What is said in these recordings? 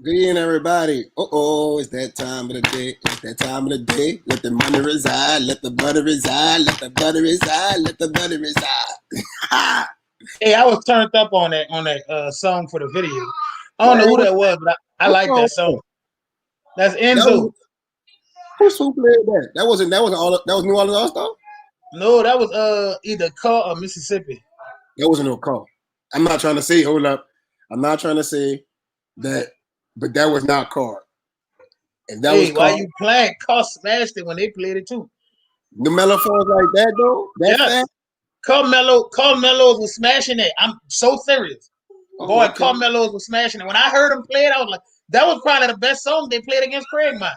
Good evening, everybody. It's that time of the day. It's that time of the day. Let the money reside. Let the butter reside. Let the butter reside. Let the butter reside. Hey, I was turned up on that song for the video. I don't know who that was, but I like that song. That's Enzo. Who played that? That was New Orleans All Star? No, that was either Call or Mississippi. That wasn't no Call. I'm not trying to say. Hold up. I'm not trying to say that. But that was not Card. And that was why you playing? Card smashed it when they played it too. The mellow phones like that though? Yes. Carmelos was smashing it. I'm so serious. Boy, okay. Carmelos was smashing it. When I heard him play it, I was like, that was probably the best song they played against Craigmont.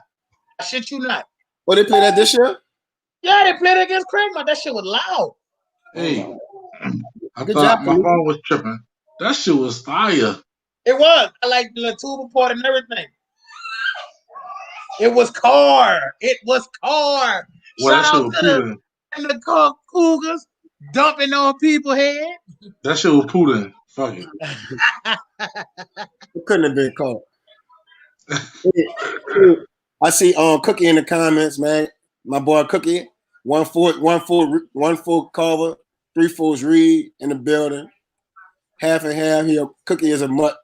I shit you not. Oh, they played that this year? Yeah, they played it against Craigmont. That shit was loud. Hey, I thought my phone was tripping. That shit was fire. It was. I like the tuba part and everything. It was car. Well, Shout out to the car Cougars dumping on people's head. That shit was Putin. Fuck it. It couldn't have been called. I see Cookie in the comments, man. My boy Cookie. 1 full cover, 3 fulls Reed in the building. Half and half here. Cookie is a mutt.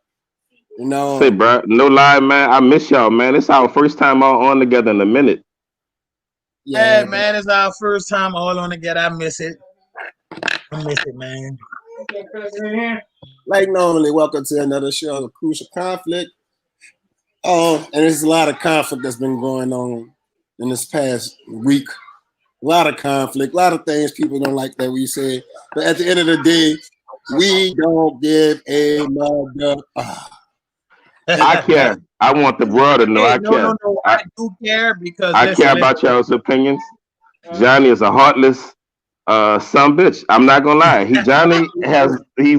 You know, say, bro, no lie, man. I miss y'all, man. It's our first time all on together in a minute. Yeah, man, it's our first time all on together. I miss it. I miss it, man. Like normally, welcome to another show of Crucial Conflict. And there's a lot of conflict that's been going on in this past week. A lot of conflict, a lot of things people don't like that we say. But at the end of the day, we don't give a mother. I care. I want the world to know I care. No. I do care because I care about y'all's opinions. Johnny is a heartless son bitch. I'm not gonna lie. He's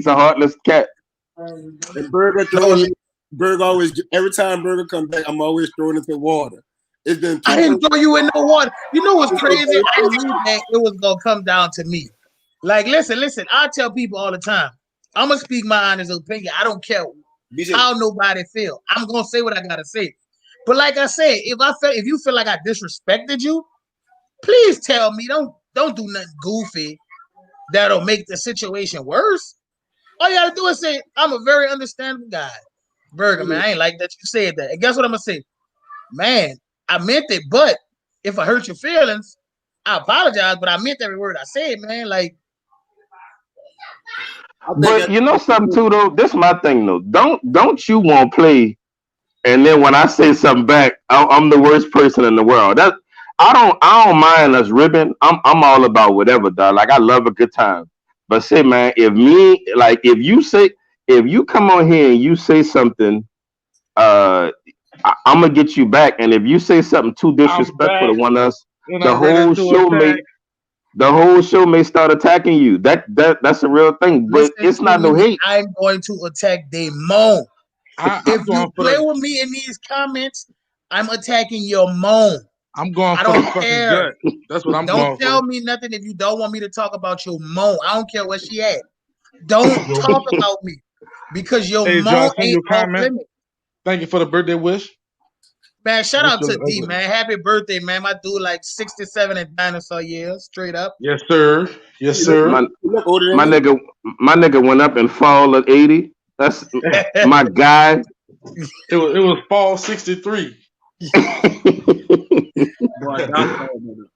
a heartless cat. And Burger always, every time Burger comes back, I'm always throwing into the water. It's been I didn't throw you in no water. You know what's crazy? I knew that it was gonna come down to me. Like, listen. I tell people all the time, I'm gonna speak my honest opinion. I don't care how nobody feel. I'm gonna say what I gotta say. But like I said, if you feel like I disrespected you, please tell me. Don't do nothing goofy that'll make the situation worse. All you gotta do is say, I'm a very understanding guy. Burger, man, I ain't like that you said that. And guess what I'm gonna say? Man, I meant it, but if I hurt your feelings, I apologize, but I meant every word I said, man. Like, but you know something too, though. This is my thing, though. Don't you want to play, and then when I say something back, I'm the worst person in the world. That I don't mind us ribbing. I'm all about whatever, dog. Like, I love a good time. But say, man, if you come on here and you say something, I'm gonna get you back. And if you say something too disrespectful to one of us, the the whole show may start attacking you. That's a real thing, but Listen it's not to no me. hate. I'm going to attack Damon. I'm If you going for play the. with me in these comments, I'm attacking your moan. I'm going I for the don't fucking care. gut. That's what I'm Don't going tell for. me nothing if you don't want me to talk about your moan. I don't care where she at. Don't talk about me because your Hey, moan John, send ain't your off comment. limit. Thank you for the birthday wish. Man, shout What's out to D, your- man. Happy birthday, man. My dude like 67 in dinosaur years, straight up. Yes, sir. Yes, You look, sir. My you look older than my me. nigga, my nigga went up in fall of 80. That's my guy. It was fall '63. Boy, Doc Hall, brother.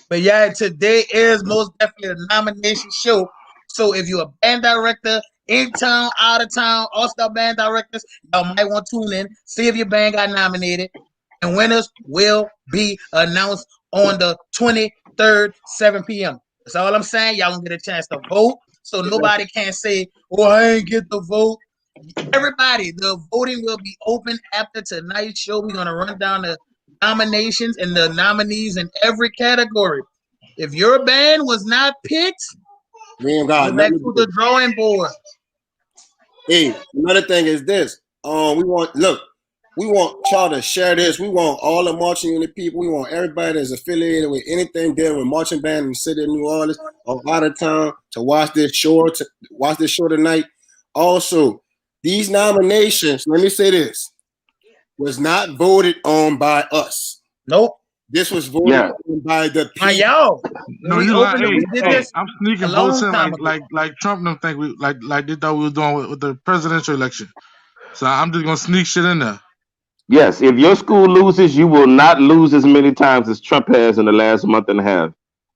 But yeah, today is most definitely a nomination show. So if you're a band director, in town, out of town, all-star band directors, y'all might want to tune in, see if your band got nominated. And winners will be announced on the 23rd, 7 p.m. That's all I'm saying. Y'all gonna get a chance to vote. So nobody can say, oh, I ain't get the vote. Everybody, the voting will be open after tonight's show. We're gonna run down the nominations and the nominees in every category. If your band was not picked, We ain't go got back nothing to to the do. drawing board. Hey, another thing is this. We want y'all to share this. We want all the marching unit people. We want everybody that's affiliated with anything dealing with marching band in the city of New Orleans or out of town to watch this show tonight. Also, these nominations, let me say this, was not voted on by us. Nope. This was voted on by the My people. y'all. No, We you like, opened up, we did hey, this I'm a sneaking votes long in time ago. like Trump don't think we like they thought we were doing with the presidential election. So I'm just gonna sneak shit in there. Yes, if your school loses, you will not lose as many times as Trump has in the last month and a half.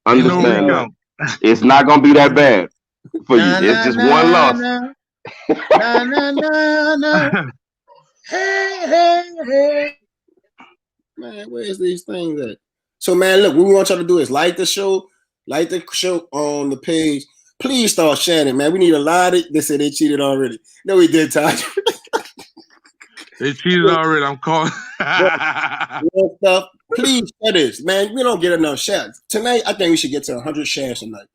Ain't no Understand that. recount. It's not gonna be that bad for you. Na It's na just one na loss. na na na na na. Hey hey hey. Man, where's these things at? So, man, look, what we want y'all to do is like the show on the page. Please start sharing it, man. We need a lot of. They said they cheated already. No, we did, Todd. They cheated already. I'm calling. Real stuff. Please share this, man. We don't get enough shares tonight. I think we should get to 100 shares tonight.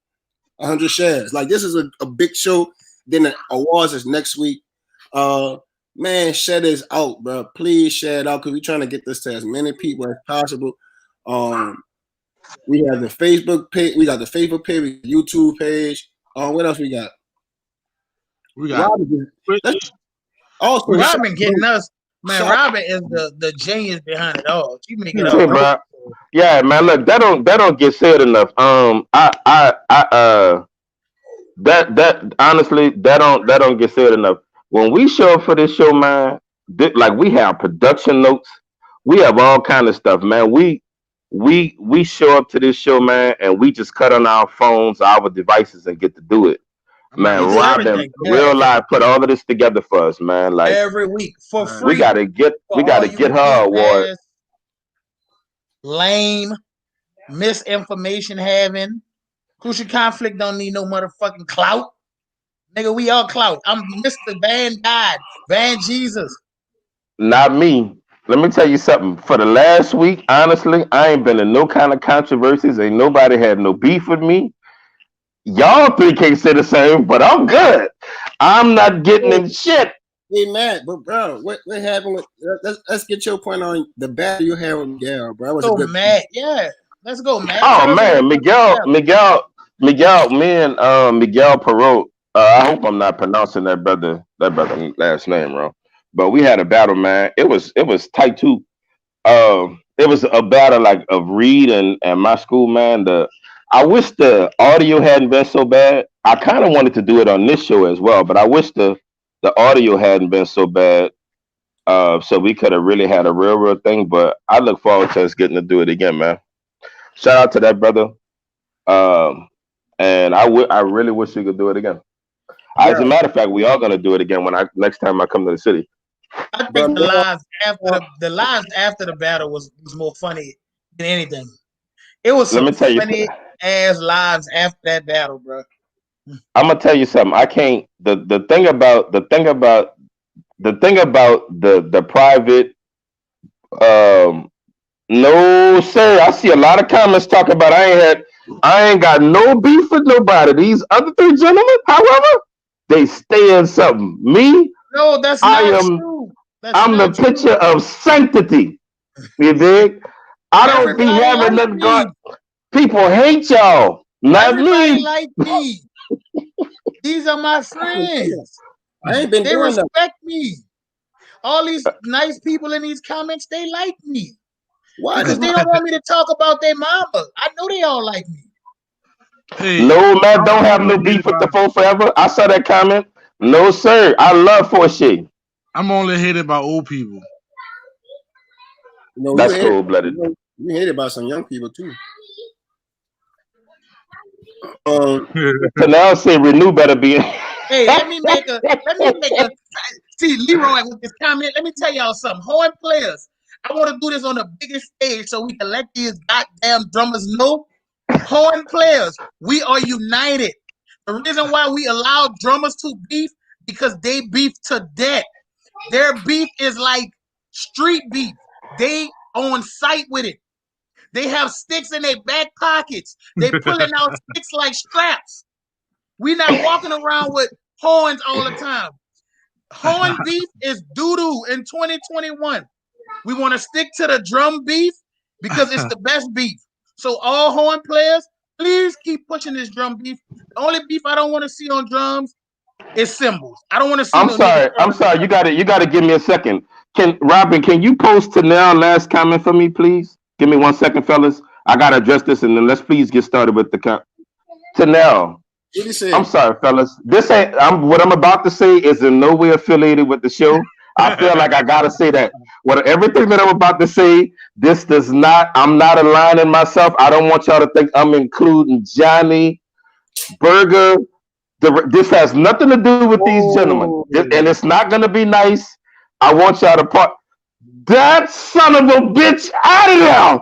100 shares. Like this is a big show. Then the awards is next week. Man, share this out, bro. Please share it out because we're trying to get this to as many people as possible. We have the Facebook page. We got the Facebook page, we got the YouTube page. What else we got? We got also Robin getting us. Man, Robin is the genius behind it all. She make it Hey, up. bro. Yeah, man. Look, that don't get said enough. That honestly, that don't get said enough. When we show up for this show, man, like we have production notes, we have all kind of stuff, man. We show up to this show, man, and we just cut on our phones, our devices, and get to do it. Man, You do Robin, everything. real life, put all of this together for us, man. Like Every week for free. we gotta get you her award. bitch-ass, lame, misinformation having. Crucial conflict don't need no motherfucking clout. Nigga, we all clout. I'm Mr. Van God, Van Jesus. Not me. Let me tell you something. For the last week, honestly, I ain't been in no kind of controversies. Ain't nobody had no beef with me. Y'all three can't say the same, but I'm good. I'm not getting in shit. Hey, Matt, but bro, what happened with? Let's get your point on the battle you had with Miguel, bro. Let's go, Matt. Yeah, let's go, Matt. Oh man, Miguel, me and Miguel Perot. I hope I'm not pronouncing that brother last name wrong. But we had a battle, man. It was tight too. It was a battle like of Reed and my school, man. I wish the audio hadn't been so bad. I kind of wanted to do it on this show as well, but I wish the audio hadn't been so bad. So we could have really had a real thing. But I look forward to us getting to do it again, man. Shout out to that brother. And I really wish we could do it again. As a matter of fact, we are gonna do it again next time I come to the city. I think the lives after the battle was more funny than anything. It was some funny ass lives after that battle, bro. I'm gonna tell you something. I can't. The thing about the private. No, sir. I see a lot of comments talking about I ain't had. I ain't got no beef with nobody. These other three gentlemen, however, they stay in something. Me, No, that's I not am. true. That's I'm the not picture true. of sanctity. You dig? I don't be Everybody having like nothing me. going. People hate y'all, not Everybody me. like me. These are my friends. I ain't been They doing that. respect me. All these nice people in these comments, they like me. Why Because does they my don't want me to talk about their mama. I know they all like me. Hey, No, man, I'm don't have only no hated beef with by the four forever. I saw that comment. No, sir. I love Forshey. I'm only hated by old people. you That's hate cold blooded. you hate about some young people too. So now say renew better be. Hey, let me make a see Leroy with this comment. Let me tell y'all something. Horn players, I want to do this on the biggest stage so we can let these goddamn drummers know. Horn players, we are united. The reason why we allow drummers to beef because they beef to death. Their beef is like street beef. They on site with it. They have sticks in their back pockets. They pulling out sticks like straps. We not walking around with horns all the time. Horn beef is doo-doo in 2021. We want to stick to the drum beef because it's the best beef. So all horn players, please keep pushing this drum beef. The only beef I don't want to see on drums is cymbals. I don't want to see I'm no niggas. sorry. I'm sorry. You got to give me a second. Can Robin? Can you post to now last comment for me, please? Give me 1 second, fellas. I gotta address this, and then let's please get started with the to now. What he say? I'm sorry, fellas. This ain't. What I'm about to say is in no way affiliated with the show. I feel like I gotta say that. What everything that I'm about to say, this does not. I'm not aligning myself. I don't want y'all to think I'm including Johnny Burger. This has nothing to do with these gentlemen, and it's not gonna be nice. I want y'all to part that son of a bitch out of there.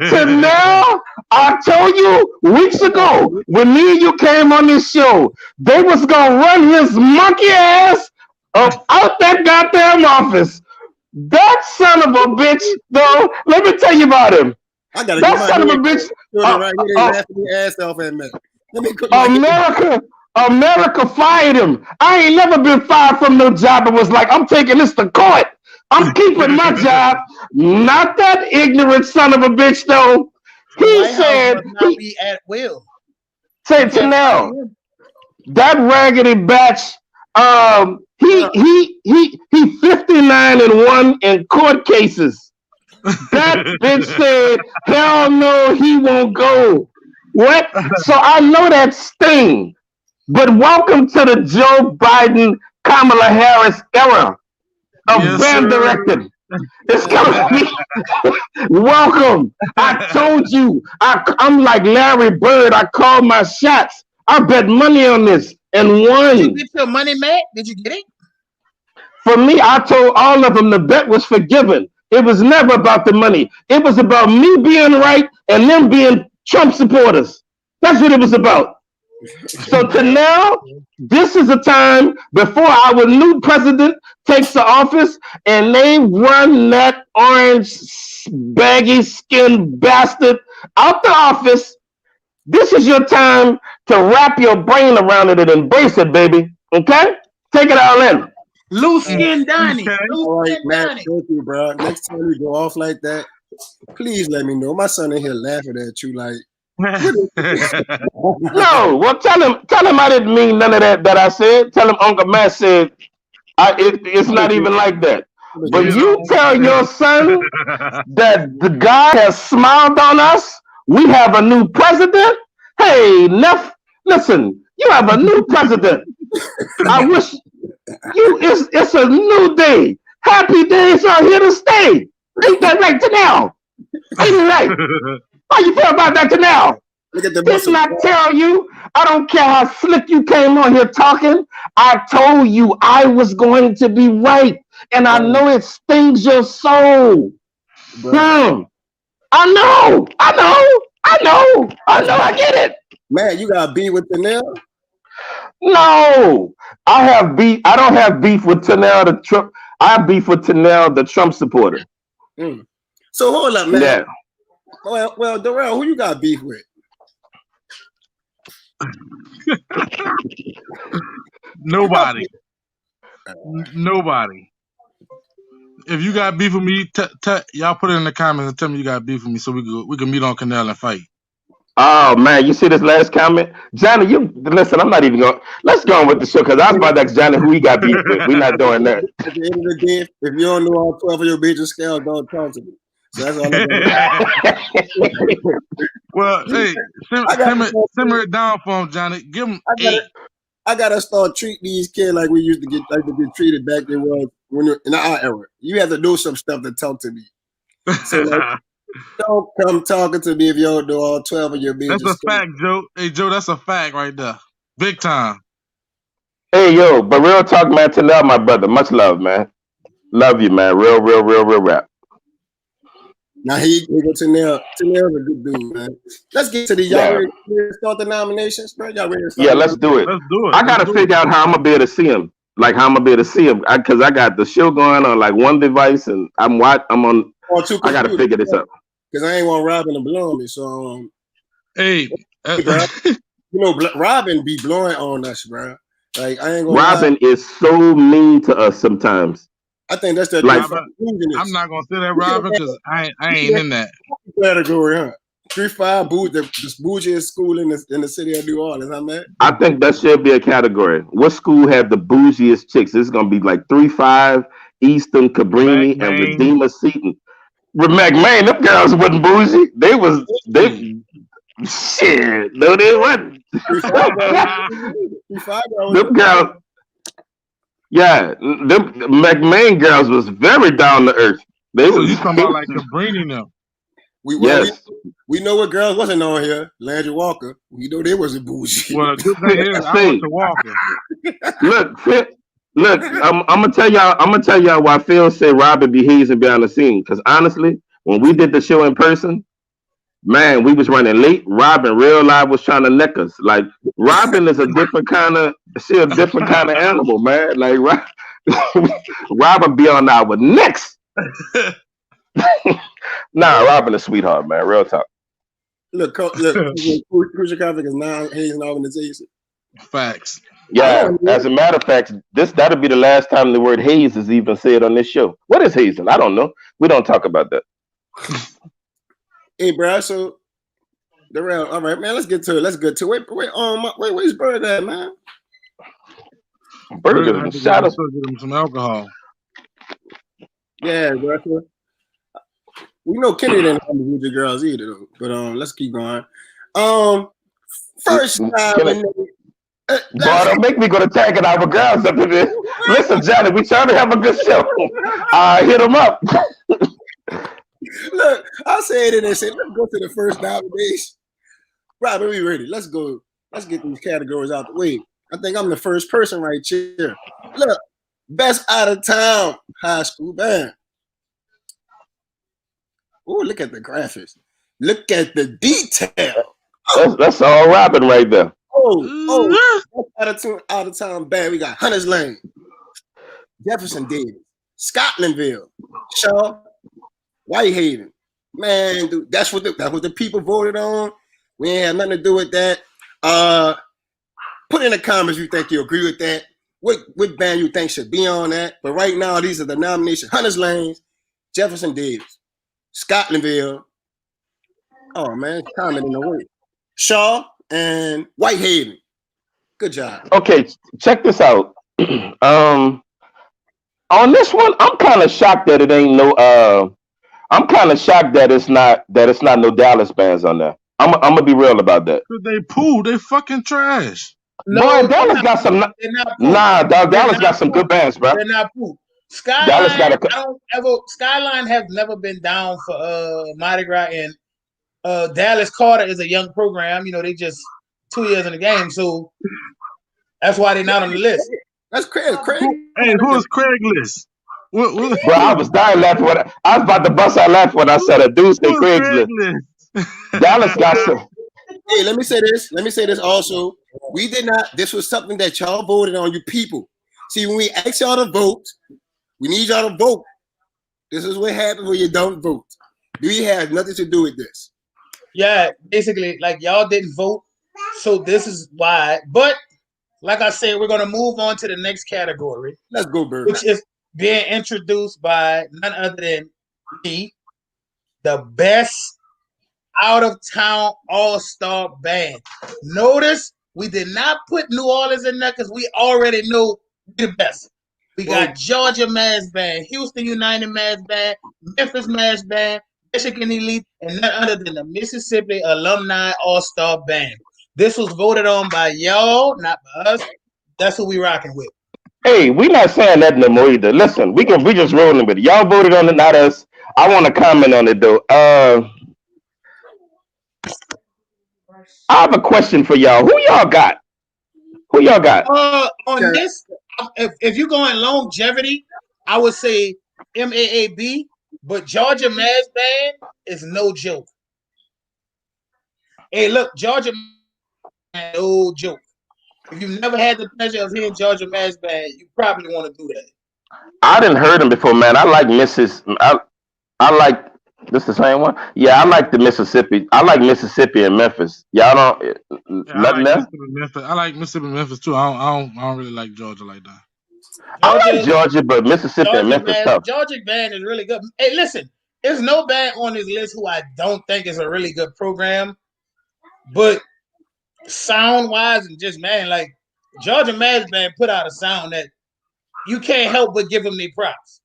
So now, I told you weeks ago when me and you came on this show, they was gonna run his monkey ass up out that goddamn office. That son of a bitch, though. Let me tell you about him. I gotta That get my son of a bitch. right here. They laughing their ass off at me. Let me cook my America fired him. I ain't never been fired from no job and was like, I'm taking this to court. I'm keeping my job. Not that ignorant son of a bitch, though. The He White said, House must not be at will. say to now, that raggedy batch, he 59-1 in court cases. That bitch said, hell no, he won't go. What? So I know that sting. But welcome to the Joe Biden, Kamala Harris era of band directing. It's gonna be welcome. I told you, I'm like Larry Bird. I called my shots. I bet money on this and won. Did you get your money, Matt? Did you get it? For me, I told all of them the bet was forgiven. It was never about the money. It was about me being right and them being Trump supporters. That's what it was about. So to now, this is a time before our new president takes the office and they run that orange baggy skinned bastard out the office. This is your time to wrap your brain around it and embrace it, baby. Okay? Take it all in. Loose skin Donnie. All right, Matt. Thank you, bro. Next time you go off like that, please let me know. My son in here laughing at you like. No, well, tell him I didn't mean none of that I said. Tell him Uncle Matt said it's not even like that. But you tell your son that the God has smiled on us. We have a new president. Hey, Neff, listen, you have a new president. I wish you. It's a new day. Happy days are here to stay. Ain't that right to now? Ain't it right? How you feel about that to now? Didn't I tell you? I don't care how slick you came on here talking. I told you I was going to be right. And I know it stings your soul. I know. I get it. Man, you got beef with Tanel? No. I have beef. I don't have beef with Tanel the Trump. I have beef with Tanel the Trump supporter. So hold up, man. Yeah. Well, Darrell, who you got beef with? Nobody. Nobody. If you got beef with me, y'all put it in the comments and tell me you got beef with me so we can meet on Canal and fight. Oh man, you see this last comment, Johnny? You listen. I'm not even going. Let's go on with the show because I was about to ask Johnny who he got beef with. We're not doing that. At the end of the day, if you don't know all 12 of your bitches scales, don't talk to me. So that's all I'm Well, hey, simmer it down for him, Johnny. Give him 8. I gotta start treating these kids like we used to get treated back then was when in our era. You have to do some stuff to talk to me. So like, don't come talking to me if you don't know all 12 of your bitches. That's a fact, Joe. Hey, Joe, that's a fact right there. Big time. Hey, yo, but real talk, man. Tanel, my brother, much love, man. Love you, man. Real rap. Now he go Tanel. Tanel's a good dude, man. Let's get to the y'all ready to start the nominations, bro. Y'all ready to start? Yeah, let's do it. I gotta figure out how I'm gonna be able to see him. Like how I'm gonna be able to see him, because I got the show going on like one device, and I'm on. I gotta figure this out. Because I ain't want Robin to blow me. So hey, bro, you know Robin be blowing on us, bro. Like I ain't gonna. Robin is so mean to us sometimes. I think that's that. Like, I'm not gonna say that, Robin, because I ain't in that category, huh? 3-5 the bougiest school in the city of New Orleans, huh, man? I think that should be a category. What school have the bougiest chicks? This is gonna be like 3-5, Easton, Cabrini, and Redeemer Seton. McMain, them girls wasn't bougie. They shit. No, they wasn't. 3-5 them girls. Yeah, them McMain girls was very down to earth. They was you talking about like Cabrini now. We know what girls wasn't on here. Landry Walker. We know they wasn't bougie. Well, good thing is I went to Walker. Look, I'm gonna tell y'all why Phil said Robin be hazing behind the scene. Because honestly, when we did the show in person, man, we was running late. Robin real life was trying to neck us. Like Robin is a different kind of animal, man. Like Robin be on our necks. Nah, Robin a sweetheart, man. Real talk. Look, Crucial Conflict is non-hazing organization. Facts. Yeah, as a matter of fact, that'll be the last time the word haze is even said on this show. What is hazing? I don't know. We don't talk about that. Hey, bro. So the round. All right, man. Let's get to it. Wait. Where's Bird at, man? Bird shot us. Some alcohol. Yeah, bro. So, we know Kenny didn't have the Bougie girls either, though. But let's keep going. First time. Boy, don't make me go to tagging our girls up in there. Listen, Johnny, we trying to have a good show. Hit them up. Look, I said it and said, let's go to the first nomination. Robin, we ready. Let's go. Let's get these categories out the way. I think I'm the first person right here. Look, best out of town high school band. Oh, look at the graphics. Look at the detail. That's all Robin right there. Out of town band. We got Hunters Lane, Jefferson Davis, Scotlandville, Shaw, Whitehaven. Man, dude, that's what the people voted on. We ain't have nothing to do with that. Put in the comments if you think you agree with that. What band you think should be on that? But right now, these are the nominations: Hunters Lane, Jefferson Davis, Scotlandville. Oh man, comment in the way. Shaw and Whitehaven. Good job. Okay, check this out. On this one, I'm kind of shocked that it ain't no. I'm kind of shocked that it's not no Dallas bands on there. I'm gonna be real about that. They poo. They fucking trash. No, boy, Dallas got some. Nah, dog. Dallas got some good bands, bro. They're not poo. Skyline. Skyline have never been down for Mardi Gras, and Dallas Carter is a young program. You know, they just 2 years in the game, so that's why they're not on the list. That's Craig. Hey, who is Craigslist? Bro, I was dying laughing when I was about to bust out laughing when I said a dude say Craigslist. Dallas got some. Hey, let me say this also. We did not. This was something that y'all voted on, you people. See, when we ask y'all to vote, we need y'all to vote. This is what happens when you don't vote. We have nothing to do with this. Yeah, basically, like y'all didn't vote, So this is why. But like I said, we're gonna move on to the next category. Let's go, Bird. Which is being introduced by none other than me, the best out of town all-star band. Notice we did not put New Orleans in there because we already know the best. We got Georgia Mass Band, Houston United Mass Band, Memphis Mass Band, Michigan Elite, and none other than the Mississippi Alumni All-Star Band. This was voted on by y'all, not by us. That's who we rocking with. Hey, we not saying that no more either. Listen, we just rolling with it. Y'all voted on it, not us. I want to comment on it though. I have a question for y'all. Who y'all got? On this, if you're going longevity, I would say MAAB, but Georgia Mass Band is no joke. Hey, look, Georgia Mass, no joke. If you've never had the pleasure of hearing Georgia Mass Band, you probably want to do that. I didn't heard him before, man. I like I like this the same one. Yeah, I like the Mississippi. I like Mississippi and Memphis. Y'all don't nothing there. I like Mississippi and Memphis too. I don't really like Georgia like that. I like Georgia, but Mississippi and Memphis tough. Georgia band is really good. Hey, listen, there's no band on this list who I don't think is a really good program, but sound wise and just like Georgia Mass Band put out a sound that you can't help but give them their props.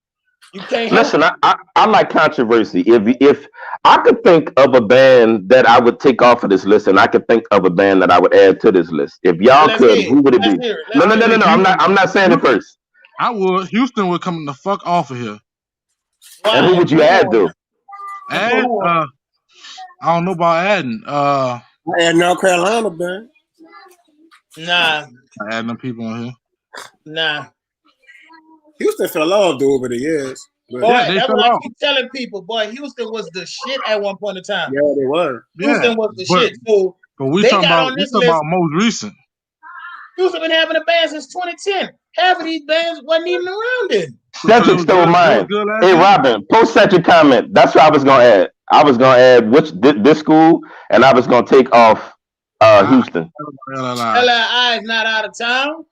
You can't listen. I like controversy. If I could think of a band that I would take off of this list, and I could think of a band that I would add to this list, if y'all could, who would it be? No. I'm not saying it first. I would. Houston would come the fuck off of here. And who would you add though? Add? I don't know about adding. I add North Carolina, man. Nah. I add them people on here. Nah. Houston fell off though over the years. Boy, that's what I keep telling people. Boy, Houston was the shit at one point in time. Yeah, they were. Houston was the shit. So but we talking about most recent. Houston been having a band since 2010. Half of these bands wasn't even around then. Cedric stole mine. Hey, Robin, post Cedric comment. That's what I was gonna add. I was gonna add this school, and I was gonna take off Houston. LI is not out of town.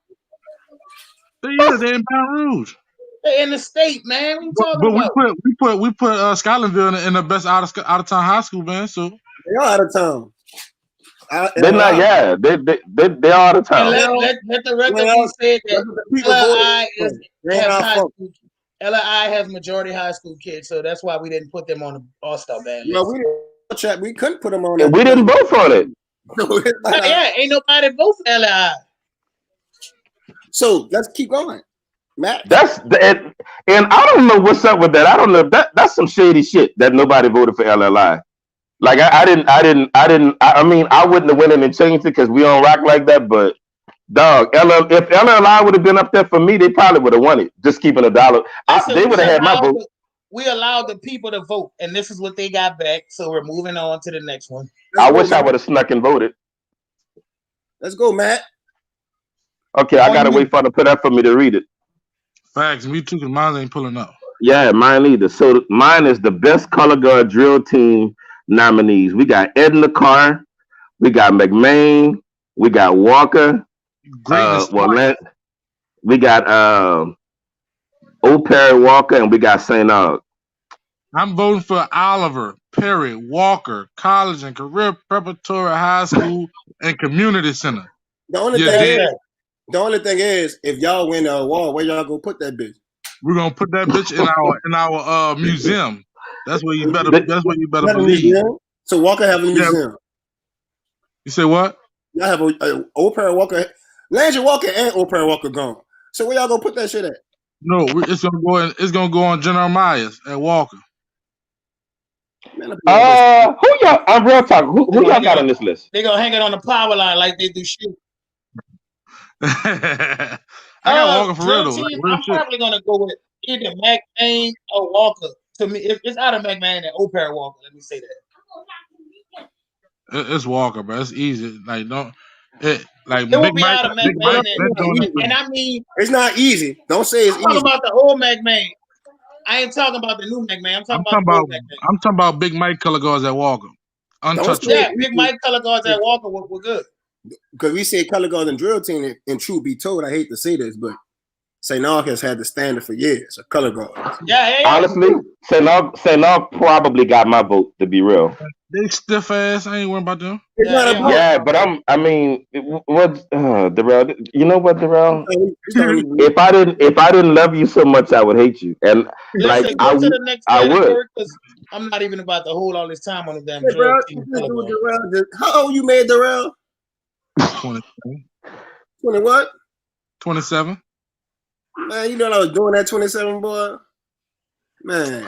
They're in Baton Rouge. They're in the state, man. What you talking about? we put Scotlandville in the best out of town high school band. So they are out of town. They're not. Yeah, they are out of town. Let the record be said that LI has majority high school kids, so that's why we didn't put them on the All-Star band list. No, we couldn't put them on. And we didn't vote for it. Yeah, ain't nobody vote for LI. So let's keep going, Matt. And I don't know what's up with that. I don't know. That's some shady shit that nobody voted for LLI. Like I mean, I wouldn't have went in and changed it because we don't rock like that. But dog, if LLI would have been up there for me, they probably would have won it. Just keeping $1. They would have had my vote. We allowed the people to vote, and this is what they got back. So we're moving on to the next one. I wish I would have snuck and voted. Let's go, Matt. Okay, I gotta wait for them to put up for me to read it. Facts, me too, because mine ain't pulling up. Yeah, mine either. So mine is the best color guard drill team nominees. We got Edna Carr, we got McMahon, we got Walker, we got O. Perry Walker, and we got St. Aug. I'm voting for Oliver, Perry, Walker, college and career preparatory high school and community center. The only thing is, if y'all win the award, where y'all gonna put that bitch? We're gonna put that bitch in our museum. That's where you better believe. So Walker have a museum. You say what? Y'all have a Old Perry Walker, Landry Walker, and Old Perry Walker gone. So where y'all gonna put that shit at? No, it's gonna go on General Myers at Walker. Who y'all? I'm real talk. Who y'all got on this list? They gonna hang it on the power line like they do shit. I got Walker for real though. I'm probably gonna go with either McMahon or Walker. To me, it's out of McMahon and O. Perry Walker. Let me say that. It's Walker, bro. It's easy. Like it will be out of McMahon and I mean, it's not easy. Don't say it's easy. I'm talking about the old McMahon. I ain't talking about the new McMahon. I'm talking about Big Mike color guards at Walker. Untouchable. Yeah, Big Mike color guards at Walker were good. because we say color guards and drill team, and truth be told, I hate to say this, but St. Aug has had the standard for years of color guards. Yeah. Honestly, St. Aug probably got my vote, to be real. They stiff ass. I ain't worried about them. It's not about Yeah, but what, Darrell? You know what, Darrell? If I didn't love you so much, I would hate you, and Listen, like go to the next I would. category because I'm not even about to hold all this time on the damn drill team. How old you made, Darrell? 27. 20 what? 27. Man, you know I was doing that 27, boy. Man,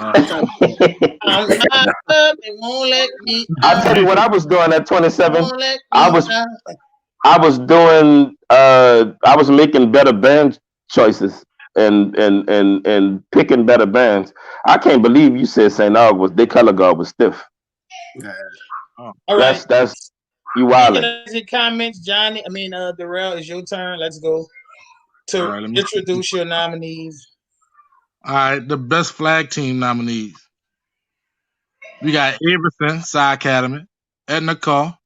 It won't let me. I tell you what, I was doing at 27. I was making better band choices and picking better bands. I can't believe you said St. Aug was their color guard was stiff. All right, that's you wilding. Any comments, Johnny? Darrell, it's your turn. Let's go to introduce your nominees. All right, the best flag team nominees. We got Iverson, Psy Academy, Edna Carr,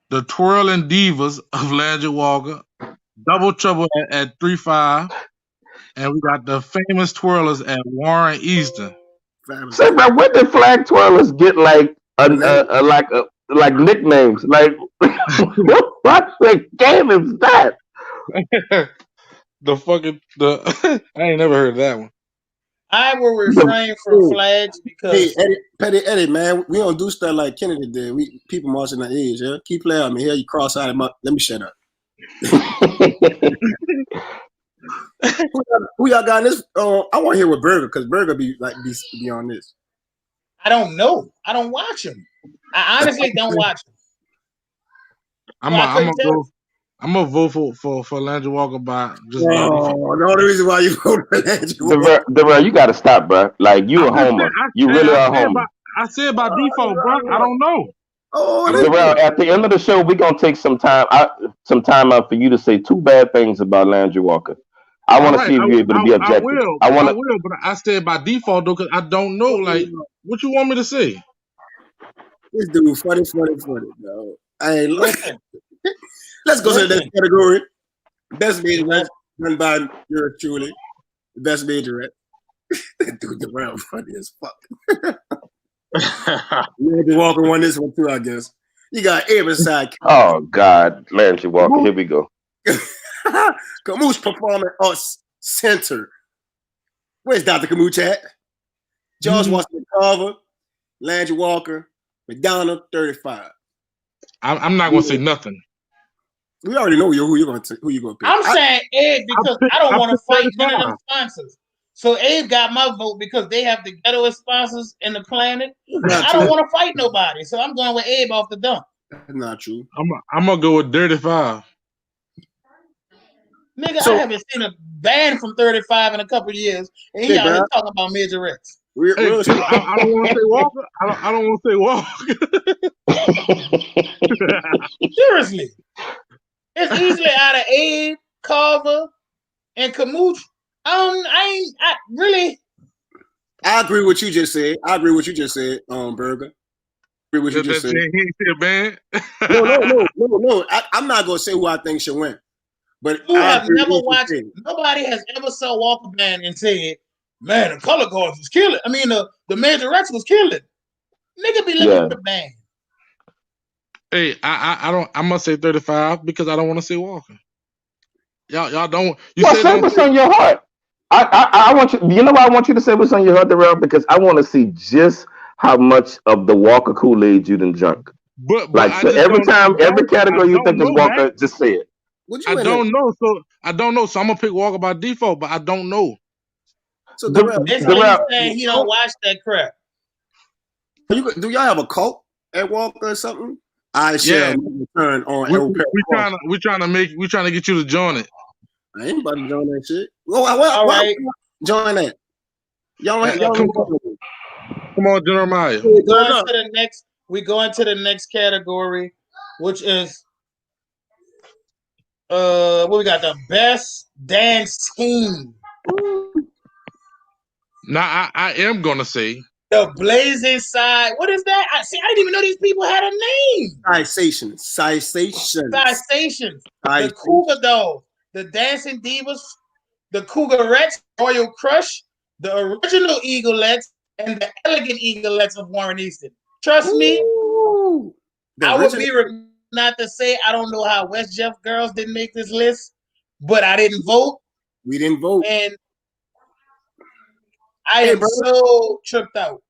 the Twirling Divas of Landry Walker, Double Trouble at 3-5, and we got the famous Twirlers at Warren Easton. Say, bro, where did flag twirlers get like nicknames? Like, what the game is that? I ain't never heard of that one. I will refrain from flags because Petty Eddie, man, we don't do stuff like Kennedy did. We people marching the age, yeah. Keep playing me here. You cross-eyed. Let me shut up. Who y'all got in this? I want to hear what Burger, because Burger be on this. I don't know. I don't watch him. I honestly don't watch him. I'm gonna vote for Landry Walker by just. The only reason why you vote for Landry Walker. You got to stop, bro. Like you a homer. You really are a homer. I said by default, bro. I don't know. Darrell, at the end of the show, we're gonna take some time out for you to say 2 bad things about Landry Walker. I want to see if you're able to be objective. I will, but I said by default though, because I don't know. Like, what you want me to say? This dude, funny, bro. Let's go to the next category. Best majorette, done by yours truly. Best majorette. Dude, the round funny as fuck. Landry Walker won this one too, I guess. You got every side. Oh God, Landry Walker. Here we go. Camus Performing Arts Center. Where's Dr. Camus at? George Washington Carver, Landry Walker, Madonna, 35. I'm not gonna say nothing. We already know who you're gonna pick. I'm saying Ed because I don't want to fight none of them sponsors. So Abe got my vote because they have the ghettoest sponsors in the planet. I don't want to fight nobody, so I'm going with Abe off the dump. That's not true. I'm gonna go with 35. Nigga, I haven't seen a band from 35 in a couple of years, and he out here talking about Majorettes. I don't want to say Walker. I don't want to say Walker. Seriously, it's easily out of Abe, Carver, and Camus. I agree with what you just said. Burger. I agree with what you just said. He ain't see a band. No. I'm not gonna say who I think should win. But you have never watched. Nobody has ever saw Walker Band and said, "Man, the Colorguards was killing." I mean, the Majorettes was killing. Nigga be looking for the band. Hey, I don't. I'm gonna say 35 because I don't want to say Walker. Y'all don't. Say what's on your heart. I want you. You know why I want you to say what's on your heart, Darrell? Because I want to see just how much of the Walker Kool-Aid you done drunk. But so every category you think is Walker, just say it. I don't know. So I'm gonna pick Walker by default, but I don't know. So Darrell saying he don't watch that crap. Do y'all have a cult at Walker or something? I shall return on. We trying to get you to join it. I ain't about to join that shit. All right, join that. Y'all come on, Jeremiah. We going to the next category, which is what we got, the best dance team. Now I am gonna say The Blazing Side. What is that? I didn't even know these people had a name. Citations. Citations. The Cougar Dolls. The Dancing Divas. The Cougarettes. Royal Crush. The Original Eaglettes. And the Elegant Eaglettes of Warren Easton. Trust me, I would be not to say I don't know how West Jeff girls didn't make this list, but I didn't vote. We didn't vote. And I am so tripped out.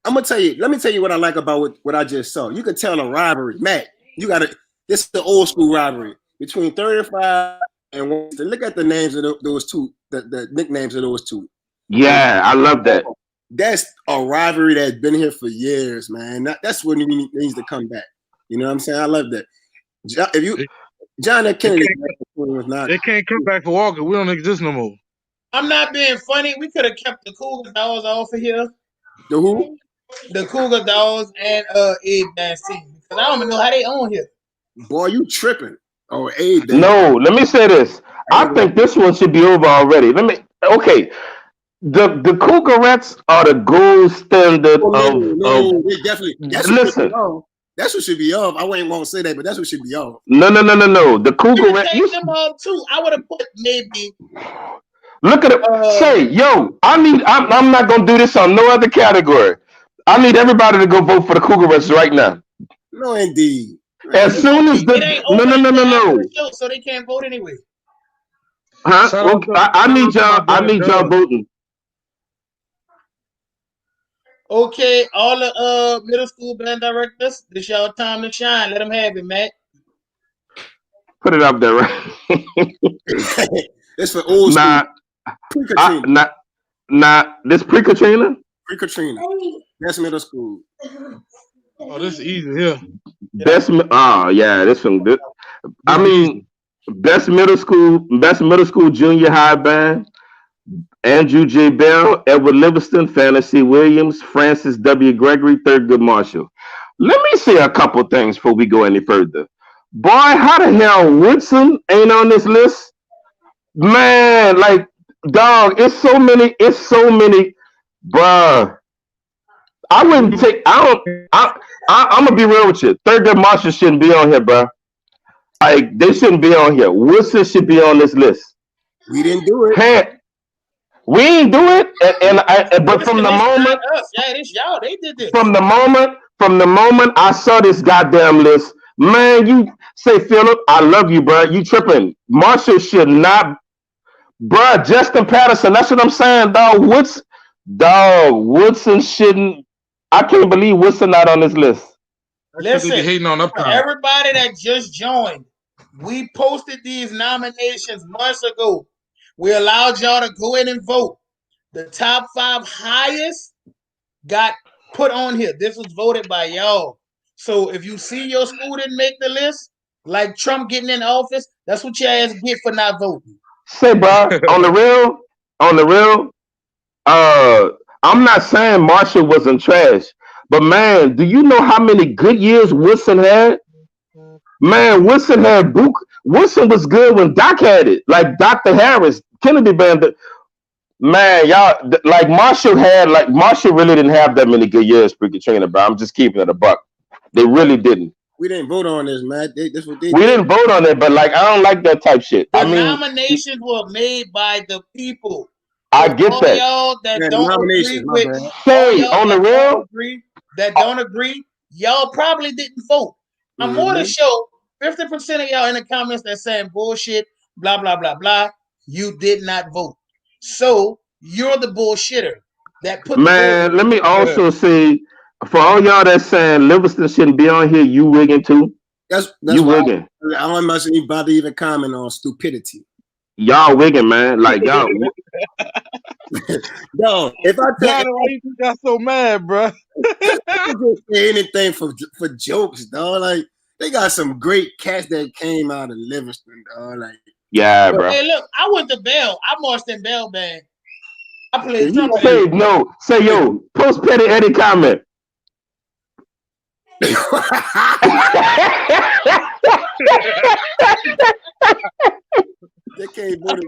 I'm gonna tell you. Let me tell you what I like about what I just saw. You could tell a rivalry, Matt. You got to. This is the old school rivalry between 35 and 1. Look at the names of those two. The nicknames of those two. Yeah, I love that. That's a rivalry that's been here for years, man. That's what needs to come back. You know what I'm saying? I love that. John F. Kennedy was not. They can't come back for Walker. We don't exist no more. I'm not being funny. We could have kept the Cougar Dolls off of here. The who? The Cougar Dolls and Abe Dancing. Because I don't even know how they on here. Boy, you tripping. Oh, Abe. No, let me say this. I think this one should be over already. Okay. The Cougarettes are the gold standard of they definitely. Listen. That's what should be off. I won't say that, but that's what should be off. No. The Cougarettes. Take them off too. I would have put maybe. Look at it. Say, yo, I'm not gonna do this on no other category. I need everybody to go vote for the Cougarettes right now. No, indeed. As soon as no. So they can't vote anyway. Huh? Well, I need y'all voting. Okay, all the middle school band directors, this y'all time to shine. Let them have it, Matt. Put it up there, right? It's for old school. Pre-Katrina. This Pre-Katrina? Pre-Katrina. That's middle school. Oh, this is easy here. This one good. I mean, best middle school junior high band. Andrew J. Bell, Edward Livingston, Fantasy Williams, Francis W. Gregory, Thurgood Marshall. Let me say a couple things before we go any further. Boy, how the hell Woodson ain't on this list? Man, like, dog, it's so many, bruh. I'm gonna be real with you. Thurgood Marshall shouldn't be on here, bruh. Like, they shouldn't be on here. Woodson should be on this list. We didn't do it. We ain't do it, but from the moment, it's y'all. They did this. From the moment I saw this goddamn list, man, you say, Philip, I love you, bro. You tripping? Marshall should not, bro. Justin Patterson. That's what I'm saying, dog. Woodson shouldn't. I can't believe Woodson not on this list. Listen, hating on everybody that just joined, we posted these nominations months ago. We allowed y'all to go in and vote. The top 5 highest got put on here. This was voted by y'all. So if you see your school didn't make the list, like Trump getting in office, that's what your ass get for not voting. Say, bro, on the real, I'm not saying Marshall wasn't trash, but man, do you know how many good years Woodson had? Man, Woodson was good when Doc had it, like Dr. Harris, Kennedy Band. Man, y'all, like Marshall really didn't have that many good years pre-Katrina, bro. I'm just keeping it a buck. They really didn't. We didn't vote on this, man. We didn't vote on it, but like I don't like that type shit. The nominations were made by the people. I get all that. Y'all that don't agree with on the real that don't agree, y'all probably didn't vote. I'm more than sure 50% of y'all in the comments that saying bullshit, blah blah blah blah. You did not vote, so you're the bullshitter that put. Man, let me also say for all y'all that's saying Livingston shouldn't be on here, you wigging too. That's you wigging. I don't much anybody even comment on stupidity. Y'all wigging, man. Like y'all. Yo, if I tell you why you got so mad, bro. Say anything for jokes, dog. Like they got some great cats that came out of Livingston, dog. Like yeah, bro. Hey, look, I went to Bell. I marched in Bell Band. I played trumpet. Say yo, post Petty Eddie comment. They can't vote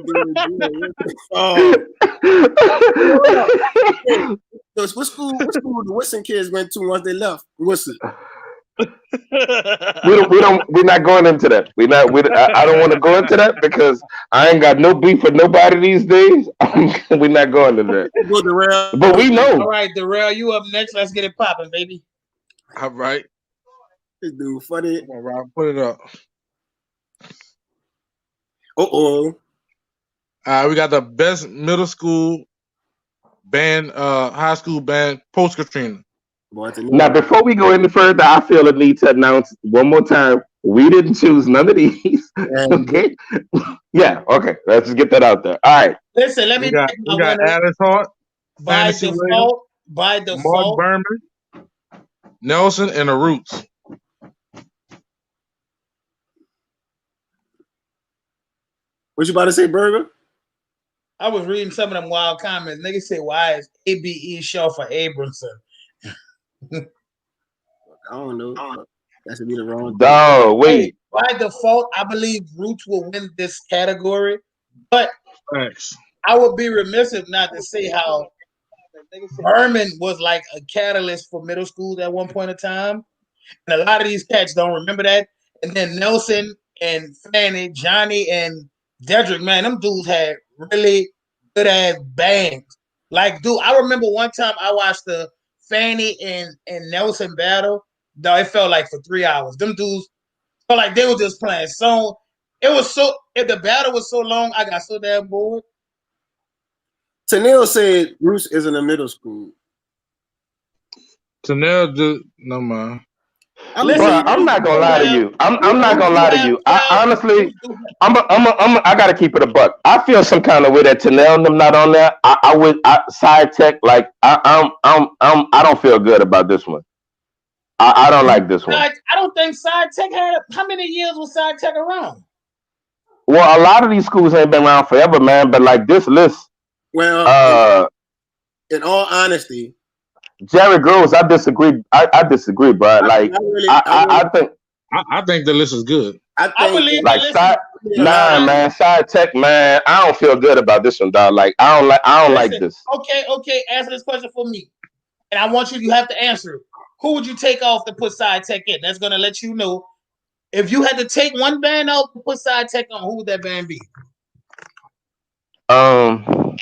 So what school the Wilson kids went to once they left Wilson? We're not going into that. I don't want to go into that because I ain't got no beef with nobody these days. We're not going into that. Go to Rail. But we know. All right, Darrell, you up next. Let's get it popping, baby. All right. This dude funny. Come on, Rob, put it up. Uh-oh. We got the best middle school band, high school band, Post-Katrina. Now, before we go any further, I feel a need to announce one more time, we didn't choose none of these. Okay? Yeah, okay. Let's just get that out there. All right. Listen, let me We got Alice Hart, by Fantasy default, Mark Berman, Nelson, and the Roots. What you about to say, Burger? I was reading some of them wild comments. Niggas say, why is ABE short for Abramson? I don't know. That should be the wrong thing. Oh, wait. Hey, by default, I believe Roots will win this category, but Thanks. I would be remiss if not to say how Berman was like a catalyst for middle schools at one point in time. And a lot of these cats don't remember that. And then Nelson and Fanny, Johnny and Dedrick, man, them dudes had really good ass bangs. Like, dude, I remember one time I watched the Fanny and Nelson battle. Dog, it felt like for 3 hours. Them dudes felt like they were just playing. So it was so, if the battle was so long, I got so damn bored. Tanil said Bruce is in a middle school. Tanil just no man. I'm not gonna lie to you. I'm not gonna lie to you. I honestly, I gotta keep it a buck. I feel some kind of way that Tanel and them not on there. I side tech like I don't feel good about this one. I don't like this one. I don't think Side Tech had. How many years was Side Tech around? Well, a lot of these schools ain't been around forever, man. But like this list, well, in all honesty, Jerry Groves, I disagree. I disagree, bro. Like I think the list is good. I believe like man, Side Tech, man. I don't feel good about this one, dog. Like I don't like this. Okay. Answer this question for me, and I want you. You have to answer it. Who would you take off to put Side Tech in? That's gonna let you know if you had to take one band out to put Side Tech on. Who would that band be? I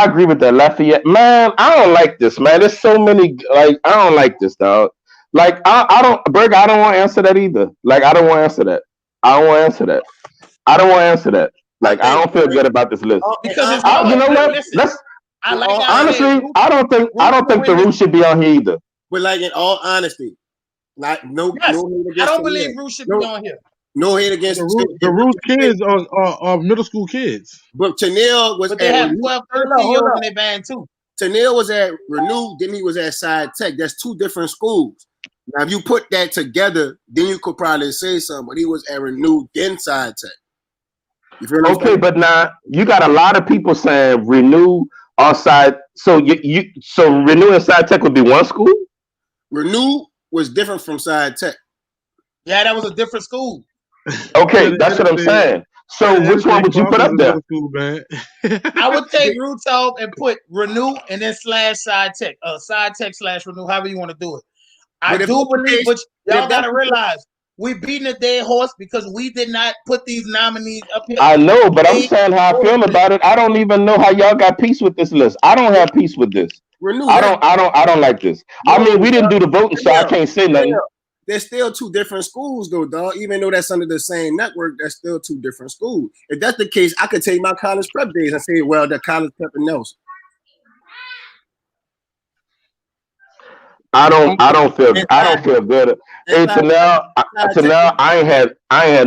agree with that, Lafayette. Man, I don't like this, man. There's so many. Like I don't like this, dog. Like I don't, Berg. I don't want to answer that either. Like I don't want to answer that. I don't want to answer that. I don't want to answer that. Like I don't feel good about this list. Because you know what? Let's. Honestly, I don't think the Roots should be on here either. But like in all honesty, like no hate against I don't believe Roots should be on here. No hate against the Roots kids are middle school kids. But Tanil was. But they have 12, 13 years in their band too. Tanil was at Renew, then he was at Side Tech. That's two different schools. Now, if you put that together, then you could probably say something. But he was at Renew, then Side Tech. You feel okay, but now you got a lot of people saying Renew or Side. So so Renew and Side Tech would be one school. Renew was different from Side Tech. Yeah, that was a different school. Okay, that's what I'm saying. So which one would you put up there? I would take Roots off and put Renew and then / Side Tech. Side Tech / Renew, however you want to do it. I do believe, but y'all gotta realize we beating a dead horse because we did not put these nominees up here. I know, but I'm saying how I feel about it. I don't even know how y'all got peace with this list. I don't have peace with this. Renew, I don't like this. I mean, we didn't do the voting, so I can't say nothing. There's still two different schools, though, dog. Even though that's under the same network, that's still two different schools. If that's the case, I could take my college prep days and say, well, the college prep and Nelson. I don't feel good. Hey, Tanel, I ain't had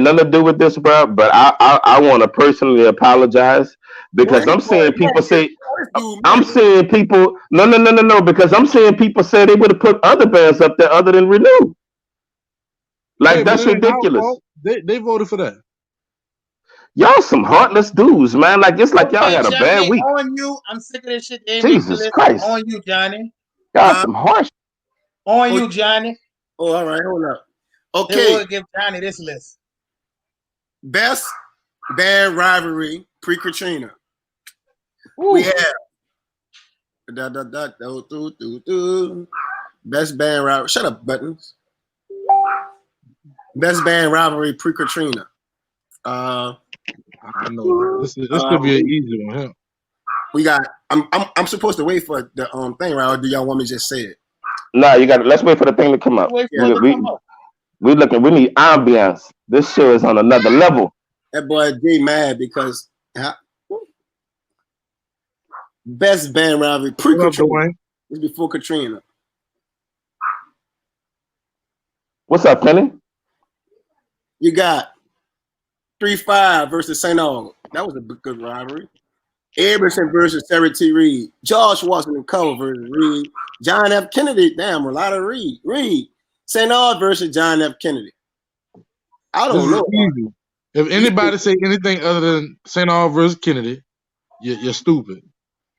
nothing to do with this, bro. But I want to personally apologize because I'm seeing people say no, because I'm seeing people say they would have put other bands up there other than Renew. Like that's ridiculous. They voted for that. Y'all some heartless dudes, man. Like it's like y'all had a bad week. On you, I'm sick of this shit. Jesus Christ. On you, Johnny. Y'all some harsh. On you, Johnny. Oh, all right, hold up. Okay. They would give Johnny this list. Best band rivalry, Pre-Katrina. We have Best band rivalry. Shut up, Buttons. Best band rivalry pre-Katrina. I know this could be an easy one. Huh? We got. I'm supposed to wait for the thing, right? Or do y'all want me to just say it? Nah, you got to. Let's wait for the thing to come up. We looking. We need ambiance. This show is on another level. That boy G mad because best band rivalry pre-Katrina. It's before Katrina. What's up, Penny? You got 3-5 versus St. Aug. That was a good rivalry. Emerson versus Sarah T. Reed. George Washington Cole versus Reed. John F. Kennedy. Damn, a lot of Reed. St. Aug versus John F. Kennedy. I don't know. Easy. If anybody say anything other than St. Aug versus Kennedy, you're stupid.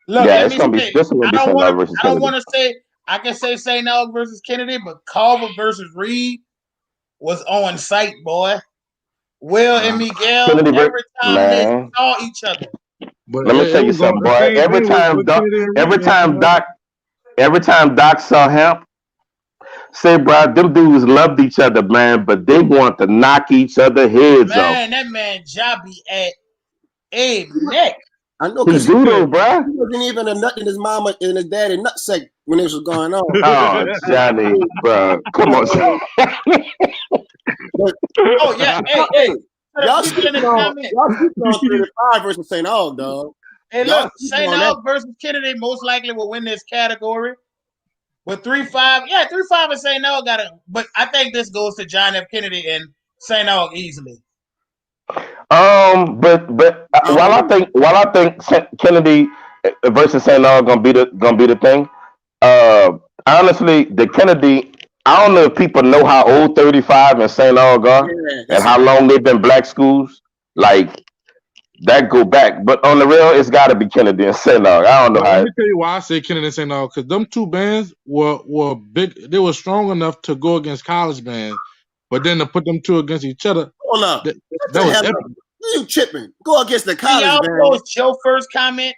Look, yeah, it's gonna be. This is gonna be St. Aug versus Kennedy. I don't want to say. I can say St. Aug versus Kennedy, but Carver versus Reed was on site, boy. Will and Miguel Kennedy every time they saw each other. But let me tell you something, boy. Every time Doc saw him, say, bro, them dudes loved each other, man, but they want to knock each other heads off. Man, that man Jobby at a neck. I know, because he wasn't even a nut in his mama and his daddy nutsack when this was going on. Oh, Johnny, bro, come on. Oh yeah, hey. Y'all keep on 35 versus St. Aug, dog. Hey, look, St. Aug versus Kennedy most likely will win this category. But 3-5, 3-5 and St. Aug got it. But I think this goes to John F. Kennedy and St. Aug easily. But while I think Kennedy versus St. Aug gonna be the thing. Honestly, the Kennedy. I don't know if people know how old 35 and St. Aug are and how long they've been black schools. Like that go back, but on the real, it's got to be Kennedy and St. Aug. I don't know how. Let me tell you why I say Kennedy and St. Aug, because them two bands were big. They were strong enough to go against college bands, but then to put them two against each other. Hold up, that was epic. You tripping? Go against the college band. Y'all know your first comment.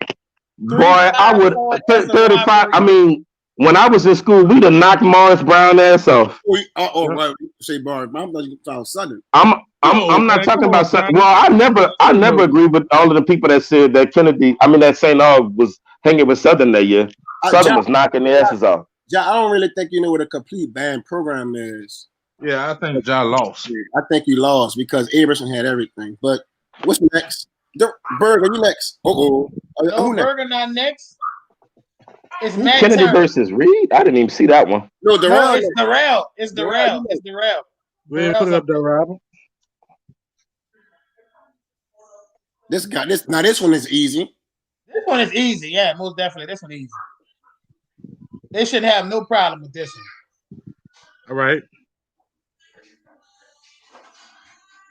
Boy, I would 35. I mean. When I was in school, we'd have knocked Morris Brown ass off. Right. Say Morris Brown, but you talking Southern. I'm not talking about Southern. Well, I never agree with all of the people that said that that St. Aug was hanging with Southern that year. Southern was knocking their asses off. I don't really think you know what a complete band program is. Yeah, I think John lost. I think you lost because Aberson had everything. But what's next? Berger, you next? No, Berger not next. It's Kennedy versus Reed. I didn't even see that one. No, Darrell. It's Darrell. It's Darrell. We didn't put it up there, Robert. This one is easy. This one is easy. Yeah, most definitely. This one is easy. They should have no problem with this one. All right.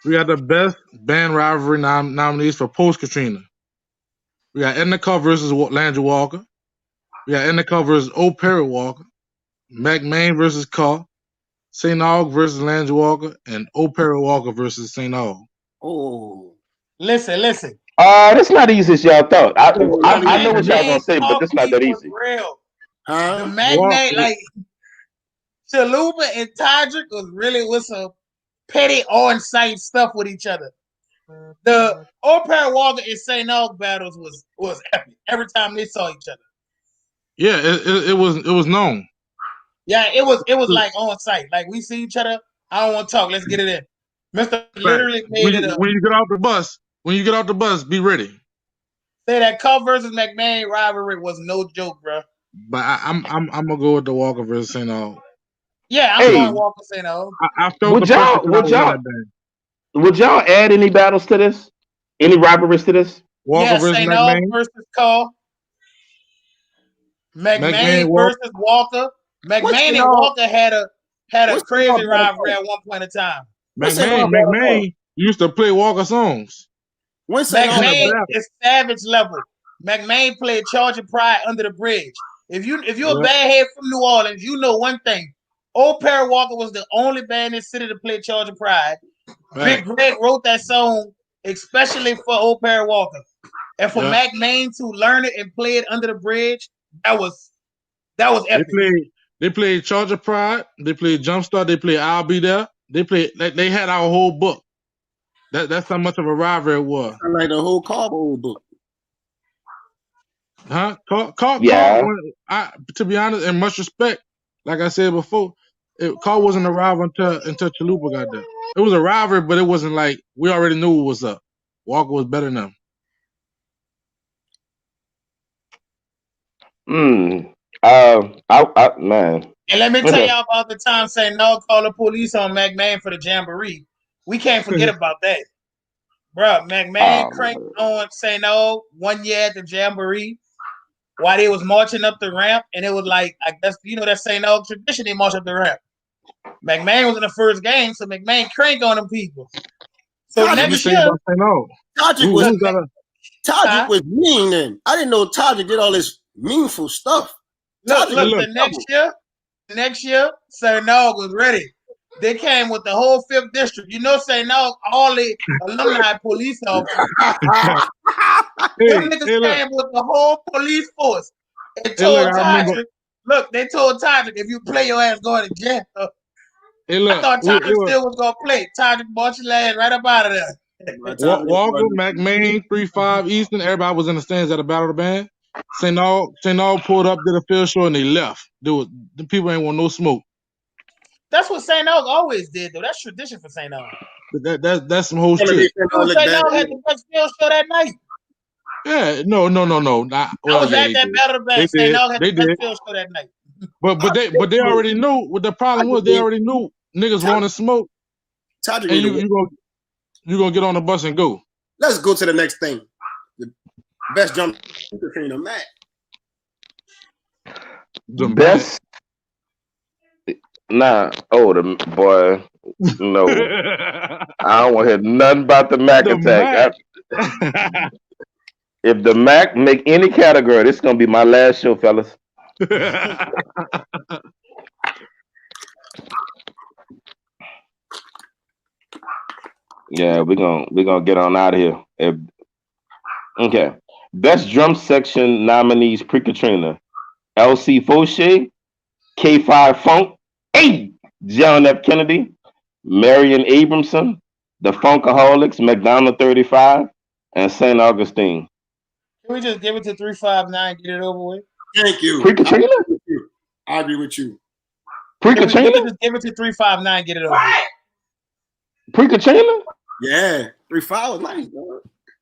We got the best band rivalry nominees for Post-Katrina. We got Edna Carr versus Landry Walker. We got Endicott versus Old Perry Walker, McMahon versus Carr, St. Aug versus Landry Walker, and Old Perry Walker versus St. Aug. Oh, listen. That's not easy as y'all thought. I know what y'all gonna say, but it's not that easy. Real. Huh? The McMahon, like Chalupa and Todrick was some petty on-site stuff with each other. The Old Perry Walker and St. Aug battles was epic every time they saw each other. Yeah, it was known. Yeah, it was like on site. Like we see each other. I don't want to talk. Let's get it in. Mr. Literally made it up. When you get off the bus, be ready. Say that Carr versus McMahon rivalry was no joke, bro. But I'm gonna go with the Walker versus St. Aug. Yeah, I'm going Walker St. Aug. I felt would y'all add any battles to this? Any rivalries to this? Walker versus St. McMahon versus Carr. McMahon versus Walker. McMahon and Walker had a crazy rivalry at one point in time. McMahon used to play Walker songs. McMahon is savage level. McMahon played Charge of Pride Under the Bridge. If you're a bad head from New Orleans, you know one thing. Old Perry Walker was the only band in the city to play Charge of Pride. Right. Big Greg wrote that song especially for Old Perry Walker. And for McMahon to learn it and play it under the bridge, That was epic. They played Charger Pride. They played Jumpstart. They played I'll Be There. They had our whole book. That's how much of a rivalry it was. Like the whole Carbo book. Huh? To be honest, and much respect, like I said before, Carl wasn't a rival until Chalupa got there. It was a rivalry, but it wasn't like we already knew what was up. Walker was better than them. Man. And let me tell y'all about the time St. Noel called the police on McMahon for the Jamboree. We can't forget about that. Bro, McMahon cranked on St. Noel 1 year at the Jamboree while they was marching up the ramp, and it was like, I guess, that St. Noel tradition, they march up the ramp. McMahon was in the first game, so McMahon cranked on them people. So next year, Tajik was mean then. I didn't know Tajik did all this meaningful stuff. Look, the next year, St. Noel was ready. They came with the whole 5th district. St. Noel, all the alumni police officers. Them niggas came with the whole police force and told Tajik, they told Tajik, if you play, your ass going to jail. I thought Tajik still was going to play. Tajik bought your ass right up out of there. Walker, McMahon, 3-5 Eastern, everybody was in the stands at the Battle of the Band. St. Noel pulled up, did a field show, and they left. The people ain't want no smoke. That's what St. Noel always did, though. That's tradition for St. Noel. That's some whole shit. St. Noel had the best field show that night. Yeah, no. I was at that Battle of the Band. St. Noel had the best field show that night. But they already knew what the problem was. They already knew niggas want to smoke. And you gonna get on the bus and go. Let's go to the next thing. The best jump Katrina Mac. The best. Nah, the boy. No, I don't want to hear nothing about the Mac attack. If the Mac make any category, this is gonna be my last show, fellas. Yeah, we're gonna get on out of here. Okay. Best drum section nominees Pre-Katrina. LC Fauché, K5 Funk, John F. Kennedy, Marion Abramson, The Funkaholics, McDonald 35, and St. Augustine. Can we just give it to 359, get it over with? Thank you. Pre-Katrina? I agree with you. Pre-Katrina? Just give it to 359, get it over with. Pre-Katrina? Yeah. 3-5 was nice, bro.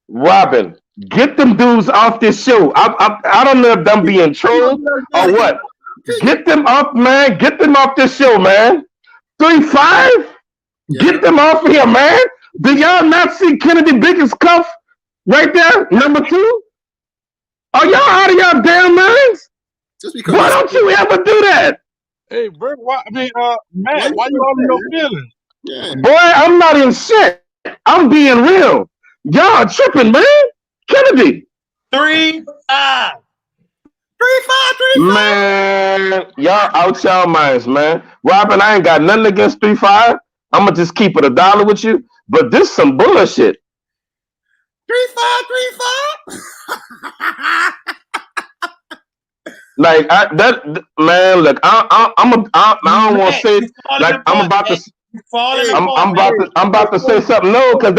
Robin, get them dudes off this show. I don't know if them being trolled or what. Get them up, man. Get them off this show, man. 3-5? Yeah. Get them off here, man. Do y'all not see Kennedy biggest cuff right there? Number 2? Are y'all out of y'all damn minds? Why don't you ever do that? Hey, Bert, Matt, why you all in your feelings? Yeah. Boy, I'm not in shit. I'm being real. Y'all tripping, man. Kennedy. 3-5. 3-5. Man, y'all out y'all minds, man. Robin, I ain't got nothing against 3-5. I'm gonna just keep it $1 with you. But this some bullshit. 3-5. Like man, look, I don't want to say like I'm about to. I'm about to say something. No, because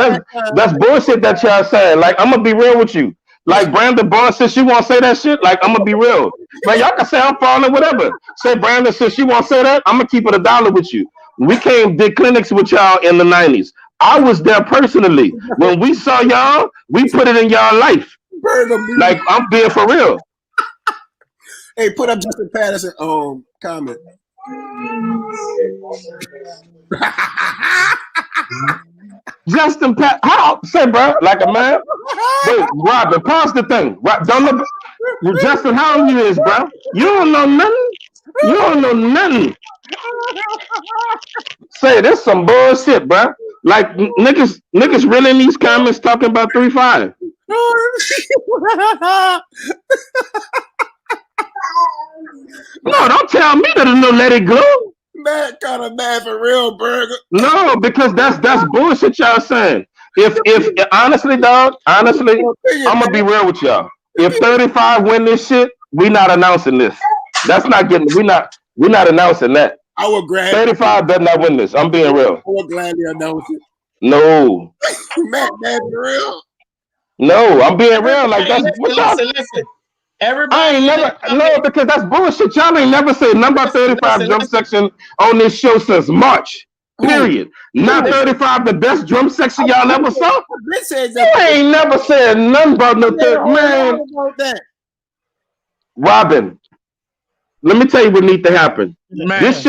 that's bullshit that y'all saying. Like, I'm gonna be real with you. Like Brandon Barnes says, you want to say that shit. Like, I'm gonna be real. Like, y'all can say I'm falling, whatever. Say Brandon says you want to say that. I'm gonna keep it $1 with you. We came did clinics with y'all in the 90s. I was there personally. When we saw y'all, we put it in y'all life. Like, I'm being for real. Hey, put up Justin Patterson comment. Justin Pat, how say, bro, like a man. Wait, Robin, pause the thing. Don't look. Justin, how old you is, bro? You don't know nothing. You don't know nothing. Say, this some bullshit, bro. Like niggas really in these comments talking about 3-5. No, don't tell me that no let it go. Matt kind of mad for real, Burger. No, because that's bullshit y'all saying. If honestly, dog, I'm gonna be real with y'all. If 35 win this shit, We not announcing this. That's not getting. We not announcing that. I would grab 35 better not win this. I'm being real. I would gladly announce it. No. Matt, for real. No, I'm being real. Like that's listen. Everybody I ain't never because that's bullshit. Y'all ain't never said number 35 drum section on this show since March. Period. Not 35 the best drum section y'all ever saw. You ain't never said nothing about no man. Robin, let me tell you what needs to happen. Man. This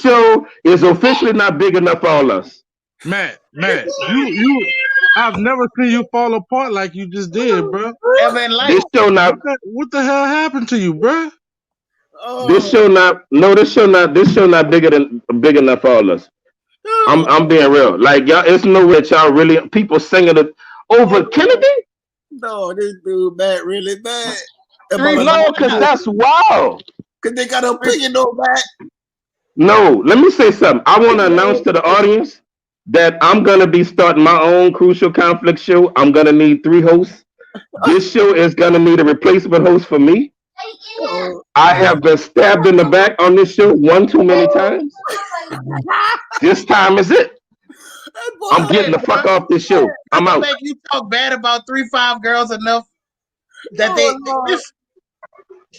show is officially not big enough for all us. Man, you I've never seen you fall apart like you just did, bro. This show not. What the hell happened to you, bro? This show not big enough for all us. I'm being real. Like y'all, it's no way y'all really people singing it over Kennedy. No, this dude bad, really bad. No, because that's wild. Because they got an opinion on that. No, let me say something. I want to announce to the audience that I'm going to be starting my own Crucial Conflict show. I'm going to need 3 hosts. This show is going to need a replacement host for me. I have been stabbed in the back on this show one too many times. This time is it. I'm getting the fuck off this show. I'm out. Make you talk bad about 3-5 girls enough that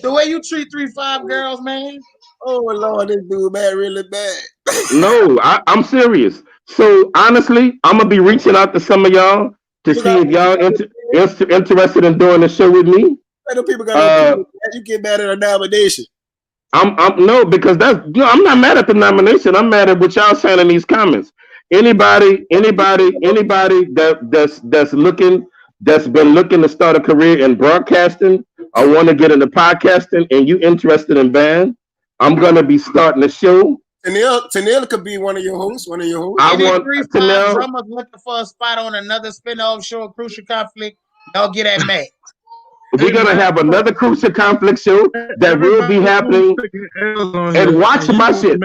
the way you treat 3-5 girls, man. Oh Lord, this dude bad, really bad. No, I'm serious. So honestly, I'm gonna be reaching out to some of y'all to see if y'all interested in doing the show with me. People got you get mad at a nomination. I'm no, because I'm not mad at the nomination. I'm mad at what y'all saying in these comments. Anybody that's been looking to start a career in broadcasting or want to get into podcasting and you interested in band, I'm gonna be starting the show. Tanil could be one of your hosts. I want Tanil. Drummers looking for a spot on another spin-off show, Crucial Conflict. Y'all get at Matt. We're gonna have another Crucial Conflict show that will be happening. And watch my shit.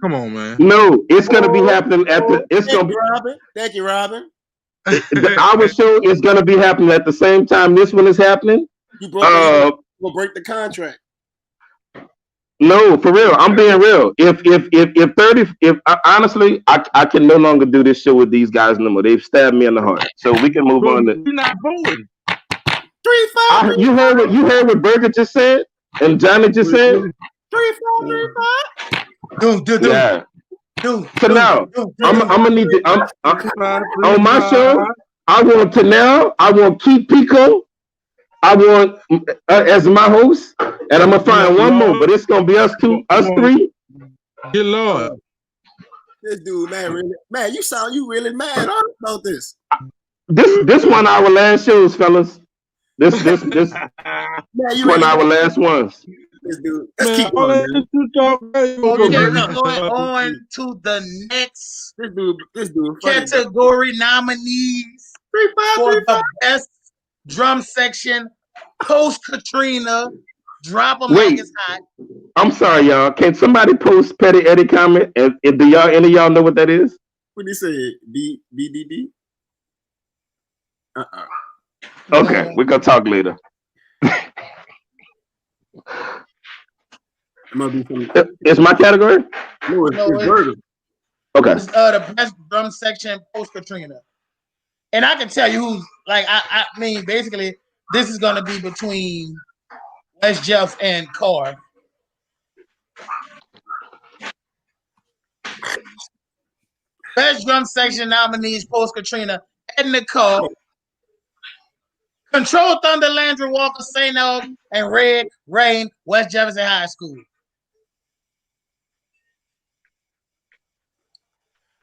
Come on, man. No, it's gonna be happening at the. It's gonna be. Thank you, Robin. Our show is gonna be happening at the same time this one is happening. We'll break the contract. No, for real. I'm being real. Honestly, I can no longer do this show with these guys no more. They've stabbed me in the heart. So we can move on. You're not voting. 3-5. You heard what Berger just said and Johnny just said. 3-5. Yeah. So now I'm gonna need to. On my show. I want Tanel. I want Keith Pico. I want as my host, and I'm gonna find one more, but it's gonna be us 3. Good Lord. This dude, man, you sound really mad about this. This 1 hour last shows, fellas. This 1 hour last ones. This dude. Let's keep on. Going on to the next this dude category nominees for the best drum section. Post-Katrina. Drop them like it's hot. I'm sorry, y'all. Can somebody post Petty Eddie comment? And do any of y'all know what that is? What did he say? BDD? Okay, we're gonna talk later. It's my category? No, it's Virgil. Okay. It's the best drum section post-Katrina. And I can tell you who's like I mean basically this is gonna be between Wes Jeff and Carr. Best drum section nominees post-Katrina: Edna Carr, Control Thunder, Landry Walker, St. Og, and Red Rain, West Jefferson High School.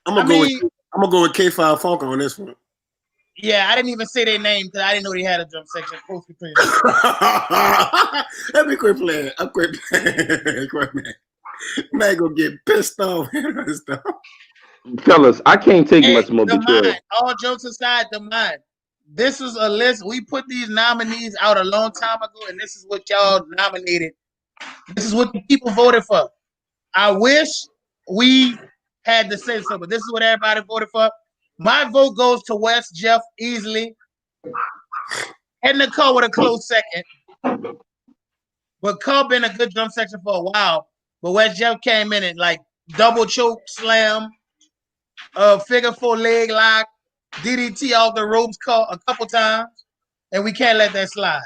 I'm gonna go with K5 Funk on this one. Yeah, I didn't even say their name because I didn't know they had a drum section post-Katrina. Let me quit playing. I'm quit playing. Man, gonna get pissed off. Fellas, I can't take much more betrayal. All jokes aside, this is a list. We put these nominees out a long time ago, and this is what y'all nominated. This is what the people voted for. I wish we had to say so, but this is what everybody voted for. My vote goes to West Jeff easily. Edna Carr with a close second. But Cub been a good drum section for a while. But West Jeff came in and like double choke slam, figure 4 leg lock, DDT off the ropes a couple times, and we can't let that slide.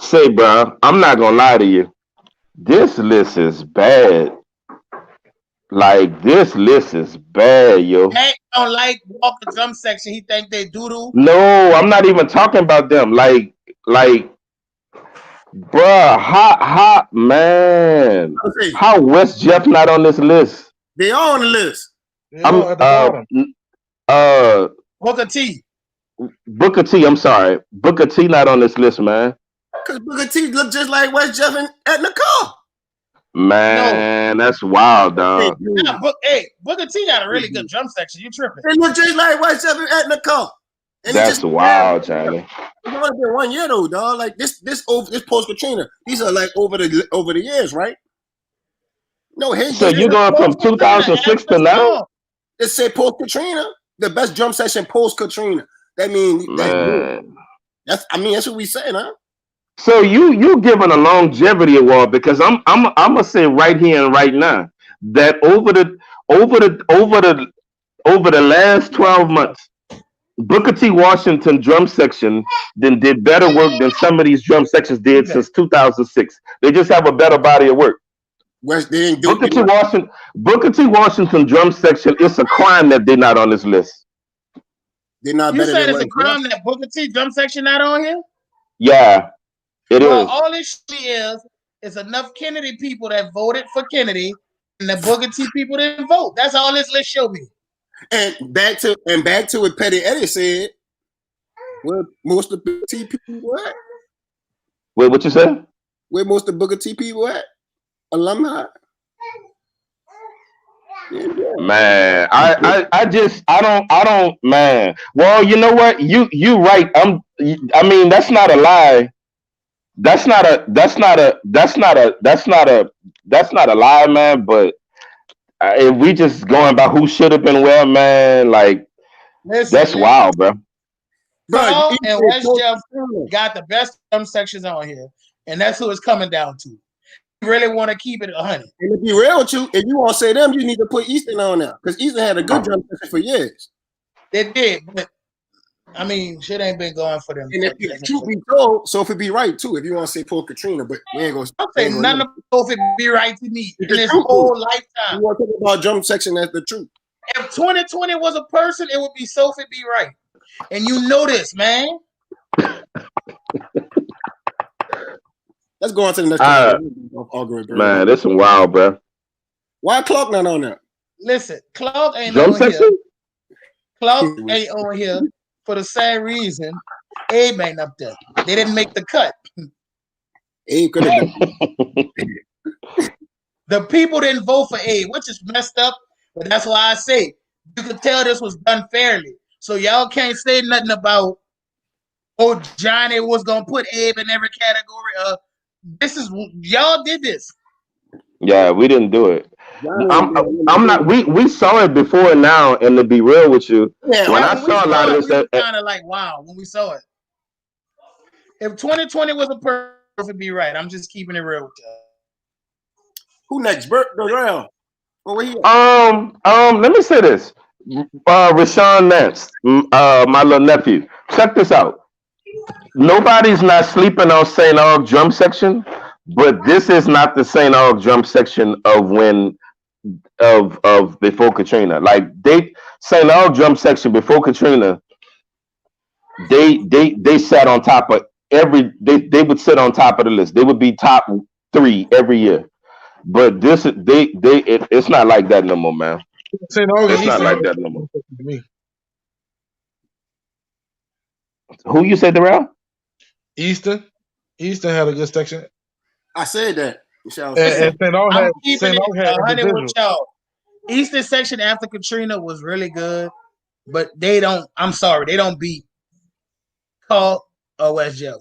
Say, bro, I'm not gonna lie to you. This list is bad. Like this list is bad, yo. Hank don't like Walker drum section. He think they doo-doo. No, I'm not even talking about them. Like, bruh, hot man. Okay. How West Jeff not on this list? They are on the list. Booker T. Booker T. I'm sorry, Booker T. not on this list, man. Because Booker T look just like West Jeff at Nicole. Man, that's wild, dog. Nah, Booker T got a really good drum section. You tripping? They look just like West Jeff at Nicole. That's wild, Johnny. It's only been 1 year though, dog. Like this Post-Katrina. These are like over the years, right? No, so you're going from 2006 to now? It say Post-Katrina, the best drum section Post-Katrina. That means that's what we saying, huh? So you giving a longevity award because I'm gonna say right here and right now that over the last 12 months, Booker T. Washington drum section did better work than some of these drum sections did since 2006. They just have a better body of work. Booker T. Washington drum section, it's a crime that they're not on this list. They're not. You said it's a crime that Booker T drum section not on here? Yeah, it is. All this shit is enough Kennedy people that voted for Kennedy, and the Booker T people didn't vote. That's all this list showed me. And back to what Petty Eddie said. Where most of the Booker T people at? Wait, what you said? Where most of the Booker T people at? Alumni. Man, I don't man. Well, you know what? You right. I mean, that's not a lie. That's not a lie, man. But if we just going by who should have been where, man, like that's wild, bro. Bro, and West Jeff got the best drum sections on here, and that's who it's coming down to. Really want to keep it 100. And to be real with you, if you want to say them, you need to put Easton on there because Easton had a good drum section for years. They did, but I mean, shit ain't been going for them. And if truth be told, so if it be right too, if you want to say Post-Katrina, but we ain't gonna say none of those it be right to me in this whole lifetime. You want to talk about drum section? That's the truth. If 2020 was a person, it would be Sophie B. Right, and you know this, man. Let's go on to the next argument, man. This is wild, bro. Why Clark not on there? Listen, Clark ain't drum on section? here. Clark ain't on here for the same reason Abe ain't up there. They didn't make the cut. Abe could have been. The people didn't vote for Abe, which is messed up, but that's why I say you could tell this was done fairly. So y'all can't say nothing about, oh, Johnny was gonna put Abe in every category. This is y'all did this. Yeah, we didn't do it. I'm not. We saw it before and now, and to be real with you, when I saw a lot of this, kind of like wow when we saw it. If 2020 was a perfect, be right. I'm just keeping it real with you. Who next? Bert Durrell. Let me say this. Rashawn Nance, my little nephew. Check this out. Nobody's not sleeping on St. Aug drum section, but this is not the St. Aug drum section of before Katrina. Like St. Aug drum section before Katrina, they sat on top of they would sit on top of the list. They would be top 3 every year. But it's not like that no more, man. St. Aug it's not like that no more. Who you said, Darrell? Easton had a good section. I said that. And St. Aug had with y'all. Eastern section after Katrina was really good, but they don't. I'm sorry, they don't beat Carl or West Jeff.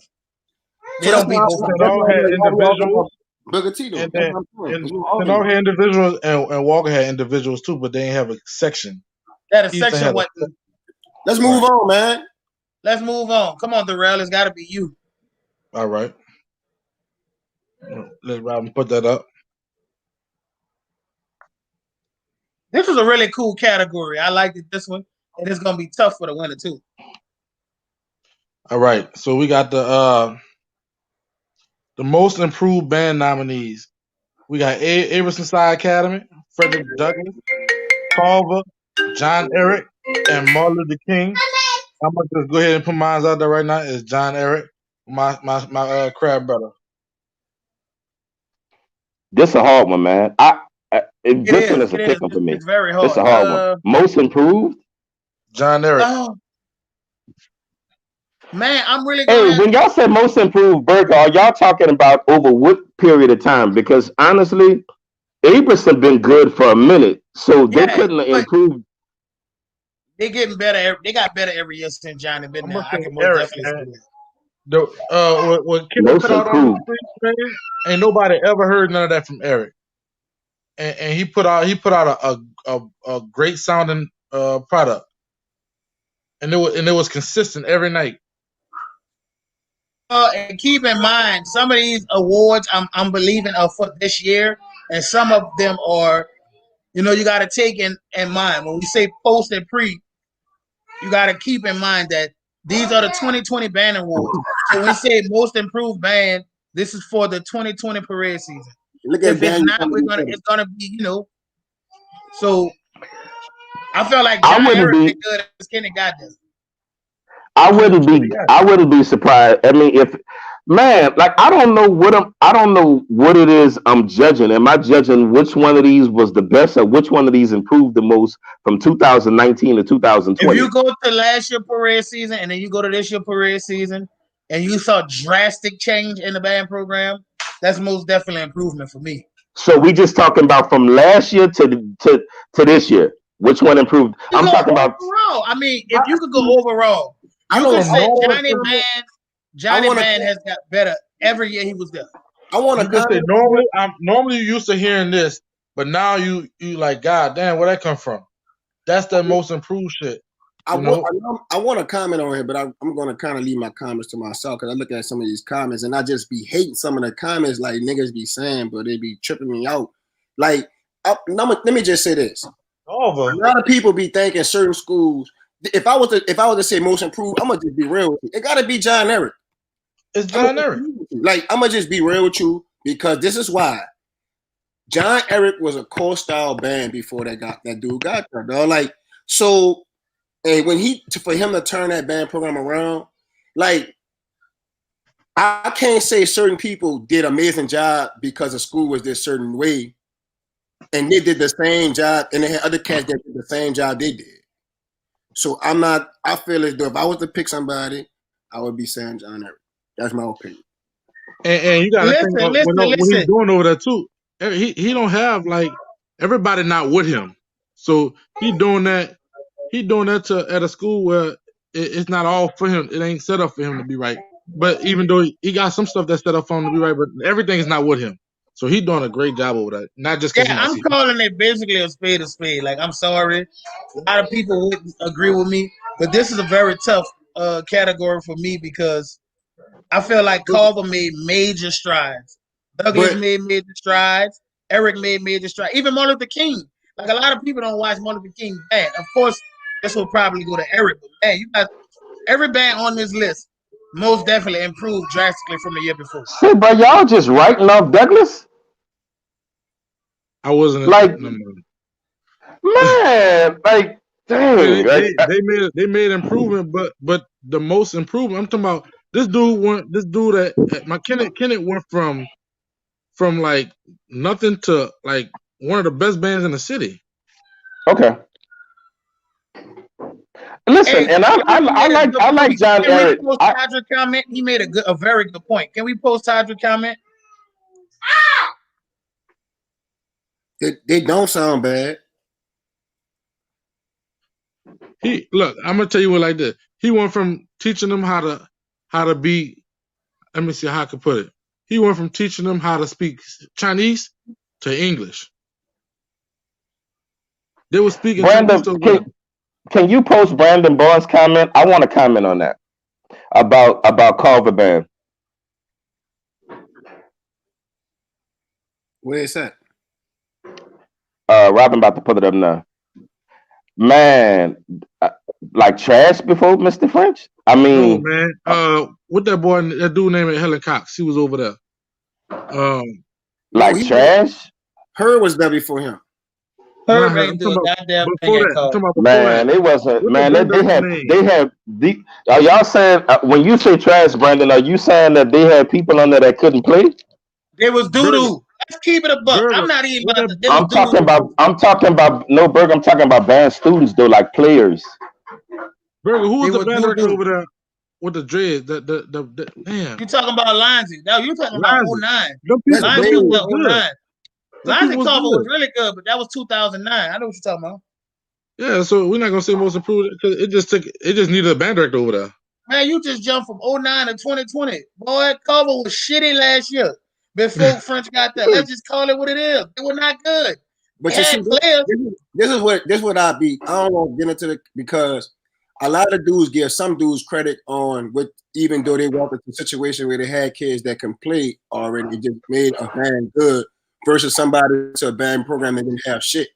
They don't beat both. St. Aug had individuals. St. Aug had individuals, and Walker had individuals too, but they didn't have a section. That a section. What? Let's move on, man. Let's move on. Come on, Darrell. It's got to be you. All right. Let's Robin put that up. This was a really cool category. I liked it, this one. And it's going to be tough for the winner, too. All right. So we got the most improved band nominees. We got Averson Side Academy, Frederick Douglass, Culver, John Eric, and Martin Luther King. I'm gonna just go ahead and put mine out there right now. It's John Eric, my crab brother. This a hard one, man. This one is a pick for me. It's very hard. It's a hard one. Most improved? John Eric. Man, I'm really Hey, when y'all say most improved, Burger, are y'all talking about over what period of time? Because honestly, Averson been good for a minute, so they couldn't improve. They getting better. They got better every year since Johnny been there. I can most definitely say what Kenneth put out on the screen, ain't nobody ever heard none of that from Eric. And he put out a great sounding product, and it was consistent every night. And keep in mind, some of these awards I'm believing are for this year, and some of them are, you got to take in mind when we say post and pre. You got to keep in mind that these are the 2020 band awards. So when we say most improved band, this is for the 2020 parade season. If it's not, it's gonna be, So I felt like John Eric did good as Kenny got this. I wouldn't be surprised. I mean, I don't know what it is I'm judging. Am I judging which one of these was the best or which one of these improved the most from 2019 to 2020? If you go to last year parade season and then you go to this year parade season and you saw drastic change in the band program, that's most definitely improvement for me. So we just talking about from last year to this year. Which one improved? I'm talking about overall. I mean, if you could go overall. You could say Johnny Band has got better every year he was there. I want to say normally you used to hearing this, but now you like, God damn, where that come from? That's the most improved shit. I want to comment on it, but I'm going to kind of leave my comments to myself because I look at some of these comments and I just be hating some of the comments like niggas be saying, but they be tripping me out. Like, let me just say this: a lot of people be thinking certain schools. If I was to say most improved, I'm gonna just be real with you. It gotta be John Eric. It's John Eric. Like, I'm gonna just be real with you because this is why. John Eric was a core style band before that dude got there, dog. Like, so, and for him to turn that band program around, like, I can't say certain people did an amazing job because the school was this certain way, and they did the same job, and they had other cats that did the same job they did. So I feel as though if I was to pick somebody, I would be saying John Eric. That's my opinion. And you got to think about what he's doing over there too. He don't have like everybody not with him. So he doing that at a school where it's not all for him. It ain't set up for him to be right. But even though he got some stuff that's set up for him to be right, but everything is not with him. So he's doing a great job over that. Not just because I'm calling it basically a spade a spade. Like, I'm sorry, a lot of people wouldn't agree with me, but this is a very tough category for me because I feel like Culver made major strides. Douglas made major strides. Eric made major strides. Even Martin Luther King. Like, a lot of people don't watch Martin Luther King band. Of course, this will probably go to Eric, but man, you got every band on this list most definitely improved drastically from the year before. See, but y'all just writing off Douglas? I wasn't like, man, like, dang. They made improvement, but the most improvement, I'm talking about this dude at my Kenneth went from like nothing to like one of the best bands in the city. Okay. Listen, and I like John Eric. Post Hydra comment. He made a very good point. Can we post Hydra comment? They don't sound bad. Look, I'm gonna tell you what like this. He went from teaching them how to be. Let me see how I can put it. He went from teaching them how to speak Chinese to English. They were speaking. Brandon, can you post Brandon Barnes' comment? I want to comment on that. about Culver Band. Where is that? Robin about to put it up now. Man, like trash before Mr. French. I No, mean, man. What that boy, that dude named Helen Cox, he was over there. like trash. Her was there before him. Herb ain't do a goddamn before thing. that. Man, it wasn't. Man, they had. Are y'all saying when you say trash, Brandon? Are you saying that they had people on there that couldn't play? They was doo doo. Let's keep it a buck. I'm not even about to. I'm talking about no Burger. I'm talking about band students though, like players. Burger, who was the band director over there with the dread? The damn. You talking about Lindsay? No, you talking about 09. Lindsay was 09. Lindsay cover was really good, but that was 2009. I know what you're talking about. Yeah, so we're not gonna say most improved because it just needed a band director over there. Man, you just jumped from 09 to 2020. Boy, cover was shitty last year before French got there. Let's just call it what it is. They were not good. But you see, this is what I be. I don't want to get into it because a lot of dudes give some dudes credit on what, even though they walked into a situation where they had kids that can play already, just made a band good versus somebody to a band program that didn't have shit.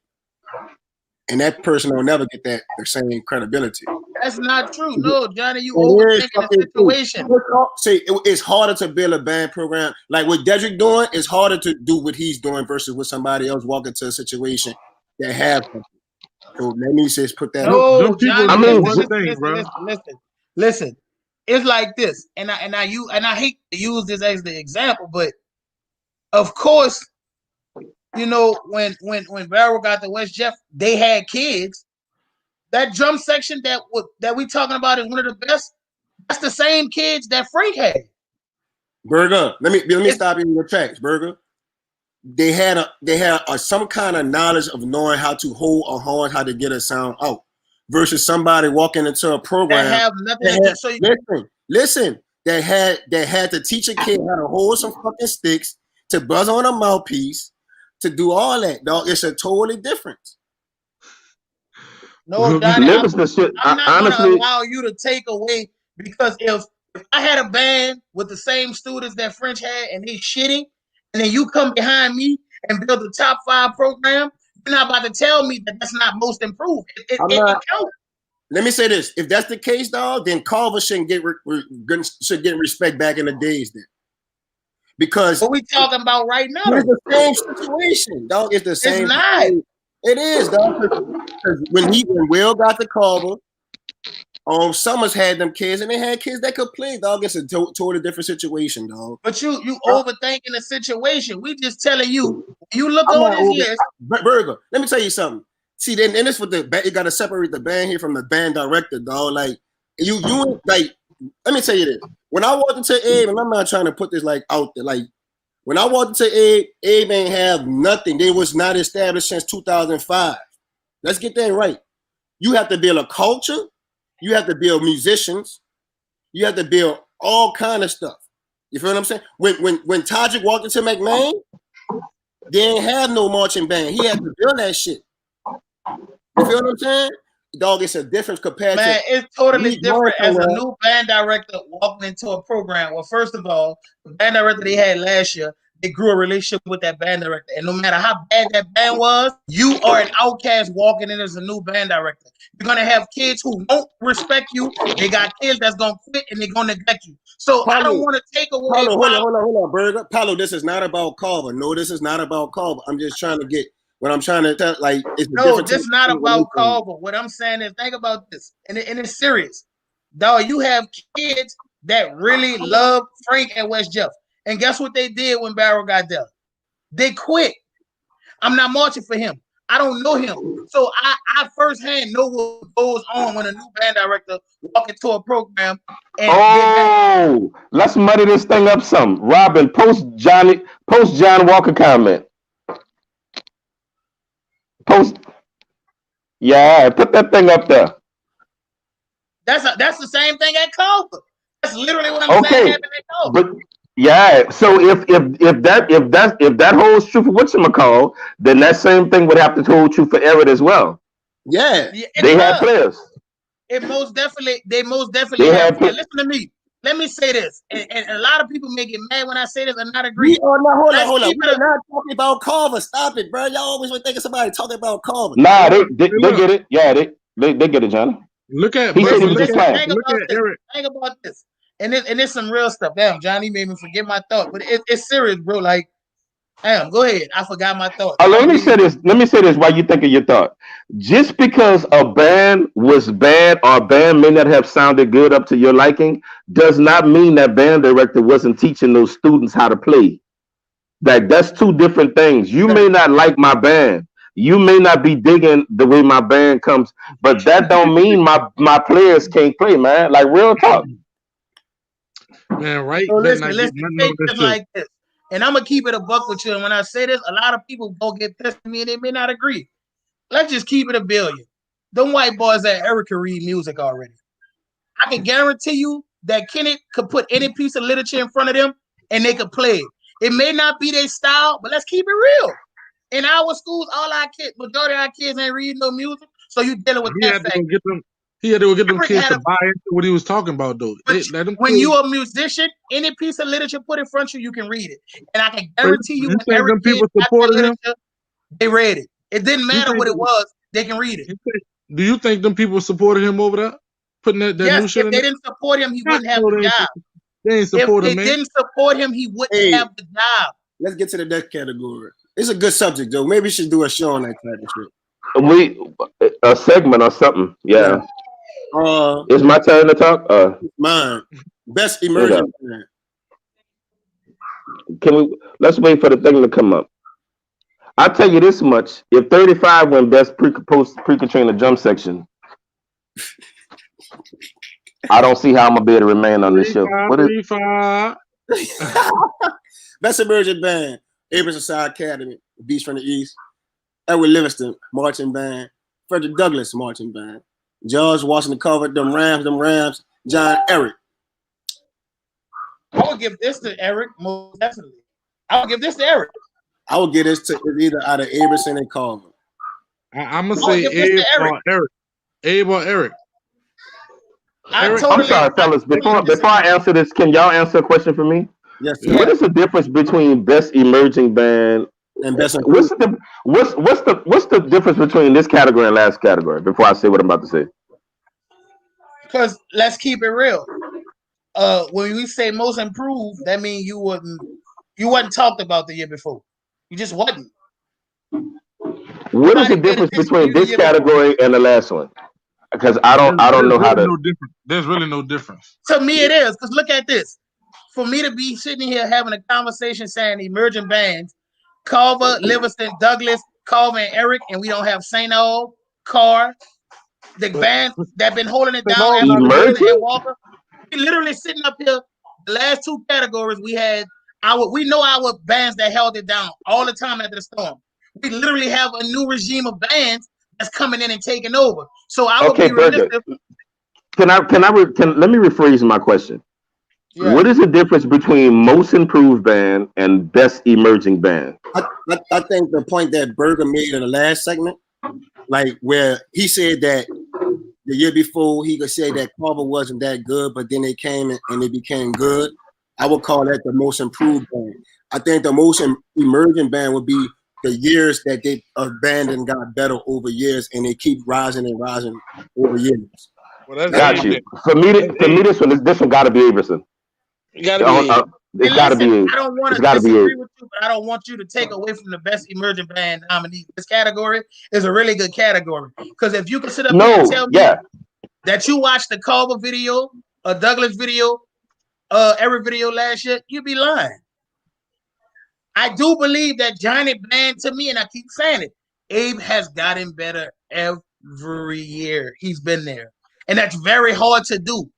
And that person will never get the same credibility. That's not true. No, Johnny, you overthinking the situation. See, it's harder to build a band program. Like what Dedrick doing, it's harder to do what he's doing versus with somebody else walking to a situation that have something. So let me just put that no, Johnny, listen. It's like this, and I hate to use this as the example, but of course, you know, when Barrow got to West Jeff, they had kids. That drum section that we talking about is one of the best. That's the same kids that Frank had. Burger, let me stop you in your tracks, Burger. They had some kind of knowledge of knowing how to hold a horn, how to get a sound out, versus somebody walking into a program that have nothing to so listen. That had to teach a kid how to hold some fucking sticks, to buzz on a mouthpiece, to do all that, dog. It's a totally difference. No, Donnie, I'm not going to allow you to take away, because if I had a band with the same students that French had and they shitty, and then you come behind me and build the top 5 program, you're not about to tell me that that's not most improved. It counts. Let me say this: if that's the case, dog, then Carver shouldn't get respect back in the days then. Because what we talking about right now? It's the same situation, dog. It's the same. It's not. It is, dog. When Will got the Carver, Summers had them kids, and they had kids that could play, dog. It's a totally different situation, dog. But you overthinking the situation. We just telling you. You look on this list. Burger, let me tell you something. See, then and this with the you got to separate the band here from the band director, dog. Like you like. Let me tell you this. When I walked into Abe, and I'm not trying to put this like out there, like when I walked into Abe ain't have nothing. They was not established since 2005. Let's get that right. You have to build a culture. You have to build musicians. You have to build all kind of stuff. You feel what I'm saying? When Tajik walked into McMahon, they didn't have no marching band. He had to build that shit. You feel what I'm saying? Dog, it's a difference compared to. Man, it's totally different as a new band director walking into a program. Well, first of all, the band director they had last year, they grew a relationship with that band director. And no matter how bad that band was, you are an outcast walking in as a new band director. You're going to have kids who won't respect you. They got kids that's going to quit and they're going to neglect you. So Paulo, I don't want to take away. Hold on, Burger. Paulo, this is not about Carver. No, this is not about Carver. I'm just trying to get. What I'm trying to tell, like, it's no, this is not about Carver. What I'm saying is, think about this, and it's serious. Dog, you have kids that really love Frank and West Jeff, and guess what they did when Barrow got there? They quit. I'm not marching for him. I don't know him, so I firsthand know what goes on when a new band director walk into a program. And let's muddy this thing up some. Robin, post John Walker comment. Yeah, put that thing up there. That's the same thing at Culver. That's literally what I'm saying happened at Culver. But yeah, so if that holds true for whatchamacall, then that same thing would have to hold true for Everett as well. Yeah, they had players. They most definitely have players. Listen to me. let me say this, and a lot of people may get mad when I say this and not agree. We are not, hold Let's on. keep We're it not talking about Carver. Stop it, bro. Y'all always think of somebody talking about Carver. Nah, they get it. Yeah, they get it, Johnny. Look at He said he was Listen, just playing. think about this. And it's some real stuff. Damn, Johnny made me forget my thought. But it's serious, bro. Like, damn, go ahead. I forgot my thought. Let me say this while you think of your thought. Just because a band was bad or a band may not have sounded good up to your liking does not mean that band director wasn't teaching those students how to play. Like, that's two different things. You may not like my band. You may not be digging the way my band comes, but that don't mean my players can't play, man. Like, real talk. Man, right? So listen, take this like this. And I'm gonna keep it a buck with you. And when I say this, a lot of people go get pissed at me and they may not agree. Let's just keep it a billion. Them white boys that Eric can read music already. I can guarantee you that Kenneth could put any piece of literature in front of them and they could play it. It may not be their style, but let's keep it real. In our schools, all our kids, majority of our kids ain't reading no music, so you dealing with that fact. He had to go get them kids to buy into what he was talking about, though. When you're a musician, any piece of literature put in front of you can read it. And I can guarantee you, when Eric people supported him, they read it. It didn't matter what it was; they can read it. Do you think them people supported him over there, putting that new shit? If they didn't support him, he wouldn't have the job. They ain't support him, man. If they didn't support him, he wouldn't have the job. Let's get to the next category. It's a good subject, though. Maybe we should do a show on that type of shit. A segment or something. Yeah. It's my turn to talk. Mine. Best emerging band. Let's wait for the thing to come up. I'll tell you this much. If 35 win best pre-Katrina jump section, I don't see how I'm gonna be able to remain on this show. What is Best emerging band? Abrams Side Academy, Beast from the East. Edward Livingston marching band. Frederick Douglass marching band. George Washington Carver, them Rams. John Eric. I would give this to Eric, most definitely. I would give this to Eric. I would give this to either out of Aberson and Carver. I'm gonna say Abe or Eric. Abe or Eric. I'm sorry, fellas. Before I answer this, can y'all answer a question for me? Yes. What is the difference between best emerging band and best? What's the difference between this category and last category? Before I say what I'm about to say. Because let's keep it real. When we say most improved, that means you wasn't talked about the year before. You just wasn't. What is the difference between this category and the last one? Because I don't know how to. There's really no difference. To me, it is. Because look at this. For me to be sitting here having a conversation saying emerging bands, Carver, Livingston, Douglas, Carver, and Eric, and we don't have St. Ol, Carr, the bands that been holding it down. And Walker. We literally sitting up here. The last two categories we had. We know our bands that held it down all the time after the storm. We literally have a new regime of bands that's coming in and taking over. So I would be realistic. Let me rephrase my question. Yeah. What is the difference between most improved band and best emerging band? I think the point that Berger made in the last segment, like where he said that the year before he could say that Carver wasn't that good, but then they came and they became good. I would call that the most improved band. I think the most emerging band would be the years that they abandoned got better over years, and they keep rising and rising over years. Well, got you. For me, this one got to be Aberson. It got to be. It's got to be. I don't want to disagree with you, but I don't want you to take away from the best emerging band nominee. This category is a really good category because if you can sit up here and tell me that you watched the Carver video, a Douglas video, every video last year, you'd be lying. I do believe that Giant Band, to me, and I keep saying it, Abe has gotten better every year. He's been there. And that's very hard to do.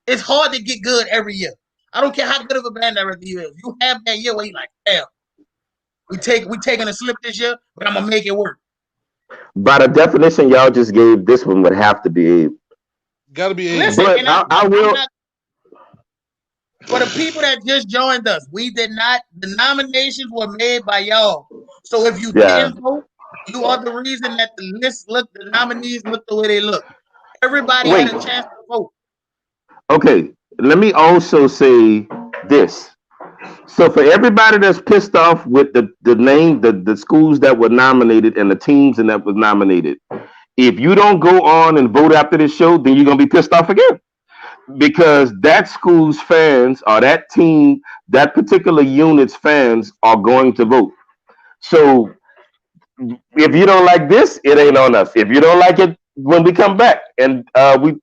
It's hard to get good every year. I don't care how good of a band director you is. You have that year where you're like, damn, we taking a slip this year, but I'm going to make it work. By the definition y'all just gave, this one would have to be Abe. Got to be Abe. Listen, but I will... For the people that just joined us, we did not. The nominations were made by y'all. So if you didn't vote, you are the reason that the list look, the nominees look the way they look. Everybody had a chance to vote. Okay, let me also say this. So for everybody that's pissed off with the name, the schools that were nominated and the teams and that was nominated, if you don't go on and vote after this show, then you're gonna be pissed off again. Because that school's fans or that team, that particular unit's fans are going to vote. So if you don't like this, it ain't on us. If you don't like it when we come back and we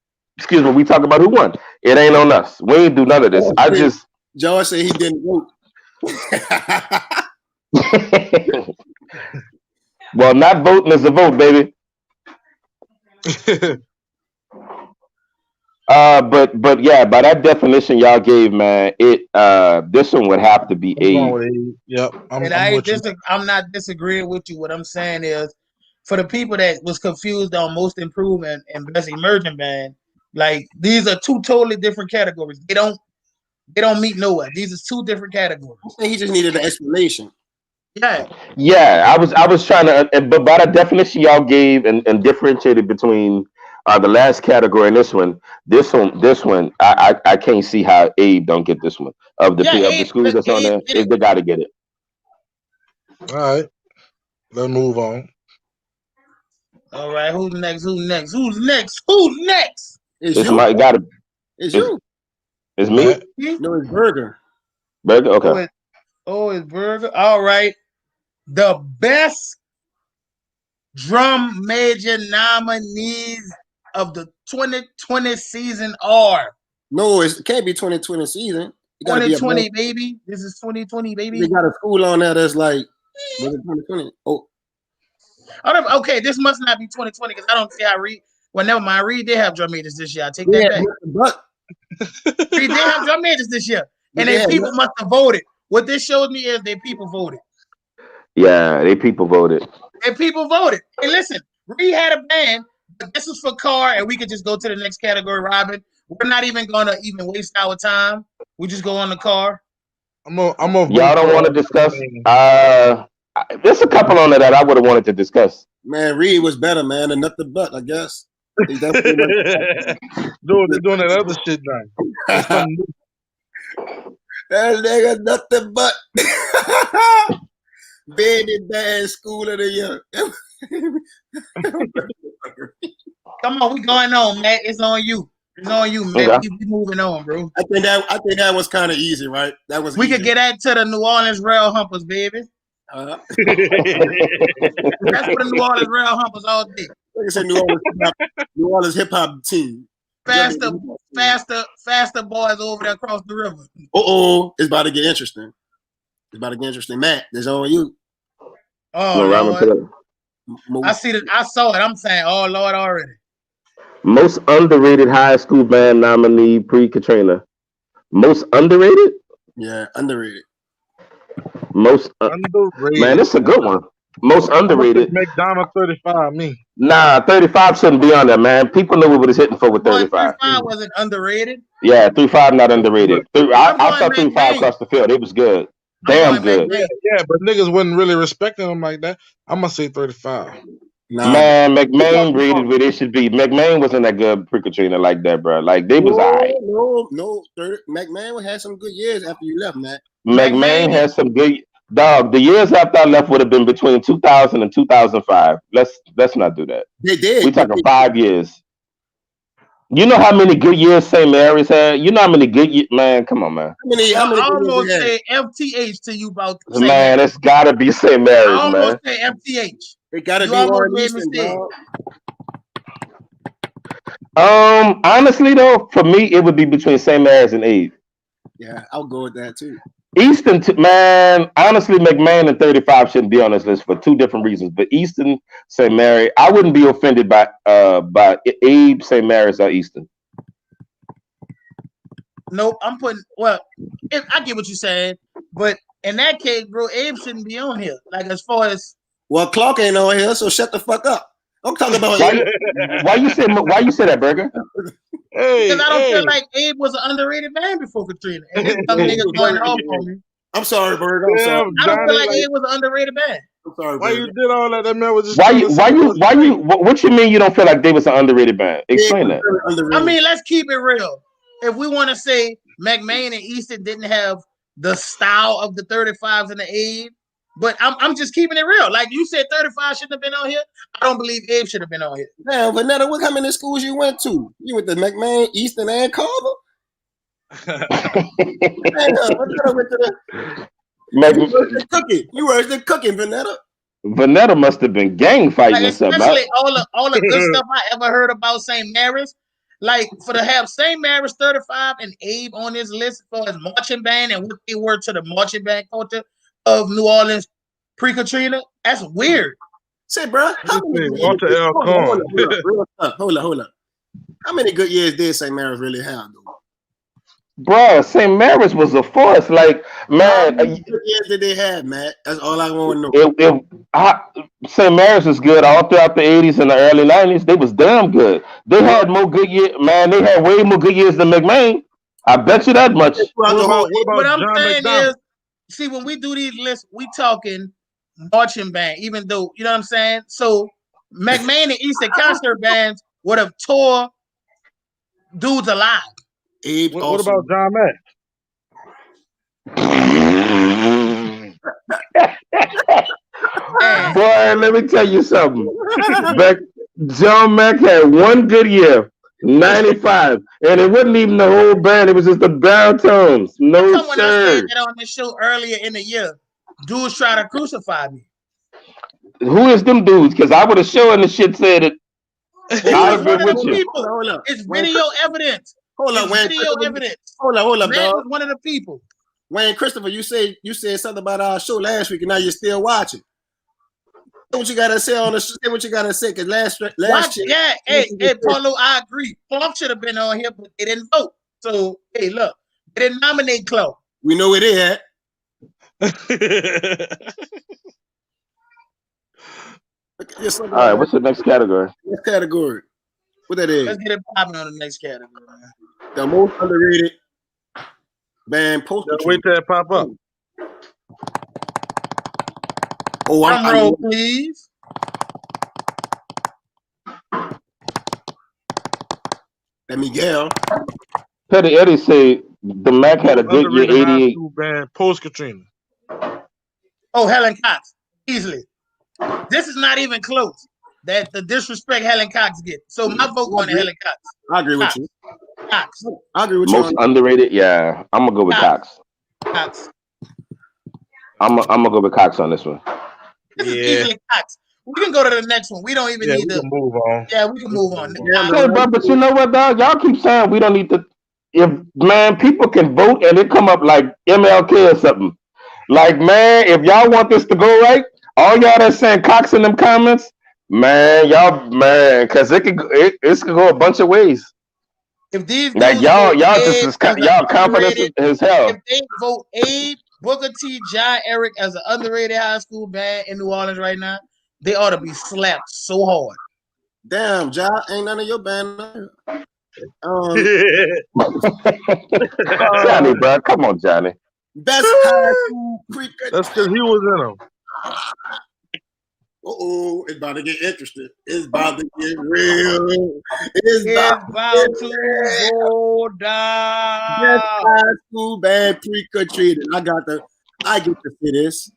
talk about who won, it ain't on us. We ain't do none of this. George said he didn't vote. Well, not voting is a vote, baby. But yeah, by that definition y'all gave, man, this one would have to be A. Yep, I'm not disagreeing with you. What I'm saying is, for the people that was confused on most improved and best emerging band, like these are two totally different categories. They don't meet nowhere. These are two different categories. I think he just needed an explanation. Yeah. I was trying to, but by the definition y'all gave and differentiated between the last category and this one, I can't see how Abe don't get this one of the schools that's on there. They got to get it. All right, let's move on. All right, who's next? It's It's you. It's you. It's me. No, it's Burger. Burger. Okay. It's Burger. All right. The best drum major nominees of the 2020 season are. No, it can't be 2020 season. 2020, baby. This is 2020, baby. They got a school on there that's like, was it 2020? Okay, this must not be 2020 because I don't see how Reed. Well, never mind. Reed did have drum majors this year. I take that back. Reed did have drum majors this year, and then people must have voted. What this shows me is that people voted. Yeah, people voted. And people voted. Hey, listen, Reed had a band, but this is for car, and we could just go to the next category, Robin. We're not even gonna waste our time. We just go on the car. Y'all don't want to discuss. There's a couple on there that I would have wanted to discuss. Man, Reed was better, man, than nothing but, I guess. They're doing that other shit now. That nigga nothing but baby band school of the year. Come on, we going on, Matt. It's on you. It's on you, man. Okay. We moving on, bro. I think that was kind of easy, right? That was. We could get that to the New Orleans Rail Humpers, baby. That's for the New Orleans Rail Humpers all day. Like I said, New Orleans hip hop team. Faster boys over there across the river. It's about to get interesting. Matt, it's on you. Oh, Lord. I saw it. I'm saying, oh Lord, already. Most underrated high school band nominee pre-Katrina. Most underrated? Yeah, underrated. Most underrated. Man, this is a good one. Most underrated. McDonald 35, me. Nah, 35 shouldn't be on there, man. People knew what was hitting for with 35. 35 wasn't underrated. Yeah, 35 not underrated. I saw 35 across the field. It was good. Damn good. Yeah, but niggas wasn't really respecting them like that. I'm gonna say 35. Nah. Man, McMahon rated where they should be. McMahon wasn't that good pre-Katrina like that, bro. Like they was alright. No. McMahon had some good years after you left, Matt. McMahon had some good. Dog, the years after I left would have been between 2000 and 2005. Let's not do that. They did. We're talking 5 years. You know how many good years St. Mary's had? You know how many good years? Man, come on, man. I almost say FTH to you about man, it's got to be St. Mary's, man. I almost say FTH. It got to be Warren Easton, honestly, though, for me, it would be between St. Mary's and Abe. Yeah, I'll go with that, too. Easton, man, honestly, McMahon and 35 shouldn't be on this list for two different reasons. But Easton, St. Mary, I wouldn't be offended by Abe, St. Mary's, or Easton. Nope, I get what you're saying, but in that case, bro, Abe shouldn't be on here. Like as far as Clark ain't on here, so shut the fuck up. I'm talking about why you say that, Burger? Because I don't feel like Abe was an underrated band before Katrina. And there's some niggas going off on me. I'm sorry, Burger. I'm sorry. I don't feel like Abe was an underrated band. I'm sorry, why Burger. you did all that? That man was just. Why you? What you mean you don't feel like they was an underrated band? Explain that. I mean, let's keep it real. if we want to say McMahon and Easton didn't have the style of the 35s and the Abe, but I'm just keeping it real. Like you said, 35 shouldn't have been on here. I don't believe Abe should have been on here. Damn, Vanetta, what how many schools you went to? You went to McMahon, Easton, and Carver? Damn, Vanetta went to the cooking. You were the cooking, Vanetta. Vanetta must have been gang fighting or something. Especially all the good stuff I ever heard about St. Mary's. Like for to have St. Mary's 35 and Abe on his list for his marching band and what they were to the marching band culture of New Orleans pre-Katrina, that's weird. Say, bro, hold up. How many good years did St. Mary's really have, though? Bro, St. Mary's was a force. Like, man, how many good years did they have, Matt? That's all I want to know. St. Mary's was good all throughout the 80s and the early 90s. They was damn good. They had more good years, man. They had way more good years than McMahon. I bet you that much. What I'm saying is, see, when we do these lists, we talking marching band, even though, you know what I'm saying? So McMahon and Eastern concert bands would have tore dudes alive. What about John Mack? Boy, let me tell you something. John Mack had one good year, 95, and it wasn't even the whole band. It was just the baritones. No, someone else said that on the show earlier in the year. Dudes try to crucify me. Who is them dudes? Because I would have shown the shit said it. I would have been with you. It's video evidence. Hold up, Wayne. Video evidence. Hold up, Man dog. was one of the people. Wayne Christopher, you said something about our show last week, and now you're still watching. Say what you gotta say on the show. Say what you gotta say, because last year. Yeah, hey, Paulo, I agree. Plum should have been on here, but they didn't vote. So, hey, look, they didn't nominate Chloe. We know where they at. All right, what's the next category? Next category. What that is? Let's get it popping on the next category. The most underrated band Post-Katrina. Wait till it pop up. Oh, I'm roll, please. That Miguel. Petty Eddie say the Mac had a good year, 88. Band Post-Katrina. Oh, Helen Cox, easily. This is not even close. That the disrespect Helen Cox get. So my vote going to Helen Cox. I agree with you. Cox. I agree with you. Most underrated, yeah. I'm gonna go with Cox. Cox. I'm gonna go with Cox on this one. This is easily Cox. We can go to the next one. We don't even need to move on. Yeah, we can move on. Hey, but you know what, dog? Y'all keep saying we don't need to. If man, people can vote and it come up like MLK or something. Like, man, if y'all want this to go right, all y'all that's saying Cox in them comments. Man, because it could go a bunch of ways. If these like y'all confident as hell. If they vote Abe, Booker T, John Eric as an underrated high school band in New Orleans right now, they ought to be slapped so hard. Damn, John, ain't none of your band. Johnny, bro, come on, Johnny. Best high school pre-Katrina. That's because he was in them. It's about to get interesting. It's about to get real. It's about to go down. Best high school band pre-Katrina. I get to see this.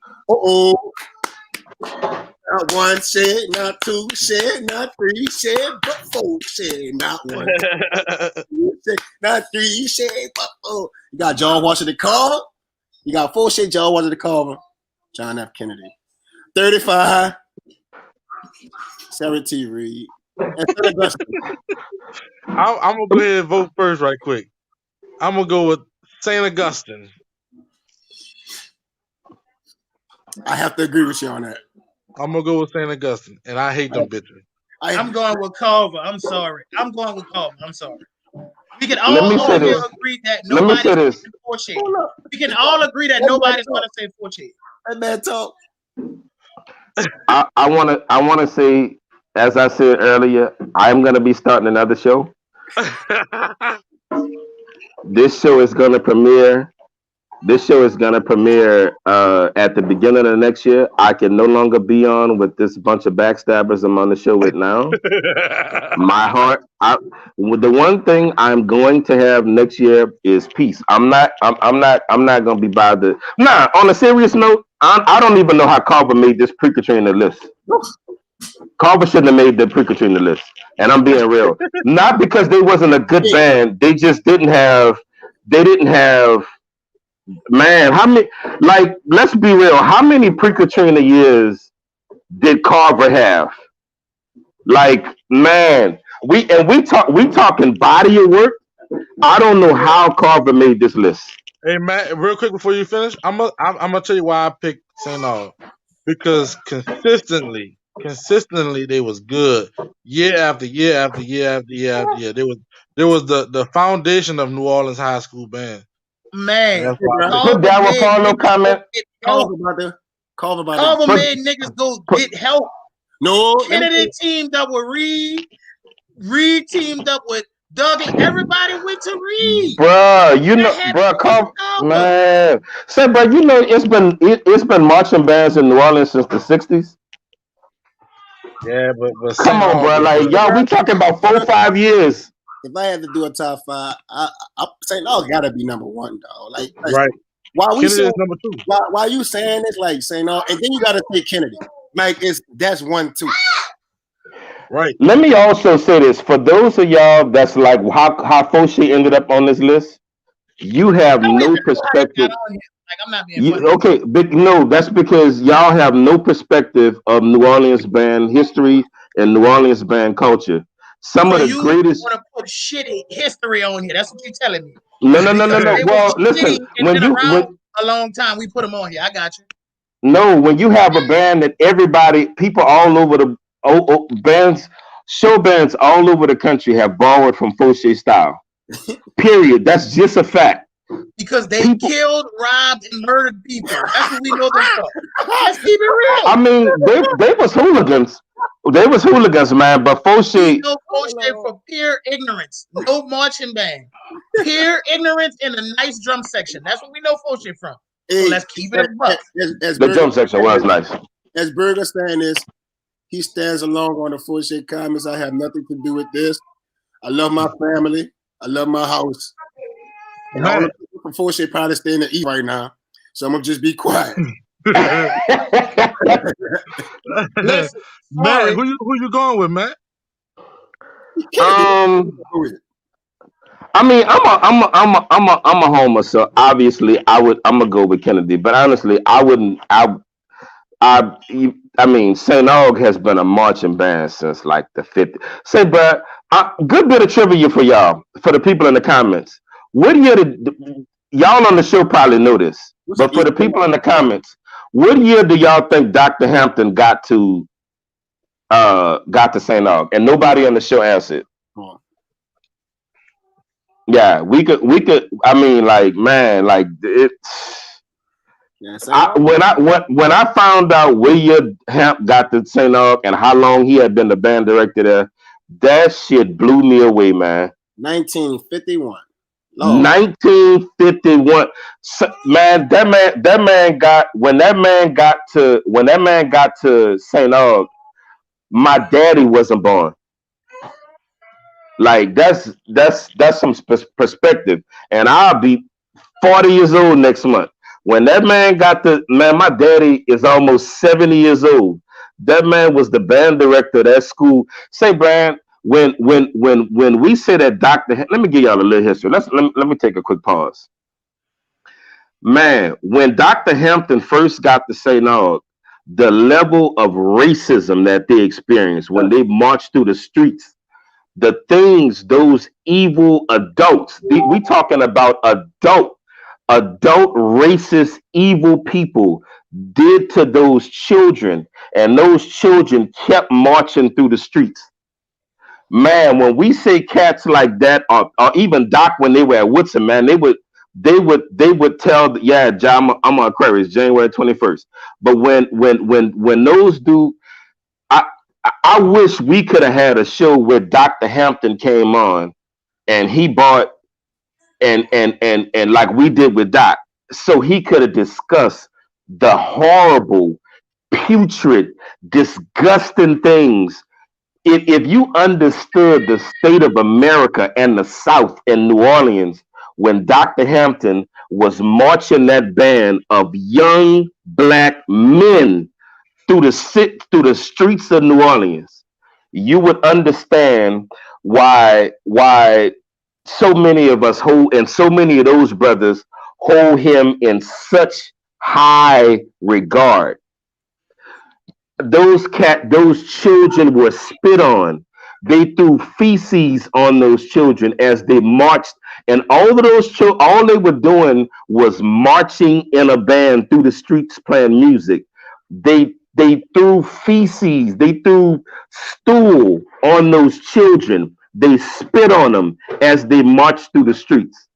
Not one shed, not two shed, not three shed, but four shed. Not one. Not three shed, but four. You got John Washington Carver. You got four shed John Washington Carver. John F. Kennedy. 35. Sarah T. Reed. I'm gonna go ahead and vote first, right quick. I'm gonna go with St. Augustine. I have to agree with you on that. I'm gonna go with St. Augustine, and I hate them bitches. I'm going with Carver. I'm sorry. I'm going with Carver. I'm sorry. We can all agree that nobody's going to say four shade. We can all agree that nobody's going to say four shade. That man talk. I want to say, as I said earlier, I'm going to be starting another show. This show is going to premiere This show is gonna premiere at the beginning of next year. I can no longer be on with this bunch of backstabbers I'm on the show with now. My heart. The one thing I'm going to have next year is peace. I'm not gonna be bothered. Nah. On a serious note, I don't even know how Carver made this Pre-Katrina list. Carver shouldn't have made the Pre-Katrina list, and I'm being real. Not because they wasn't a good band. They just didn't have. They didn't have. Man, how many? Like, let's be real. How many Pre-Katrina years did Carver have? Like, man, we talking body of work. I don't know how Carver made this list. Hey Matt, real quick before you finish, I'm gonna tell you why I picked St. Aug. Because consistently they was good year after year after year after year after year. There was the foundation of New Orleans high school band. Man, put Darryl Paulo comment. Carver made niggas go get help. No, Kennedy teamed up with Reed. Reed teamed up with Doug, and everybody went to Reed. Bruh, you know, Carver, man. Say, bro, you know, it's been marching bands in New Orleans since the '60s. Yeah, but come on, bro. Like, y'all, we talking about 4 or 5 years. If I had to do a top five, St. Aug gotta be number one, dog. Like right. Why we Kennedy is number two? Why you saying this? Like St. Aug, and then you gotta say Kennedy. Like that's 1, 2. Right. Let me also say this for those of y'all that's like how Fauché ended up on this list. You have no perspective. Like, I'm not being funny. Okay, no, that's because y'all have no perspective of New Orleans band history and New Orleans band culture. Some of the greatest. You want to put shitty history on here? That's what you're telling me. No. Well, listen, when a long time, we put them on here. I got you. No, when you have a band that people all over the bands, show bands all over the country have borrowed from Fauché style. Period. That's just a fact. Because they killed, robbed, and murdered people. That's what we know them for. Let's keep it real. I mean, they was hooligans. They was hooligans, man. But Fauché. We know Fauché for pure ignorance. No marching band. Pure ignorance in a nice drum section. That's what we know Fauché from. So let's keep it above. The drum section was nice. As Berger saying this, he stands alone on the Fauché comments. I have nothing to do with this. I love my family. I love my house. And all the people from Fauché probably staying to eat right now. So I'm gonna just be quiet. Listen, man, who you going with, man? I mean, I'm a homer, so obviously I'm gonna go with Kennedy. But honestly, I wouldn't. I mean, St. Aug has been a marching band since like the 50s. Say, bro, good bit of trivia for y'all, for the people in the comments. What year did y'all on the show probably know this? But for the people in the comments, what year do y'all think Dr. Hampton got to St. Aug? And nobody on the show answered. Yeah, we could. I mean, like, man, like it. When I found out where your Hamp got to St. Aug and how long he had been the band director there, that shit blew me away, man. 1951. Lord. 1951. So, man, that man got to St. Aug, my daddy wasn't born. Like that's some perspective, and I'll be 40 years old next month. When that man my daddy is almost 70 years old. That man was the band director of that school. Say, Brian, when we say that let me give y'all a little history. Let me take a quick pause. Man, when Dr. Hampton first got to St. Aug, the level of racism that they experienced when they marched through the streets, the things those evil adults, we talking about adult racist evil people did to those children, and those children kept marching through the streets. Man, when we say cats like that, or even Doc when they were at Woodson, man, they would tell, yeah, John, I'm on Aquarius, January 21st. But when those do, I wish we could have had a show where Dr. Hampton came on and he bought and like we did with Doc, so he could have discussed the horrible, putrid, disgusting things. If you understood the state of America and the South in New Orleans when Dr. Hampton was marching that band of young black men through the streets of New Orleans, you would understand why so many of us hold, and so many of those brothers hold him in such high regard. Those children were spit on. They threw feces on those children as they marched, and all of those children, all they were doing was marching in a band through the streets playing music. They threw feces, they threw stool on those children. They spit on them as they marched through the streets.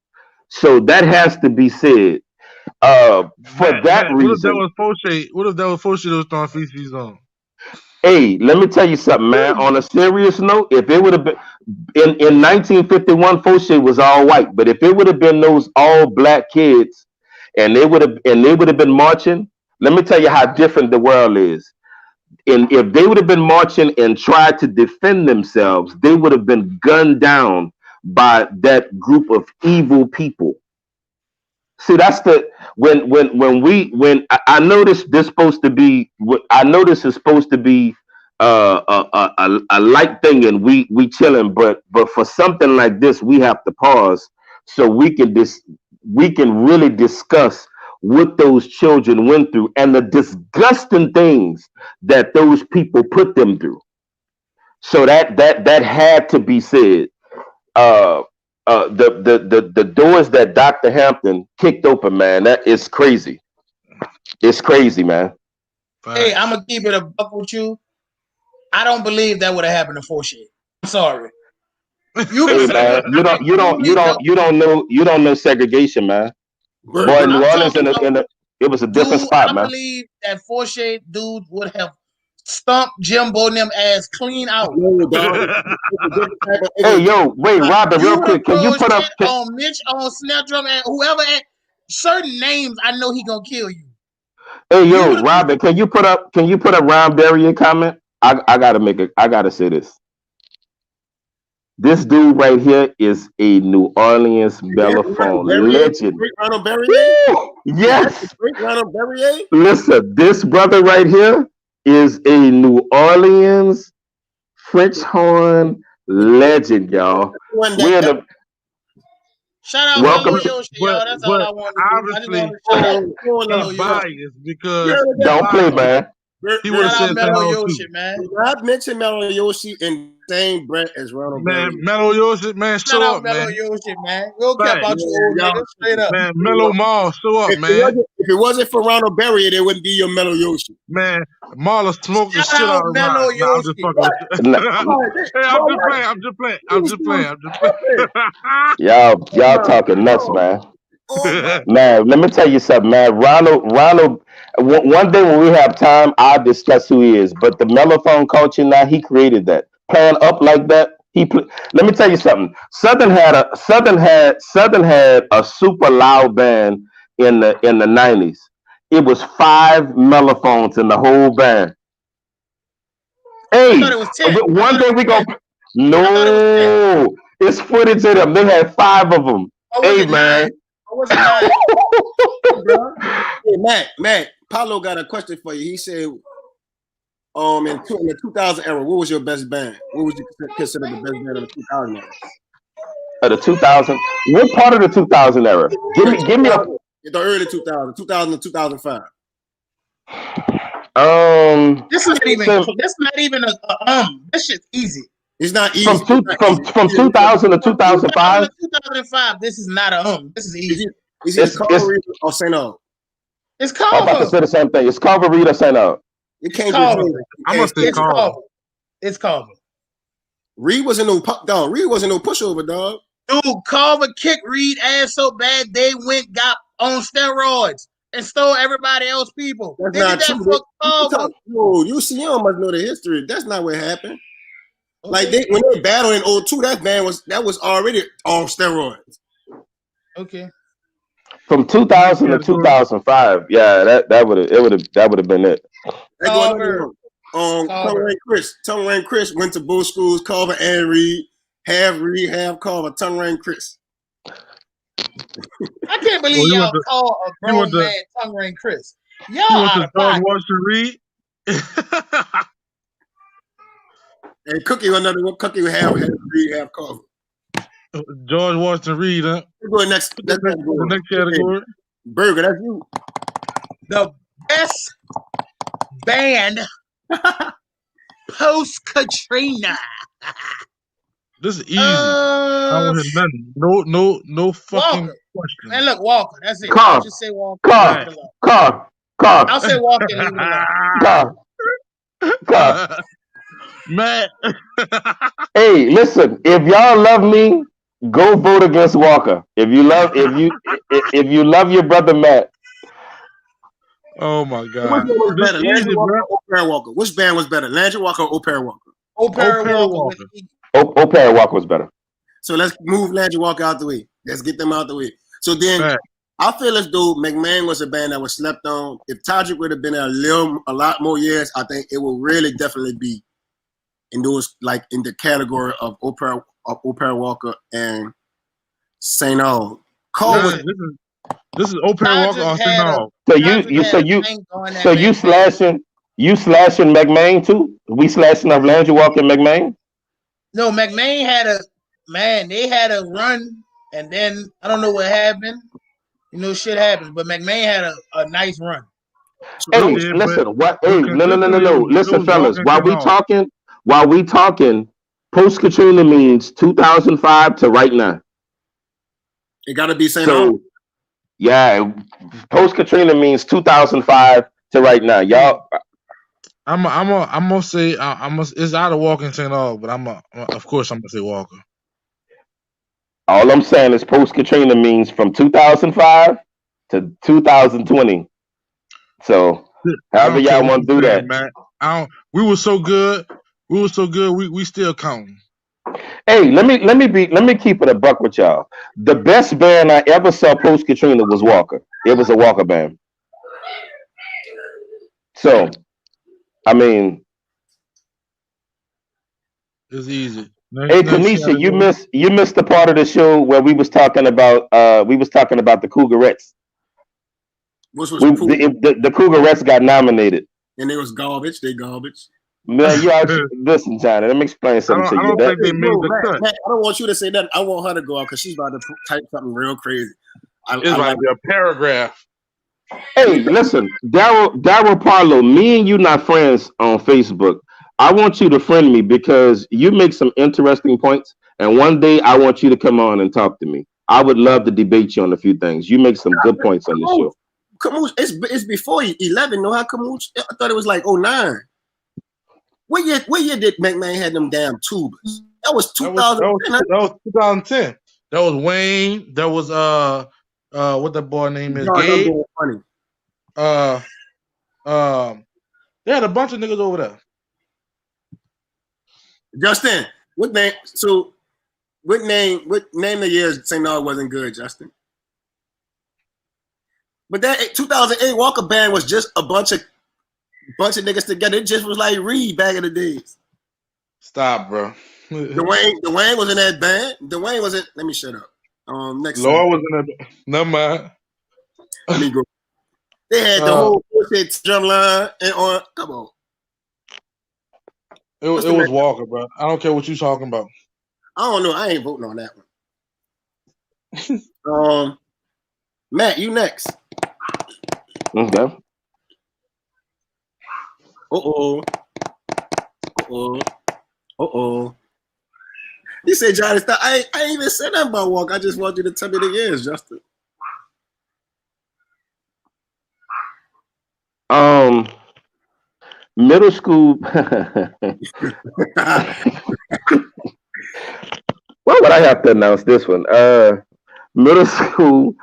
So that has to be said. For that reason, what if that was Fauci that was throwing feces on? hey, let me tell you something, man. On a serious note, if it would have been in 1951, Fauci was all white, but if it would have been those all black kids, and they would have been marching, let me tell you how different the world is. And if they would have been marching and tried to defend themselves, they would have been gunned down by that group of evil people. See, that's the when I noticed this supposed to be. I know this is supposed to be a light thing, and we chilling, but for something like this, we have to pause so we can really discuss what those children went through and the disgusting things that those people put them through. So that had to be said. The doors that Dr. Hampton kicked open, man, that is crazy. It's crazy, man. Hey, I'm gonna keep it a buck with you. I don't believe that would have happened to Forshade. I'm sorry. Hey, man, you don't know segregation, man. Boy, New Orleans it was a different spot, man. I believe that Forshade dude would have stumped Jimbo and them ass clean out. Hey, yo, wait, Robin, real quick, can you put up on Mitch, on snare drum, and whoever certain names? I know he gonna kill you. Hey, yo, Robin, can you put up Ron Berry comment? I gotta say this. This dude right here is a New Orleans mellophone legend. Ronald Berry? Yes. Ronald Berry? Listen, this brother right here is a New Orleans French horn legend, y'all. Shout out Mellow Yoshi, y'all. That's all I want to do. I just want to shout out biased because don't play, man. He would have said Mellow Yoshi, man. I've mentioned Mellow Yoshi in the same breath as Ronald Berry. Mellow Yoshi, man, show up, man. Mellow Yoshi, man. We'll care about you old niggas. Straight up. Man, Mellow Mall, show up, man. If it wasn't for Ronald Berry, there wouldn't be your Mellow Yoshi. Man, Marla smoked the shit out of Mellow Yoshi. I'm just playing. Y'all talking nuts, man. Man, let me tell you something, man. Ronald. One day when we have time, I'll discuss who he is. But the mellophone culture now, he created that. Playing up like that, let me tell you something. Southern had a super loud band in the 90s. It was 5 mellophones in the whole band. Hey, one day we go. No, it's footage of them. They had 5 of them. Hey, man. Hey, Matt, Paulo got a question for you. He said, in the 2000 era, what was your best band? What would you consider the best band of the 2000 era? The 2000? What part of the 2000 era? Give me a. The early 2000 to 2005. This not even This shit's easy. It's not easy. From 2000 to 2005. 2005. This is not a This is easy. It's Culver or St. O. It's Culver. I'm about to say the same thing. It's Culver Reed or St. O. It can't be. I'm gonna say Culver. It's Culver. Reed wasn't no pushover, dog. Dude, Culver kicked Reed ass so bad they got on steroids and stole everybody else's people. That's not true. UCM must know the history. That's not what happened. Okay. Like when they battled in 02, that band was already on steroids. Okay. From The next 2000 to category. 2005. Yeah, that would have been it. They go another one. Tongue Rain Chris went to both schools, Carver and Reed, half Carver, Tongue Rain Chris. I can't believe y'all call a grown man Tongue Rain Chris. Y'all out of George pocket. Washington Reed. And Cookie another one. Cookie would have Reed, half Carver. George Washington Reed, huh? Go next. The next category. Burger, that's you. The best band Post-Katrina. This is easy. I don't hear nothing. No fucking question. Man, look, Walker. That's it. Car. Just say Walker. Car. I'll say Walker. Leave it alone. Car. Matt. Hey, listen. If y'all love me, go vote against Walker. If you love your brother Matt. Oh my God. Which was better, Landry Walker or O'Para Walker? Which band was better, Landry Walker or O'Para Walker? O'Para Walker. O'Para Walker was better. So let's move Landry Walker out the way. Let's get them out the way. So then I feel as though McMahon was a band that was slept on. If Todrick would have been a lot more years, I think it will really definitely be in those, like in the category of O'Para Walker and St. Aug. This is O'Para Walker on St. Aug. So you slashing McMahon too? We slashing up Landry Walker and McMahon? No, McMahon they had a run, and then I don't know what happened. You know, shit happens, but McMahon had a nice run. Hey, listen, what? Hey, no. Listen, fellas, while we talking, Post-Katrina means 2005 to right now. It got to be St. Aug. Yeah, Post-Katrina means 2005 to right now, y'all. I'm gonna say it's either Walker and St. Aug, but of course I'm gonna say Walker. All I'm saying is Post-Katrina means from 2005 to 2020. So however y'all want to do that. Man. We were so good. We still counting. Hey, let me keep it a buck with y'all. The best band I ever saw Post-Katrina was Walker. It was a Walker band. So, I mean, it's easy. Hey, Tanisha, you missed the part of the show where we was talking about the Cougarettes. The Cougarettes got nominated, and it was garbage. They garbage. Man, listen, Johnny. Let me explain something to you. I don't think they made the cut. Matt, I don't want you to say that. I want her to go out because she's about to type something real crazy. It's like a paragraph. Hey, listen, Daryl Parlow, me and you not friends on Facebook. I want you to friend me because you make some interesting points, and one day I want you to come on and talk to me. I would love to debate you on a few things. You make some good points on the show. Camooch, it's before 11. No, how Camooch? I thought it was like 09. What year did McMahon had them damn tubers? That was 2010. That was 2010. That was Wayne. That was what that boy name is? Gabe. Funny. They had a bunch of niggas over there. Justin, what name of years St. Aug wasn't good, Justin? But that 2008 Walker band was just a bunch of niggas together. It just was like Reed back in the days. Stop, bro. Dwayne was in that band. Dwayne was in. Let me shut up. Next. Laura was in that. Never mind. Let me go. They had the whole bullshit drum line and on. Come on. It was Walker, bro. I don't care what you talking about. I don't know. I ain't voting on that one. Matt, you next. Okay. Uh-oh. You said, Johnny, stop. I ain't even said nothing about Walker. I just want you to tell me the years, Justin. Middle school. Why would I have to announce this one? Middle school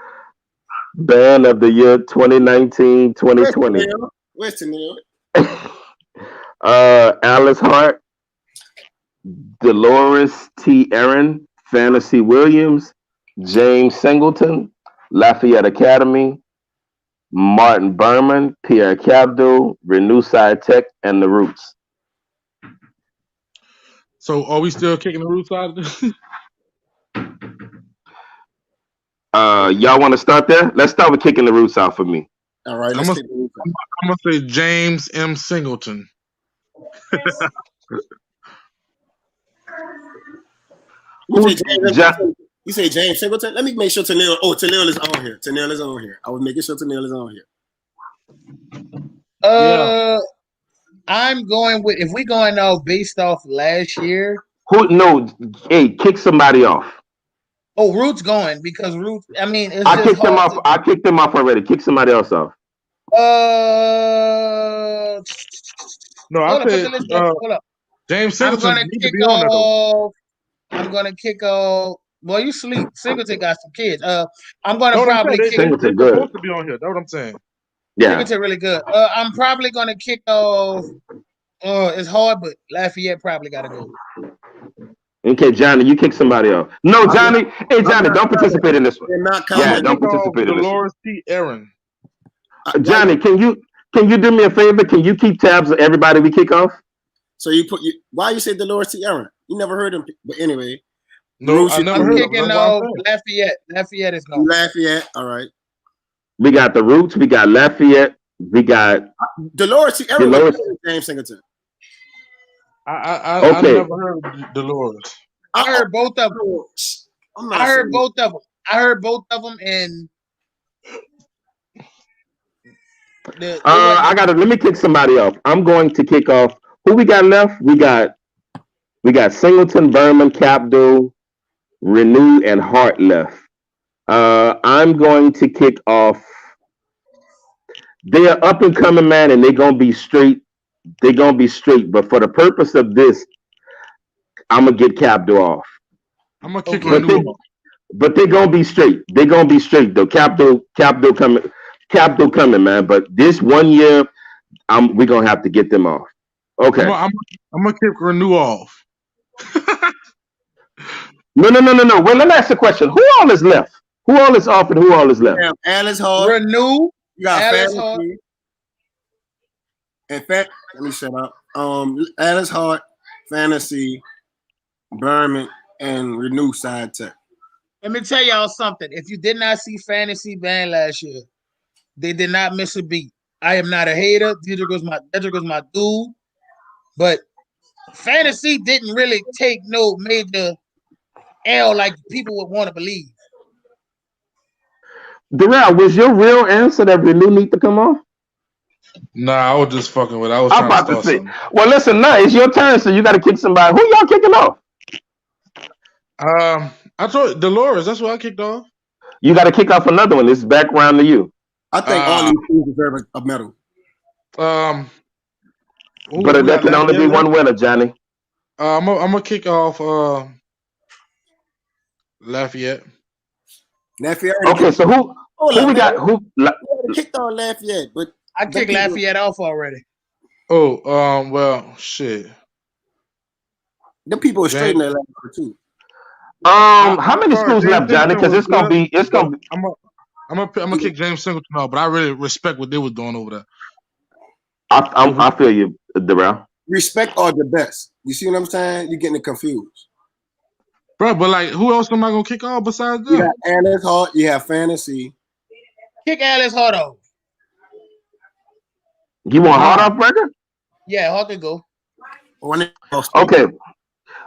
band of the year 2019-2020. Where's Tennille? Alice Hart, Dolores T. Aaron, Fantasy Williams, James Singleton, Lafayette Academy, Martin Berman, Pierre Cabdo, Renew Sci Tech, and the Roots. So are we still kicking the roots out of this? Y'all want to start there? Let's start with kicking the roots out for me. All right, I'm let's take gonna say James M. Singleton. You say James Singleton? Let me make sure Tennille. Oh, Tennille is on here. Tennille is on here. I was making sure Tennille is on here. I'm going with, if we going off based off last year. Hey, kick somebody off. Oh, Roots going because Roots. I mean, it's I just kicked them off. I kicked them off already. Kick somebody else off. No, I said James Singleton need to be on there though. I'm gonna kick off. Well, you sleep. Singleton got some kids. I'm gonna probably kick. Singleton good. Supposed to be on here. That's what I'm saying. Yeah, Singleton really good. I'm probably gonna kick off. It's hard, but Lafayette probably gotta go. Okay, Johnny, you kick somebody off. No, Johnny. Hey, Johnny, don't participate in this one. Yeah, don't participate in this one. Dolores T. Aaron. Johnny, can you do me a favor? Can you keep tabs of everybody we kick off? So why you say Dolores T. Aaron? You never heard him, but anyway. No, I never heard kicking off Lafayette. Lafayette is going. Lafayette, all right. We got the Roots. We got Lafayette. We got Dolores T. Aaron. James Singleton. I okay. never heard of Dolores. I heard both of them. I heard both of them, and let me kick somebody off. I'm going to kick off. Who we got left? We got Singleton, Berman, Capdo, Renew, and Hart left. I'm going to kick off. They're up and coming, man, and they're gonna be straight. But for the purpose of this, I'm gonna get Capdo off. I'm gonna kick Renew off. But they're gonna be straight. They're gonna be straight though. Capdo coming, man. But this 1 year, we're gonna have to get them off. Okay. I'm gonna kick Renew off. No. Well, let me ask the question. Who all is left? Who all is off and who all is left? Alice Hall. Renew. You got Alice Hall. In fact, let me shut up. Alice Hart, Fantasy, Berman, and Renew Side Tech. Let me tell y'all something. If you did not see Fantasy Band last year, they did not miss a beat. I am not a hater. Dedrick was my dude. But Fantasy didn't really take no major L like people would want to believe. Darrell, was your real answer that Renew need to come off? Nah, I was just fucking with it. I was I'm trying about to say. something. Well, listen, now it's your turn, so you got to kick somebody. Who y'all kicking off? I told Dolores. That's what I kicked off. You got to kick off another one. This is back round to you. I think all these teams deserve a medal. But there can only be one winner, Johnny. I'm gonna kick off Lafayette. Okay, so who we got? Who kicked off Lafayette? But I kicked Lafayette off already. Oh, well, shit. The people are straight in that Lafayette too. How many schools left, Johnny? Because it's gonna be. I'm gonna kick James Singleton off, but I really respect what they were doing over there. I feel you, Darrell. Respect are the best. You see what I'm saying? You're getting it confused. Bro, but like, who else am I gonna kick off besides them? You got Alice Hart, you have Fantasy. Kick Alice Hart off. You want Hart off, Breaker? Yeah, Hart can go.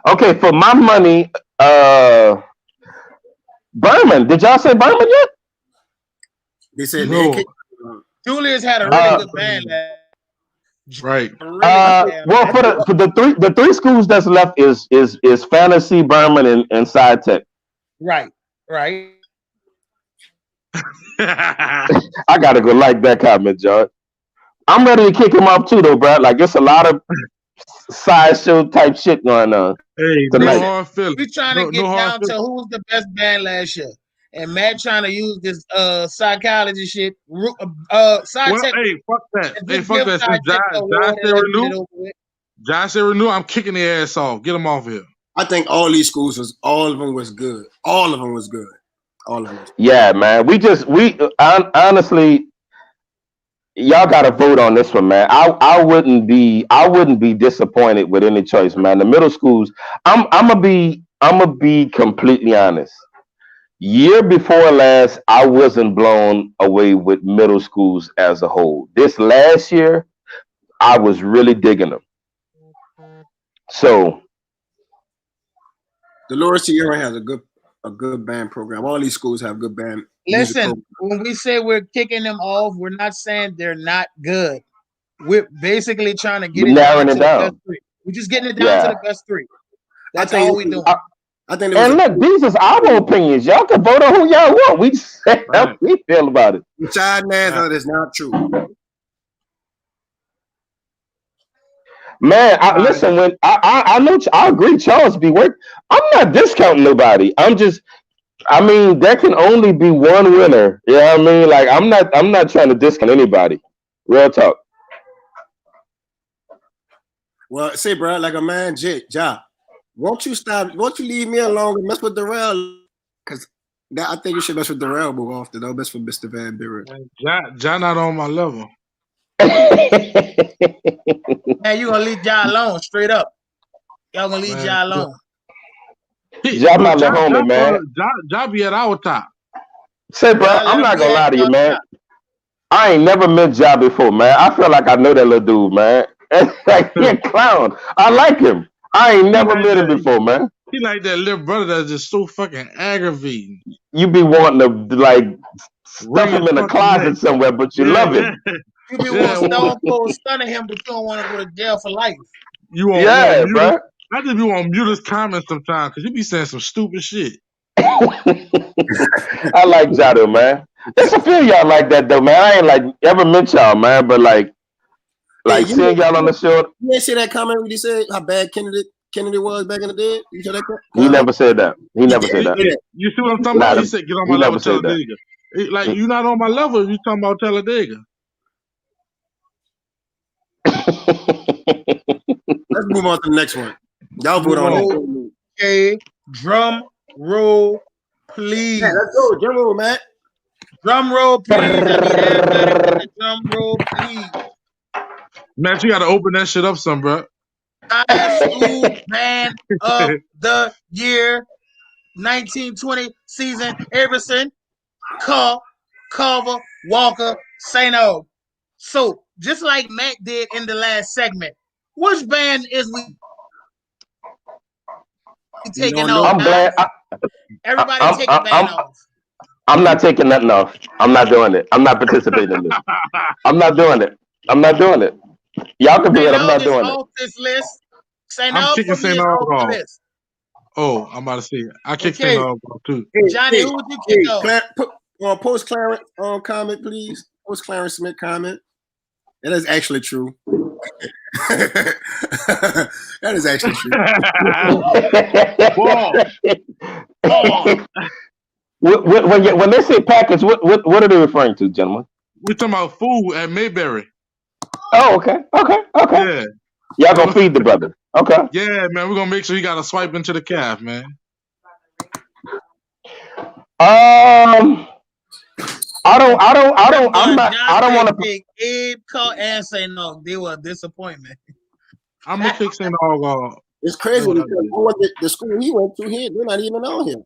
Okay, for my money, Berman. Did y'all say Berman yet? They said no. Julius had a really good band. Right. Well, for the three schools that's left is Fantasy, Berman, and Side Tech. Right. I gotta go like that comment, John. I'm ready to kick him off too, though, bro. Like, it's a lot of sideshow type shit going on. Hey, tonight. No hard feelings. We're trying to get down to who was the best band last year. And Matt trying to use this psychology shit. Side Tech. Hey, fuck that. Hey, fuck that. Josh said Renew. I'm kicking their ass off. Get them off here. I think all these schools all of them was good. All of them was good. All of us. Yeah, man. Honestly, y'all got to vote on this one, man. I wouldn't be disappointed with any choice, man. The middle schools. I'm gonna be completely honest. Year before last, I wasn't blown away with middle schools as a whole. This last year, I was really digging them. So Dolores Sierra has a good band program. All these schools have good band music Listen, programs. when we say we're kicking them off, we're not saying they're not good. We're basically trying to get we're it down narrowing to it the best down. three. We're just getting it down to Yeah. the best three. I That's think all we doing. I think there was And look, these is our opinions. Y'all can vote on who y'all want. We just say how Right. we feel about it. child NASA that's not true. Man, Right. listen, when I know I agree Charles be work. I'm not discounting nobody. I mean, there can only be one winner. You know what I mean? Like I'm not trying to discount anybody. Real talk. Well, say, bro, like a man, Ja, won't you leave me alone and mess with Darrell? Because I think you should mess with Darrell more often. Don't mess with Mr. Van Buren. John not on my level. Man, you gonna leave Ja alone, straight up. Y'all gonna leave Man, Ja alone. Ja my little homie, man. Ja be at our top. Say, bro, Y'all let I'm him not be gonna at lie to you, y'all man. top. I ain't never met Ja before, man. I feel like I know that little dude, man. Like he a clown. I like him. I ain't never like met him that. before, man. He like that little brother that's just so fucking aggravating. You be wanting to like stuff Wring him his in a fucking neck. closet somewhere, but you Yeah, love yeah. him. You be Yeah, want Stone Cold stunning him, but you don't want to go to jail for life. You want Yeah, mute bro. his, I just be want mute his comments sometimes because you be saying some stupid shit. I like Jado, man. There's a few of y'all like that though, man. I ain't like ever met y'all, man, but like Hey, seeing y'all on the show. You ain't see that comment when he said how bad Kennedy was back in the day? You saw that He comment? never said that. He never said that. You see what I'm talking Nah, about? He said, get on my he level, never said that. Talladega. Like, you not on my level if you talking about Talladega. Let's move on to the next one. Y'all vote on it. Okay, drum roll, please. Yeah, let's go. Drum roll, Matt. Drum roll, please. I need everybody with the drum roll, please. Man, you gotta open that shit up some, bro. High school band of the year 1920 season. Everson, Carver, Walker, St. O. So, just like Matt did in the last segment, which band is we taking off? I'm glad. Everybody take a band off. I'm not taking nothing off. I'm not doing it. I'm not participating in this. I'm not doing it. I'm not doing it. Y'all can do it. I'm not doing it. Off this list. St. I'm O kicking for me St. is off off. the list. Oh, I'm about to say I kick St. off too. Johnny, who would you kick off? Post Clarence comment, please. Post Clarence Smith comment. That is actually true. That is actually true. When they say package, what are they referring to, gentlemen? We're talking about food at Mayberry. Oh, okay. Yeah. Y'all gonna feed the brother. Okay. Yeah, man. We're gonna make sure he got a swipe into the calf, man. I don't want to pick Abe, Call, and say no. They were a disappointment. I'm gonna kick St. off. It's crazy because the school he went to here, they're not even on here.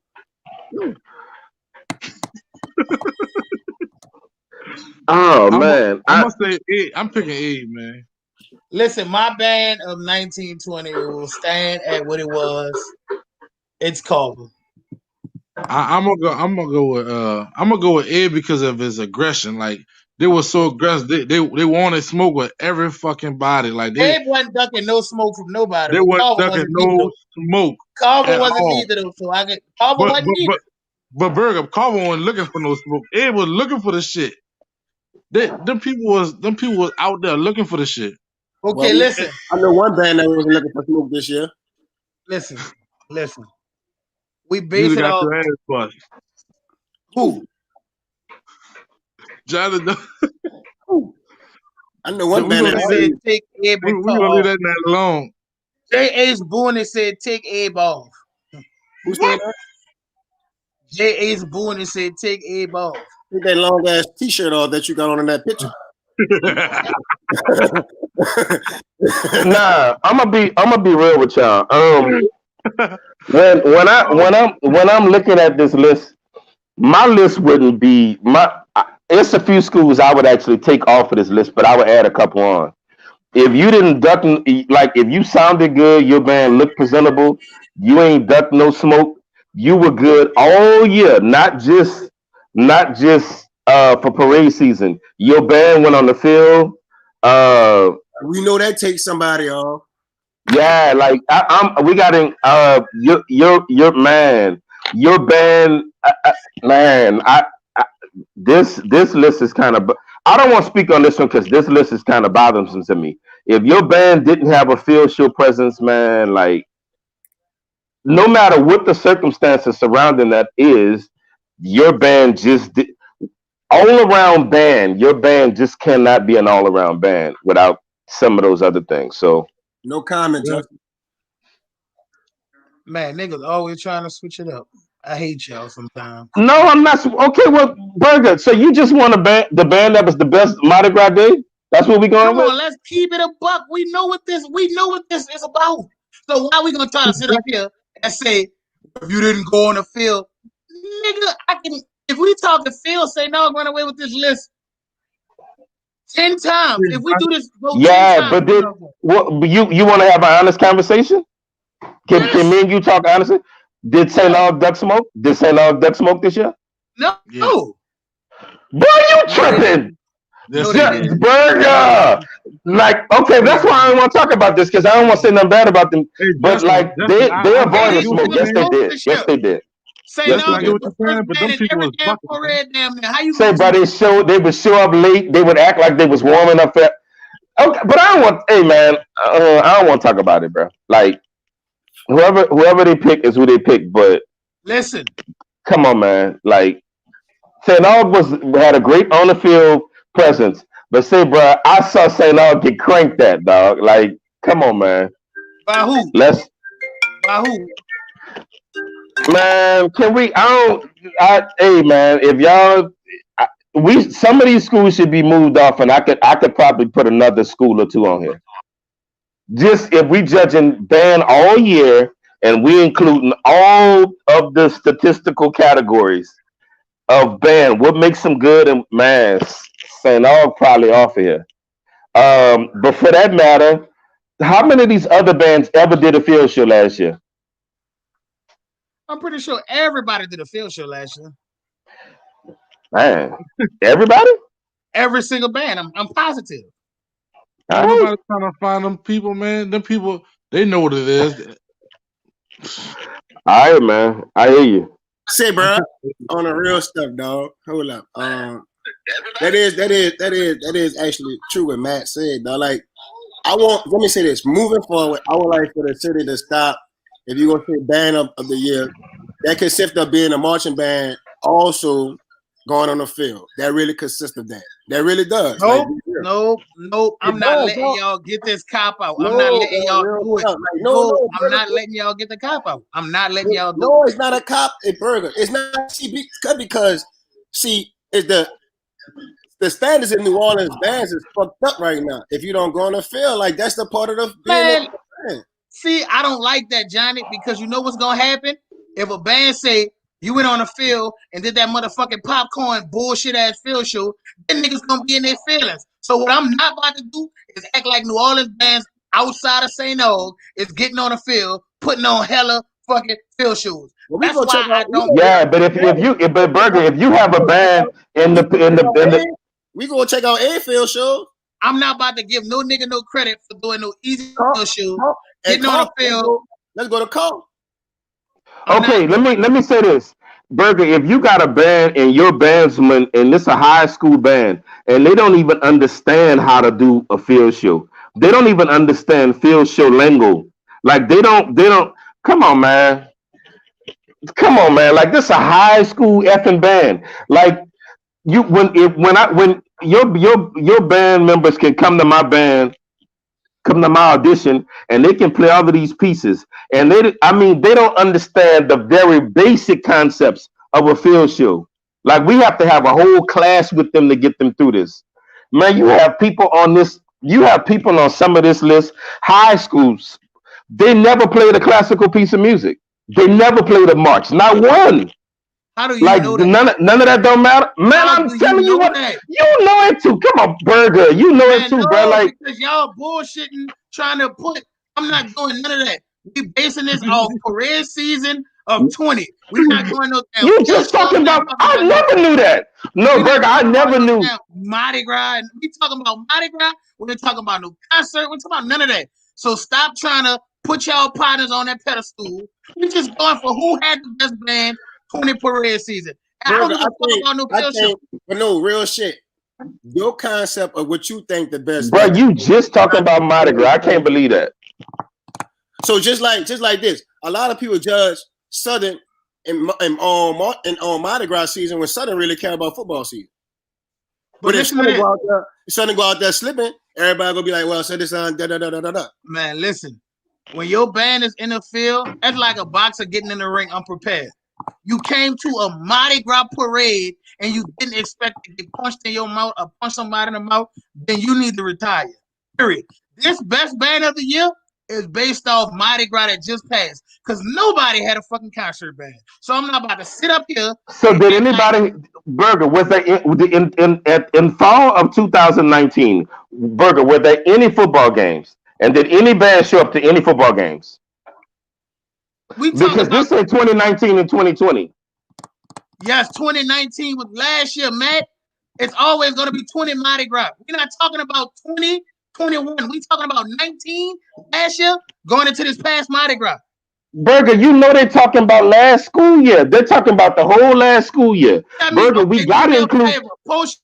Oh man, I'm gonna say Abe. I'm picking Abe, man. Listen, my band of 1920 will stand at what it was. It's Carver. I'm gonna go with Abe because of his aggression. Like they were so aggressive. They wanted smoke with every fucking body. Like Abe wasn't ducking no smoke from nobody. They weren't ducking no smoke. Carver wasn't either though. So Carver wasn't either. But Berger, Carver wasn't looking for no smoke. Abe was looking for the shit. Them people was out there looking for the shit. Okay, listen. I know one band that wasn't looking for smoke this year. Listen. We base it off. Who? Jonathan. I know one band that said take Abe and We're gonna leave that man alone. J.H. Boone said take Abe off. Who said that? J. Ace booing and said, "Take Abe off." Take that long ass T-shirt off that you got on in that picture. Nah, I'm gonna be real with y'all. When I'm looking at this list, my list wouldn't be it's a few schools I would actually take off of this list, but I would add a couple on. If you didn't duck, like if you sounded good, your band looked presentable, you ain't ducked no smoke, you were good all year, not just for parade season. Your band went on the field. We know that takes somebody off. Yeah, like we got in your man, your band, man. This list is kind of. I don't want to speak on this one because this list is kind of bothersome to me. If your band didn't have a field show presence, man, like no matter what the circumstances surrounding that is, your band all around band. Your band just cannot be an all around band without some of those other things. So. No comment, Justin. Man, niggas always trying to switch it up. I hate y'all sometimes. No, I'm not. Okay, well, Burger. So you just want the band that was the best Mardi Gras day? That's what we going Come with? on, let's keep it a buck. We know what this is about. So why we gonna try to sit up here and say if you didn't go on the field, nigga? If we talk the field, say no, run away with this list 10 times. If we do this, go 10 times. But you want to have an honest conversation? Can me and you talk honestly? Did St. Aug duck smoke? Did St. Aug duck smoke this year? No. Yeah. Boy, you tripping? Burger. Like, okay, that's why I don't want to talk about this because I don't want to say nothing bad about them. Hey, but like, they avoided smoke. Yes, they did. Yes, they did. Say Yes, no, they did. But them people was fucking. How you Say, bro, they would show up late. They would act like they was warming up. Okay, but I don't want. Hey, man, I don't want to talk about it, bro. Like, whoever they pick is who they pick. But listen, come on, man. Like, St. Aug had a great on the field presence. But say, bro, I saw St. Aug get cranked that dog. Like, come on, man. By who? By who? Man, can we? Hey, man, if y'all, some of these schools should be moved off, and I could probably put another school or two on here. Just if we judging band all year, and we including all of the statistical categories of band, what makes them good? And man, St. Aug probably off of here. But for that matter, how many of these other bands ever did a field show last year? I'm pretty sure everybody did a field show last year. Man, everybody? Every single band. I'm positive. Nobody's trying to find them people, man. Them people, they know what it is. All right, man. I hear you. Say, bro, on the real stuff, dog. Hold up. That is actually true what Matt said, dog. Like, let me say this. Moving forward, I would like for the city to stop. If you're gonna say band of the year, that consists of being a marching band, also going on the field. That really consists of that. That really does. Nope. I'm not letting y'all get this cop out. I'm not letting y'all do it. I'm not letting y'all get the cop out. I'm not letting y'all do it. No, it's not a cop. A burger. It's not because it's the standards in New Orleans bands is fucked up right now. If you don't go on the field, like that's the part of the man. See, I don't like that, Johnny, because you know what's gonna happen if a band say you went on the field and did that motherfucking popcorn bullshit ass field show, then niggas gonna be in their feelings. So what I'm not about to do is act like New Orleans bands outside of St. Aug is getting on the field, putting on hella fucking field shows. Well, that's why I don't. Yeah, but if you have a band in the we gonna check out a field show. I'm not about to give no nigga no credit for doing no easy field show. Getting on the field. Let's go to call. Okay, let me say this. Burger, if you got a band and your bandsman, and it's a high school band, and they don't even understand how to do a field show. They don't even understand field show lingo. Like they don't come on, man. Like this is a high school effing band. Like when your band members can come to my band, come to my audition, and they can play all of these pieces. And they don't understand the very basic concepts of a field show. Like we have to have a whole class with them to get them through this. Man, you have people on this. You have people on some of this list. High schools, they never played a classical piece of music. They never played a march. Not one. How do you Like know that? none of that don't matter. Man, How I'm do telling you know what. that? You know it too. Come on, Burger. You know it Man, too, no, bro. Like because y'all bullshitting, trying to put. I'm not doing none of that. We basing this off parade season of 20. We're not going no damn you field just show. talking We're not about. talking I about no. never knew that. No, We're not Burger. I talking about never no knew. damn Mardi Gras. And we talking about Mardi Gras. We're not talking about no concert. We're talking about none of that. So stop trying to put y'all partners on that pedestal. We're just going for who had the best band 20 parade season. And I don't give a fuck about no field show. But no, real shit. Your concept of what you think the best Bro, band. you just talking about Mardi Gras. I can't believe that. So just like this, a lot of people judge Southern on Mardi Gras season when Southern really care about football season. But if Southern go out there slipping, everybody gonna be like, well, so this on da da da da da. Man, listen. When your band is in the field, that's like a boxer getting in the ring unprepared. You came to a Mardi Gras parade and you didn't expect to get punched in your mouth or punch somebody in the mouth, then you need to retire. Period. This best band of the year is based off Mardi Gras that just passed because nobody had a fucking concert band. So I'm not about to sit up here. So did anybody, Burger, was there in fall of 2019, Burger, were there any football games? And did any band show up to any football games? Because this is 2019 and 2020. Yes, 2019 was last year, Matt. It's always going to be 20 Mardi Gras. We're not talking about 2021. We're talking about 19 last year going into this past Mardi Gras. Burger, you know they're talking about last school year. They're talking about the whole last school year. Burger, we got to include. Post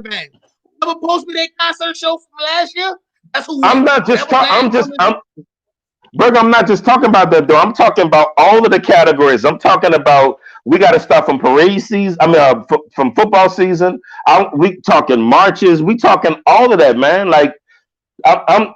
band. Whoever post me their concert show from last year, that's who. I'm not just talking. Burger, I'm not just talking about that though. I'm talking about all of the categories. I'm talking about we got to start from parade season. I mean, from football season. We talking marches. We talking all of that, man. Like I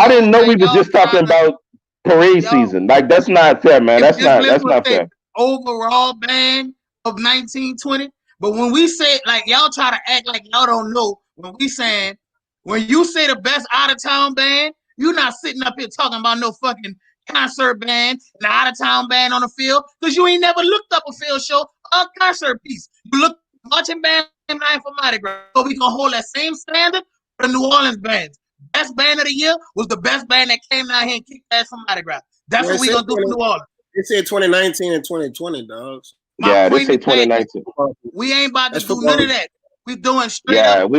didn't know we were just talking about parade season. Like that's not fair, man. That's not fair. Overall band of 1920. But when we say like y'all try to act like y'all don't know when you say the best out of town band, you're not sitting up here talking about no fucking concert band and the out of town band on the field because you ain't never looked up a field show or a concert piece. You look marching band night for Mardi Gras. So we gonna hold that same standard for the New Orleans bands. Best band of the year was the best band that came out here and kicked ass for Mardi Gras. That's what we gonna do for New Orleans. They said 2019 and 2020, dogs. Yeah, they say 2019. We ain't about to do none of that. We doing straight up.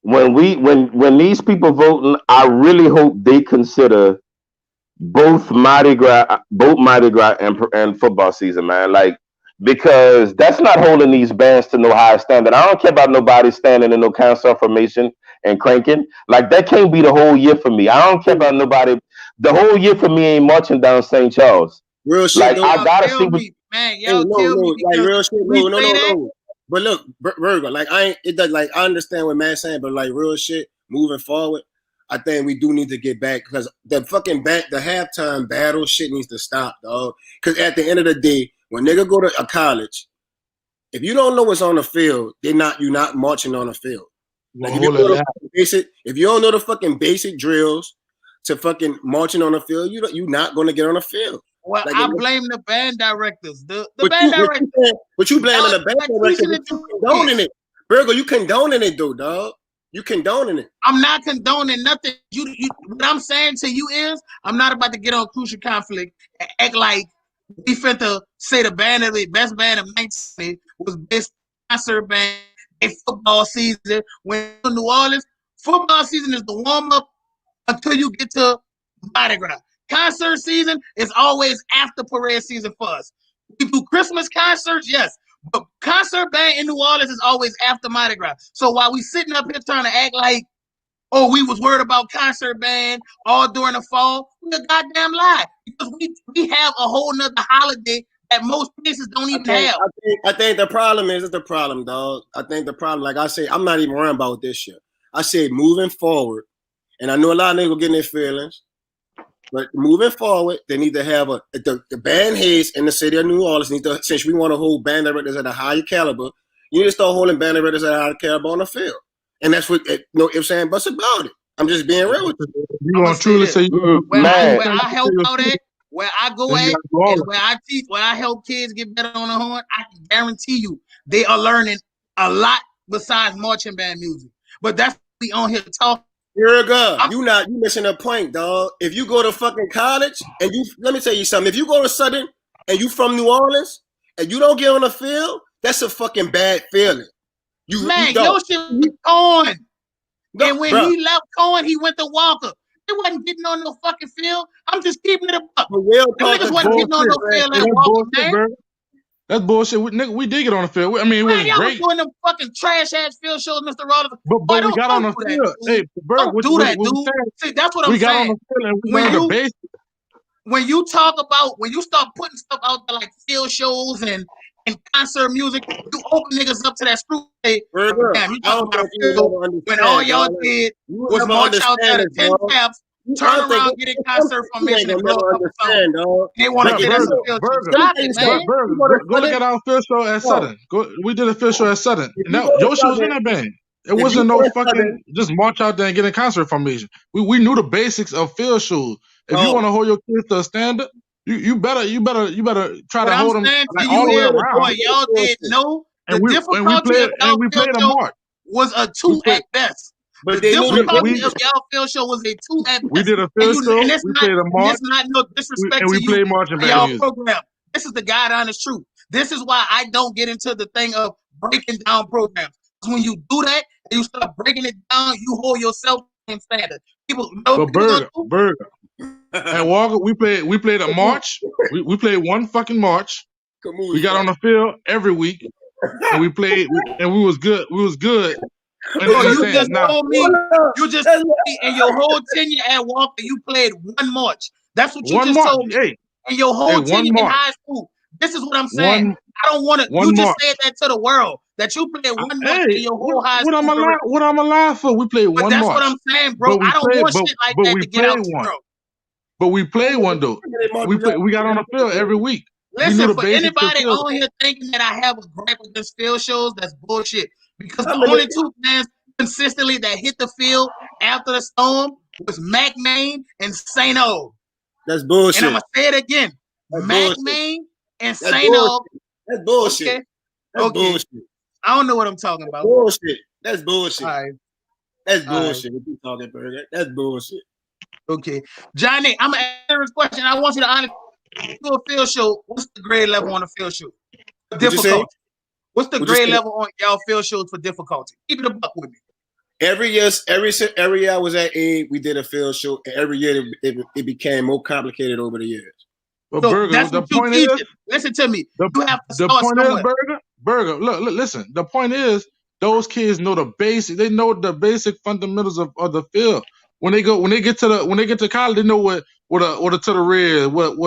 When these people voting, I really hope they consider both Mardi Gras and football season, man. Like because that's not holding these bands to no high standard. I don't care about nobody standing in no concert formation and cranking. Like that can't be the whole year for me. I don't care about nobody. The whole year for me ain't marching down St. Charles. Real shit. Like I gotta see what. Man, y'all kill me. Like real shit. No. But look, Virgo, like I understand what Matt's saying, but like real shit, moving forward, I think we do need to get back because the halftime battle shit needs to stop, dog. Because at the end of the day, when nigga go to a college, if you don't know what's on the field, you're not marching on the field. Like if you don't know the fucking basic drills to fucking marching on the field, you're not gonna get on the field. Well, like, I blame the band directors. The band directors. But you blaming the band directors. You condoning it. Virgo, you condoning it, though, dog. You condoning it. I'm not condoning nothing. What I'm saying to you is, I'm not about to get on Crucial Conflict and act like we finna say the best band of 19 was best concert band in football season. When in New Orleans, football season is the warm-up until you get to Mardi Gras. Concert season is always after parade season for us. We do Christmas concerts, yes, but concert band in New Orleans is always after Mardi Gras. So while we sitting up here trying to act like, oh, we was worried about concert band all during the fall, we a goddamn lie because we have a whole nother holiday that most places don't even have. I think the problem is the problem, dog. I think the problem, like I say, I'm not even worrying about this shit. I say moving forward, and I know a lot of niggas will get in their feelings. But moving forward, they need to have the band heads in the city of New Orleans need to, since we want to hold band directors at a higher caliber, you need to start holding band directors at a higher caliber on the field. And that's what no ifs and buts about it. I'm just being real with you. You want to truly say where I help out at, where I go at, and where I teach, where I help kids get better on the horn, I can guarantee you they are learning a lot besides marching band music. But that's what we on here talking. You're good. You missing a point, dog. If you go to fucking college and let me tell you something. If you go to Southern and you from New Orleans and you don't get on the field, that's a fucking bad feeling. Your shit was Cohen. And when he left Cohen, he went to Walker. He wasn't getting on no fucking field. I'm just keeping it up. Niggas wasn't getting on no field at Walker, man. That's bullshit. We did get on the field. I mean, it was great. I was doing them fucking trash ass field shows, Mr. Rollins. But we got on the field. Hey, Berg, don't do that, dude. See, that's what I'm saying. We got on the field and we learned the basics. When you start putting stuff out there like field shows and concert music, you open niggas up to that scrutiny. Damn, you talking about a field when all y'all did was march out there to 10 taps. Turn around, get a concert formation and blow up a song. They want to get us a field show. Stop it, man. Go look at our field show at Southern. We did a field show at Southern. Now, Yoshi was in that band. It wasn't no fucking just march out there and get a concert formation. We knew the basics of field shows. If you want to hold your kids to a standard, you better try to hold them like all the way around. Boy, y'all did know the difficulty of y'all field show was a 2 at best. But the difficulty of y'all field show was a 2 at best. We did a field show. We played a march. It's not no disrespect and we to you. Played marching band y'all music. Program. This is the God honest truth. This is why I don't get into the thing of breaking down programs. When you do that and you start breaking it down, you hold yourself in standard. People know. But Burger. At Walker, we played a march. We played one fucking march. We got on the field every week, and we played, and we was good. We was good. You just told me in your whole tenure at Walker, you played one march. That's what you just told me. Hey, in your whole tenure in high school. This is what I'm saying. I don't want to. You just said that to the world that you played one march in your whole high school. What I'm alive for? We played one march. That's what I'm saying, bro. I don't want shit like that to get out the world. But we played one though. We got on the field every week. Listen, for anybody on here thinking that I have a gripe with this field shows, that's bullshit. Because the only 2 bands consistently that hit the field after the storm was Mac Main and St. O. That's bullshit. And I'm gonna say it again. Mac Main and St. O. That's bullshit. Okay. That's bullshit. I don't know what I'm talking about. Bullshit. That's bullshit. All right. That's bullshit. What you talking about? That's bullshit. Okay, Johnny, I'm gonna answer this question. I want you to honestly do a field show. What's the grade level on the field show? Difficulty. What's the grade level on y'all field shows for difficulty? Keep it a buck with me. Every year I was at A, we did a field show. And every year it became more complicated over the years. But so Burger, that's the point is. Listen to me. You have to start somewhere. Burger. Look, listen. The point is, those kids know the basic. They know the basic fundamentals of the field. When they get to college, they know what a to the red, what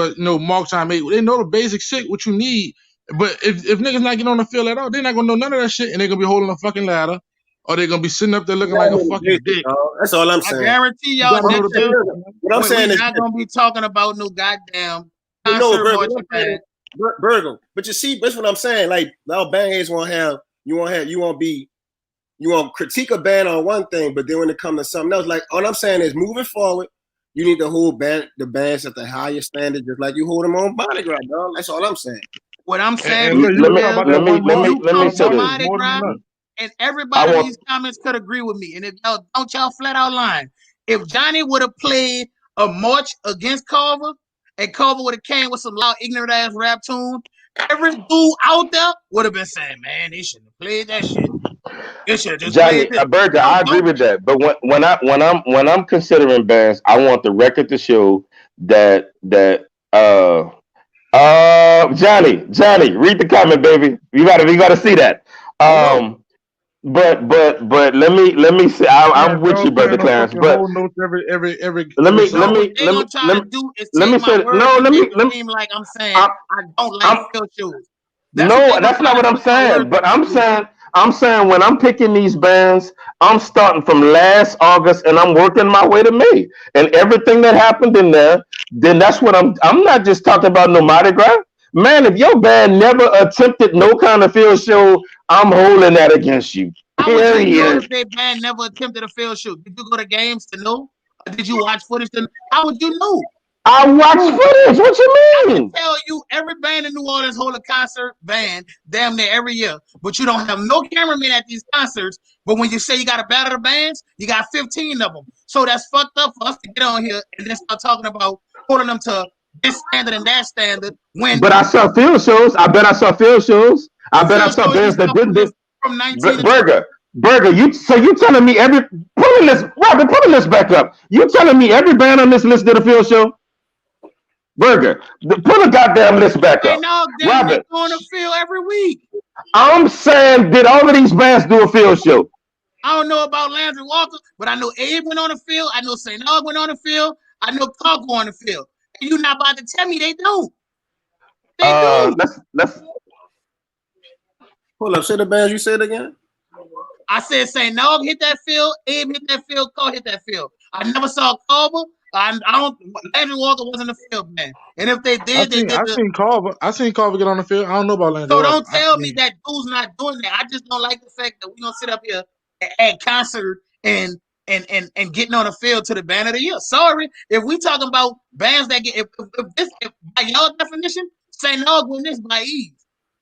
mark time 8. They know the basic shit what you need. But if niggas not getting on the field at all, they're not gonna know none of that shit, and they're gonna be holding a fucking ladder, or they're gonna be sitting up there looking like a fucking dick. That's all I'm saying. I guarantee y'all what I'm saying is not gonna be talking about no goddamn concert Burger. But you see, that's what I'm saying. Like our band heads you won't critique a band on one thing, but then when it comes to something else, like all I'm saying is moving forward, you need to hold the bands at the highest standard, just like you hold them on Mardi Gras, dog. That's all I'm saying. What I'm saying let me say this. And everybody in these comments could agree with me. And if y'all flat out lying. If Johnny would have played a march against Carver, and Carver would have came with some loud, ignorant ass rap tune, every dude out there would have been saying, "Man, they shouldn't have played that shit." Johnny, Burger, I agree with that. But when I'm considering bands, I want the record to show that Johnny, read the comment, baby. You gotta see that. But let me say I'm with you, brother Clarence. But let me say like I'm saying I don't like field shows. No, that's not what I'm saying. But I'm saying I'm saying when I'm picking these bands, I'm starting from last August and I'm working my way to May. And everything that happened in there, then that's what I'm not just talking about no Mardi Gras. Man, if your band never attempted no kind of field show, I'm holding that against you. How would you know Period. if their band never attempted a field shoot? Did you go to games to know? Or did you watch footage to know? How would you know? I watch footage. What you I can mean? tell you every band in New Orleans hold a concert band damn near every year, but you don't have no cameramen at these concerts. But when you say you got to battle the bands, you got 15 of them. So that's fucked up for us to get on here and then start talking about holding them to this standard and that standard. When But I saw field shows. I bet I saw field shows. I bet I field saw shows bands that did this. from 19 to Burger. You telling me every pulling this Robert, pulling this back up. You telling me every band on this list did a field show? Burger, pull the goddamn list back Hey, up. no, they go on the field every week. I'm saying, did all of these bands do a field show? I don't know about Landry Walker, but I know Abe went on the field. I know St. Aug went on the field. I know Clark on the field. And you're not about to tell me they don't. They do. Let's Hold up, say the bands you said again. I said St. Aug hit that field. Abe hit that field. Clark hit that field. I never saw Carver. I don't. Landry Walker wasn't a field man. And if they did, I seen Carver. I seen Carver get on the field. I don't know about Landry. So don't tell me that dude's not doing that. I just don't like the fact that we're gonna sit up here at concert and getting on the field to the band of the year. Sorry, if we talking about bands that get if by y'all definition, St. Aug win this by ease.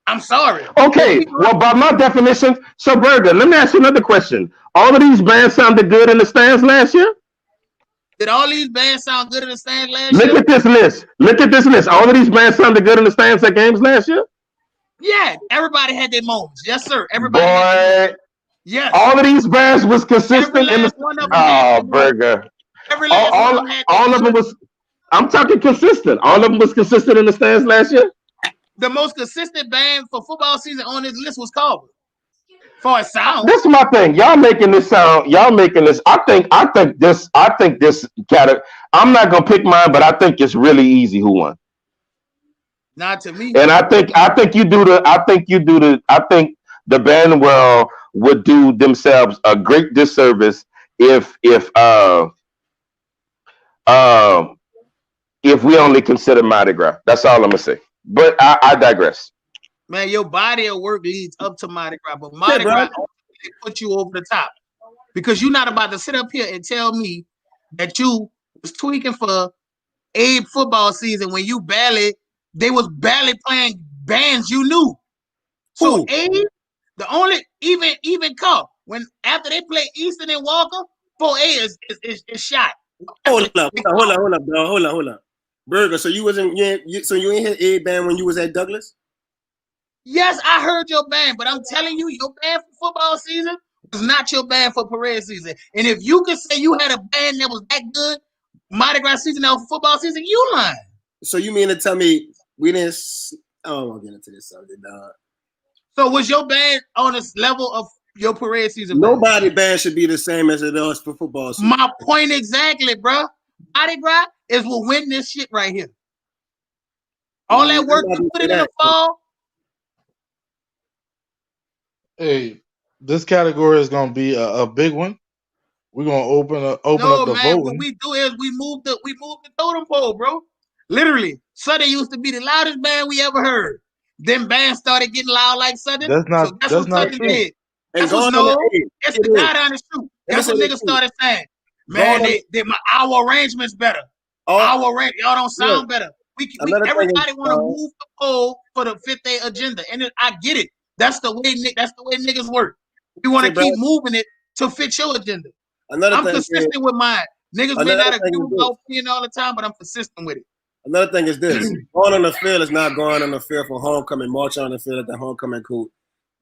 I'm sorry. Okay, well, by my definition, so Burger, let me ask you another question. All of these bands sounded good in the stands last year? Did all these bands sound good in the stands last year? Look at this list. Look at this list. All of these bands sounded good in the stands at games last year? Yeah, everybody had their moments. Yes, sir. Everybody Boy, had their moments. Yes. All of these bands was consistent in the Burger. Every last one of them had all of them was I'm talking consistent. All of them was consistent in the stands last year? The most consistent band for football season on this list was Carver. For a sound. This is my thing. Y'all making this sound. Y'all making this. I think this category. I'm not gonna pick mine, but I think it's really easy who won. Not to me. And I think the band world would do themselves a great disservice if we only consider Mardi Gras. That's all I'm gonna say. But I digress. Man, your body of work leads up to Mardi Gras, but Mardi Gras put you over the top because you're not about to sit up here and tell me that you was tweaking for Abe football season when they was barely playing bands you knew. So Abe, the only even call when after they play Easton and Walker, 4A is shot. Hold up, bro. Hold up. Burger, so you ain't hit Abe band when you was at Douglas? Yes, I heard your band, but I'm telling you, your band for football season was not your band for parade season. And if you could say you had a band that was that good, Mardi Gras season or football season, you lying. So you mean to tell me we didn't? I don't want to get into this subject, dog. So was your band on this level of your parade season? Nobody band should be the same as it is for football season. My point exactly, bro. Mardi Gras is what win this shit right here. All that work you put in the fall. Hey, this category is gonna be a big one. We're gonna open up the voting. What we do is we move the totem pole, bro. Literally, Southern used to be the loudest band we ever heard. Then bands started getting loud like Southern. That's not true. Did. It's the guy down the street. That's what niggas started saying. Man, our arrangement's better. Y'all don't sound better. Everybody want to move the pole for the 5th-day agenda, and I get it. That's the way niggas work. We want to keep moving it to fit your agenda. I'm consistent with mine. Niggas may not agree with my opinion all the time, but I'm consistent with it. Another thing is this: going on the field is not going on the field for homecoming. March on the field at the homecoming cool,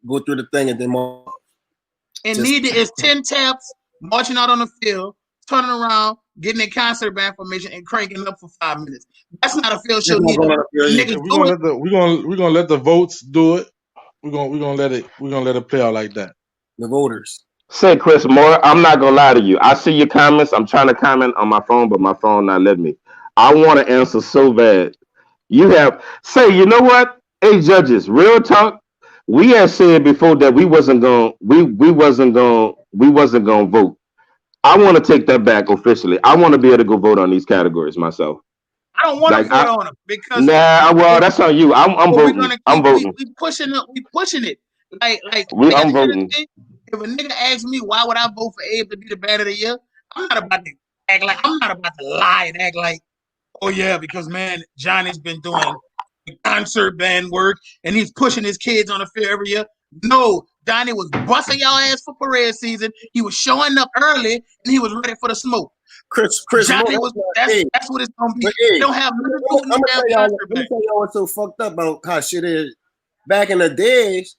go through the thing and then march. And neither is 10 taps marching out on the field, turning around, getting a concert band formation, and cranking up for 5 minutes. That's not a field show. We're gonna let the votes do it. We're gonna let it play out like that. The voters. Say Chris Moore, I'm not gonna lie to you. I see your comments. I'm trying to comment on my phone, but my phone not letting me. I want to answer so bad. You know what? Hey, judges, real talk. we had said before that we wasn't gonna vote. I want to take that back officially. I want to be able to go vote on these categories myself. I don't want to Like vote on them because well, that's on you. I'm we're voting. gonna I'm keep voting. we pushing it. We pushing it. Like I'm at the end of the voting. day, if a nigga asks me why would I vote for Abe to be the band of the year, I'm not about to act like I'm not about to lie and act like, oh yeah, because man, Johnny's been doing concert band work and he's pushing his kids on the field every year. No, Johnny was busting y'all ass for parade season. He was showing up early and he was ready for the smoke. Chris Johnny Moore, was that's what it's gonna be. but It don't have nothing to do with I'm no gonna damn tell y'all. concert Let me band. tell y'all what's so fucked up about how shit is. Back in the days,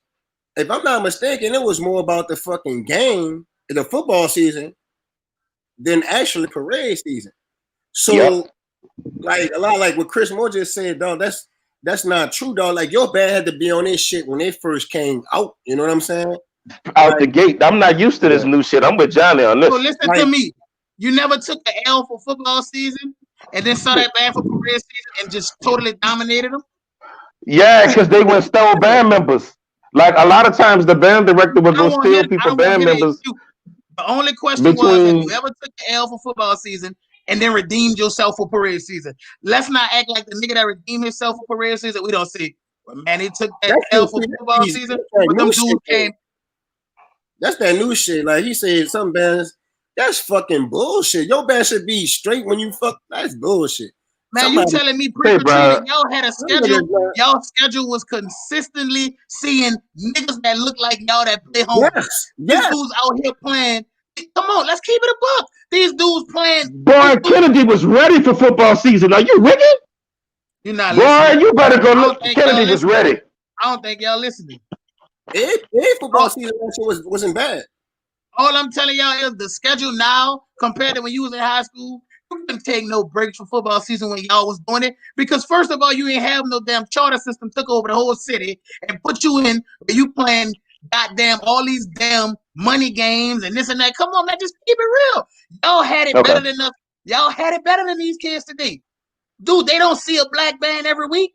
if I'm not mistaken, it was more about the fucking game, the football season, than actually parade season. So, like a lot, like what Chris Moore just said, dog. That's not true, dog. Like your band had to be on this shit when they first came out. You know what I'm saying? Out the gate. I'm not used to this new shit. I'm with Johnny on this. So listen to me. You never took the L for football season and then saw that band for parade season and just totally dominated them? Yeah, because they were still band members. Like a lot of times, the band director would I go don't want to steal hear. I people, don't want to band hear the members excuse. The only question was, have you between. ever took the L for football season and then redeemed yourself for parade season? Let's not act like the nigga that redeemed himself for parade season. We don't see. But man, he took that L for football season, but them dudes came. That's that new shit. Like he said, some bands, that's fucking bullshit. Your band should be straight when you fuck. That's bullshit. Man, you telling me Pre-Katrina, y'all had a schedule. Y'all schedule was consistently seeing niggas that look like y'all that play home. These dudes out here playing. Come on, let's keep it a buck. These dudes playing. Boy, Kennedy was ready for football season. Are you wicked? You're not listening. Boy, you better go look. Kennedy was ready. I don't think y'all listening. Football season wasn't bad. All I'm telling y'all is the schedule now compared to when you was in high school. You couldn't take no breaks for football season when y'all was doing it because first of all, you ain't have no damn charter system took over the whole city and put you in where you playing goddamn all these damn money games and this and that. Come on, man, just keep it real. Y'all had it better than us. Y'all had it better than these kids today. Dude, they don't see a black band every week.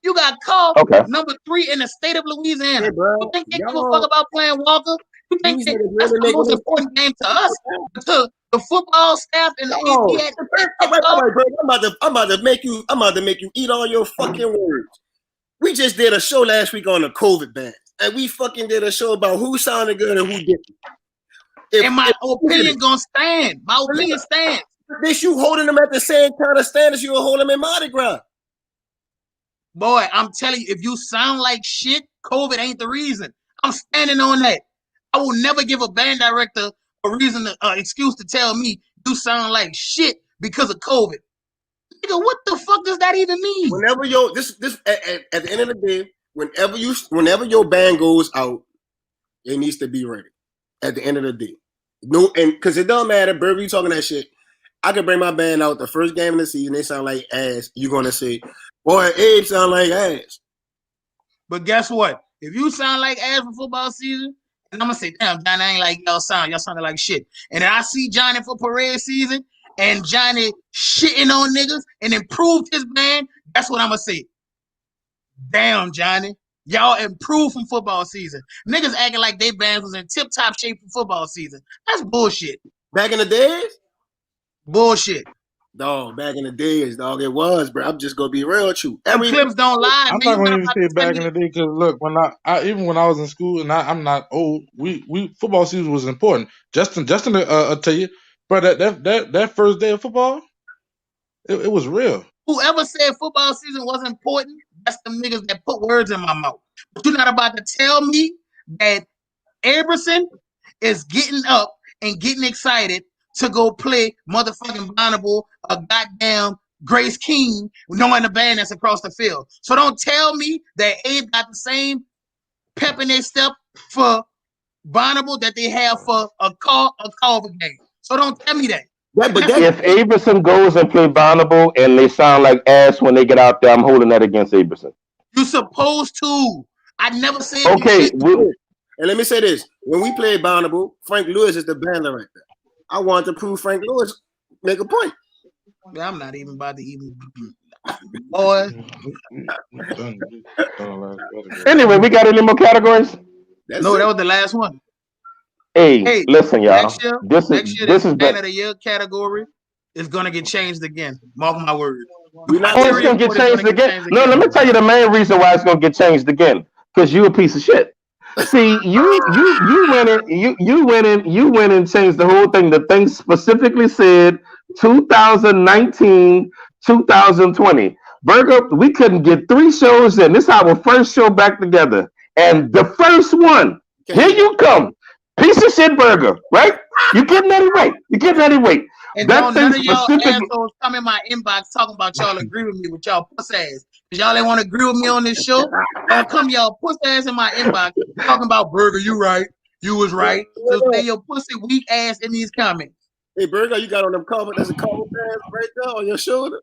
You got called number 3 in the state of Louisiana. You think they give a fuck about playing Walker? You think that's the most important game to us? To the football staff and the I'm about to make you eat all your fucking words. We just did a show last week on the COVID ban, and we fucking did a show about who sounded good and who didn't. And my opinion gonna stand. My opinion stands. This you holding them at the same kind of standards you were holding them in Mardi Gras. Boy, I'm telling you, if you sound like shit, COVID ain't the reason. I'm standing on that. I will never give a band director a reason, excuse to tell me you sound like shit because of COVID. Nigga, what the fuck does that even mean? Whenever at the end of the day, whenever your band goes out, it needs to be ready. At the end of the day, no, and because it don't matter, Burger, you talking that shit. I could bring my band out the first game of the season. They sound like ass. You're gonna say, boy, Abe sound like ass. But guess what? If you sound like ass for football season, and I'm gonna say, damn, Johnny, I ain't like y'all sound. Y'all sounded like shit. And then I see Johnny for parade season, and Johnny shitting on niggas and improved his band. That's what I'm gonna say. Damn, Johnny, y'all improved from football season. Niggas acting like they bands was in tip-top shape for football season. That's bullshit. Back in the days? Bullshit. Dog, back in the days, dog, it was, bro. I'm just gonna be real with you. Every clips don't lie. I'm not gonna even say back in the day because look, when I even when I was in school and I'm not old, we football season was important. Justin, I'll tell you, but that first day of football, it was real. Whoever said football season wasn't important, that's the niggas that put words in my mouth. But you're not about to tell me that Aberson is getting up and getting excited to go play motherfucking Bonnable, a goddamn Grace King, knowing the band that's across the field. So don't tell me that Abe got the same pep in their step for Bonnable that they have for a Culver game. So don't tell me that. If Aberson goes and play Bonnable and they sound like ass when they get out there, I'm holding that against Aberson. You're supposed to. I never said okay. And let me say this: when we played Bonnable, Frank Lewis is the band director. I wanted to prove Frank Lewis make a point. I'm not even about to even. Boy. Anyway, we got any more categories? No, that was the last one. Hey, listen, y'all. Next year, this is band of the year category is gonna get changed again. Mark my words. It's gonna get changed again. No, let me tell you the main reason why it's gonna get changed again. Because you a piece of shit. See, you went and changed the whole thing. The thing specifically said 2019, 2020. Burger, we couldn't get 3 shows in. This is our first show back together. And the first one, here you come. Piece of shit burger, right? You getting any weight. And that none of y'all assholes come in my inbox talking about y'all agree with me with y'all puss ass. Because y'all ain't want to agree with me on this show. Don't come y'all puss ass in my inbox talking about Burger, you right. You was right. So stay your pussy weak ass in these comments. Hey, Burger, you got on them cover. That's a cover mask right there on your shoulder.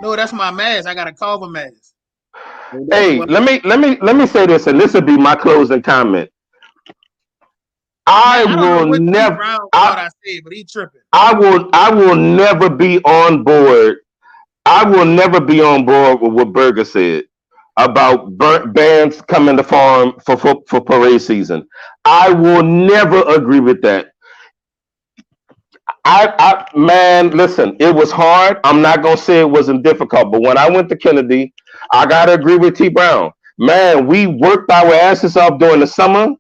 No, that's my mask. I got a cover mask. Hey, let me say this, and this will be my closing comment. I will never be on board. I will never be on board with what Berger said about bands coming to farm for parade season. I will never agree with that. Man, listen, it was hard. I'm not gonna say it wasn't difficult, but when I went to Kennedy, I gotta agree with T Brown. Man, we worked our asses off during the summer.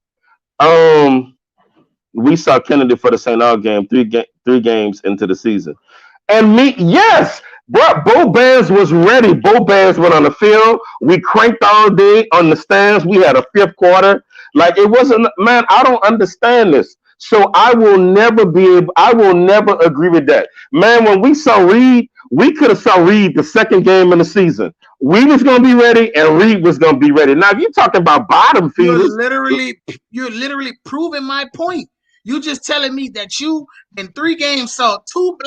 We saw Kennedy for the St. Aug game, three games into the season. And both bands was ready. Both bands went on the field. We cranked all day on the stands. We had a 5th quarter. Like, it wasn't, man, I don't understand this. So I will never agree with that. Man, when we saw Reed, we could have saw Reed the 2nd game in the season. We was gonna be ready, and Reed was gonna be ready. Now, if you're talking about bottom feeders, you're literally proving my point. You just telling me that you in 3 games saw 2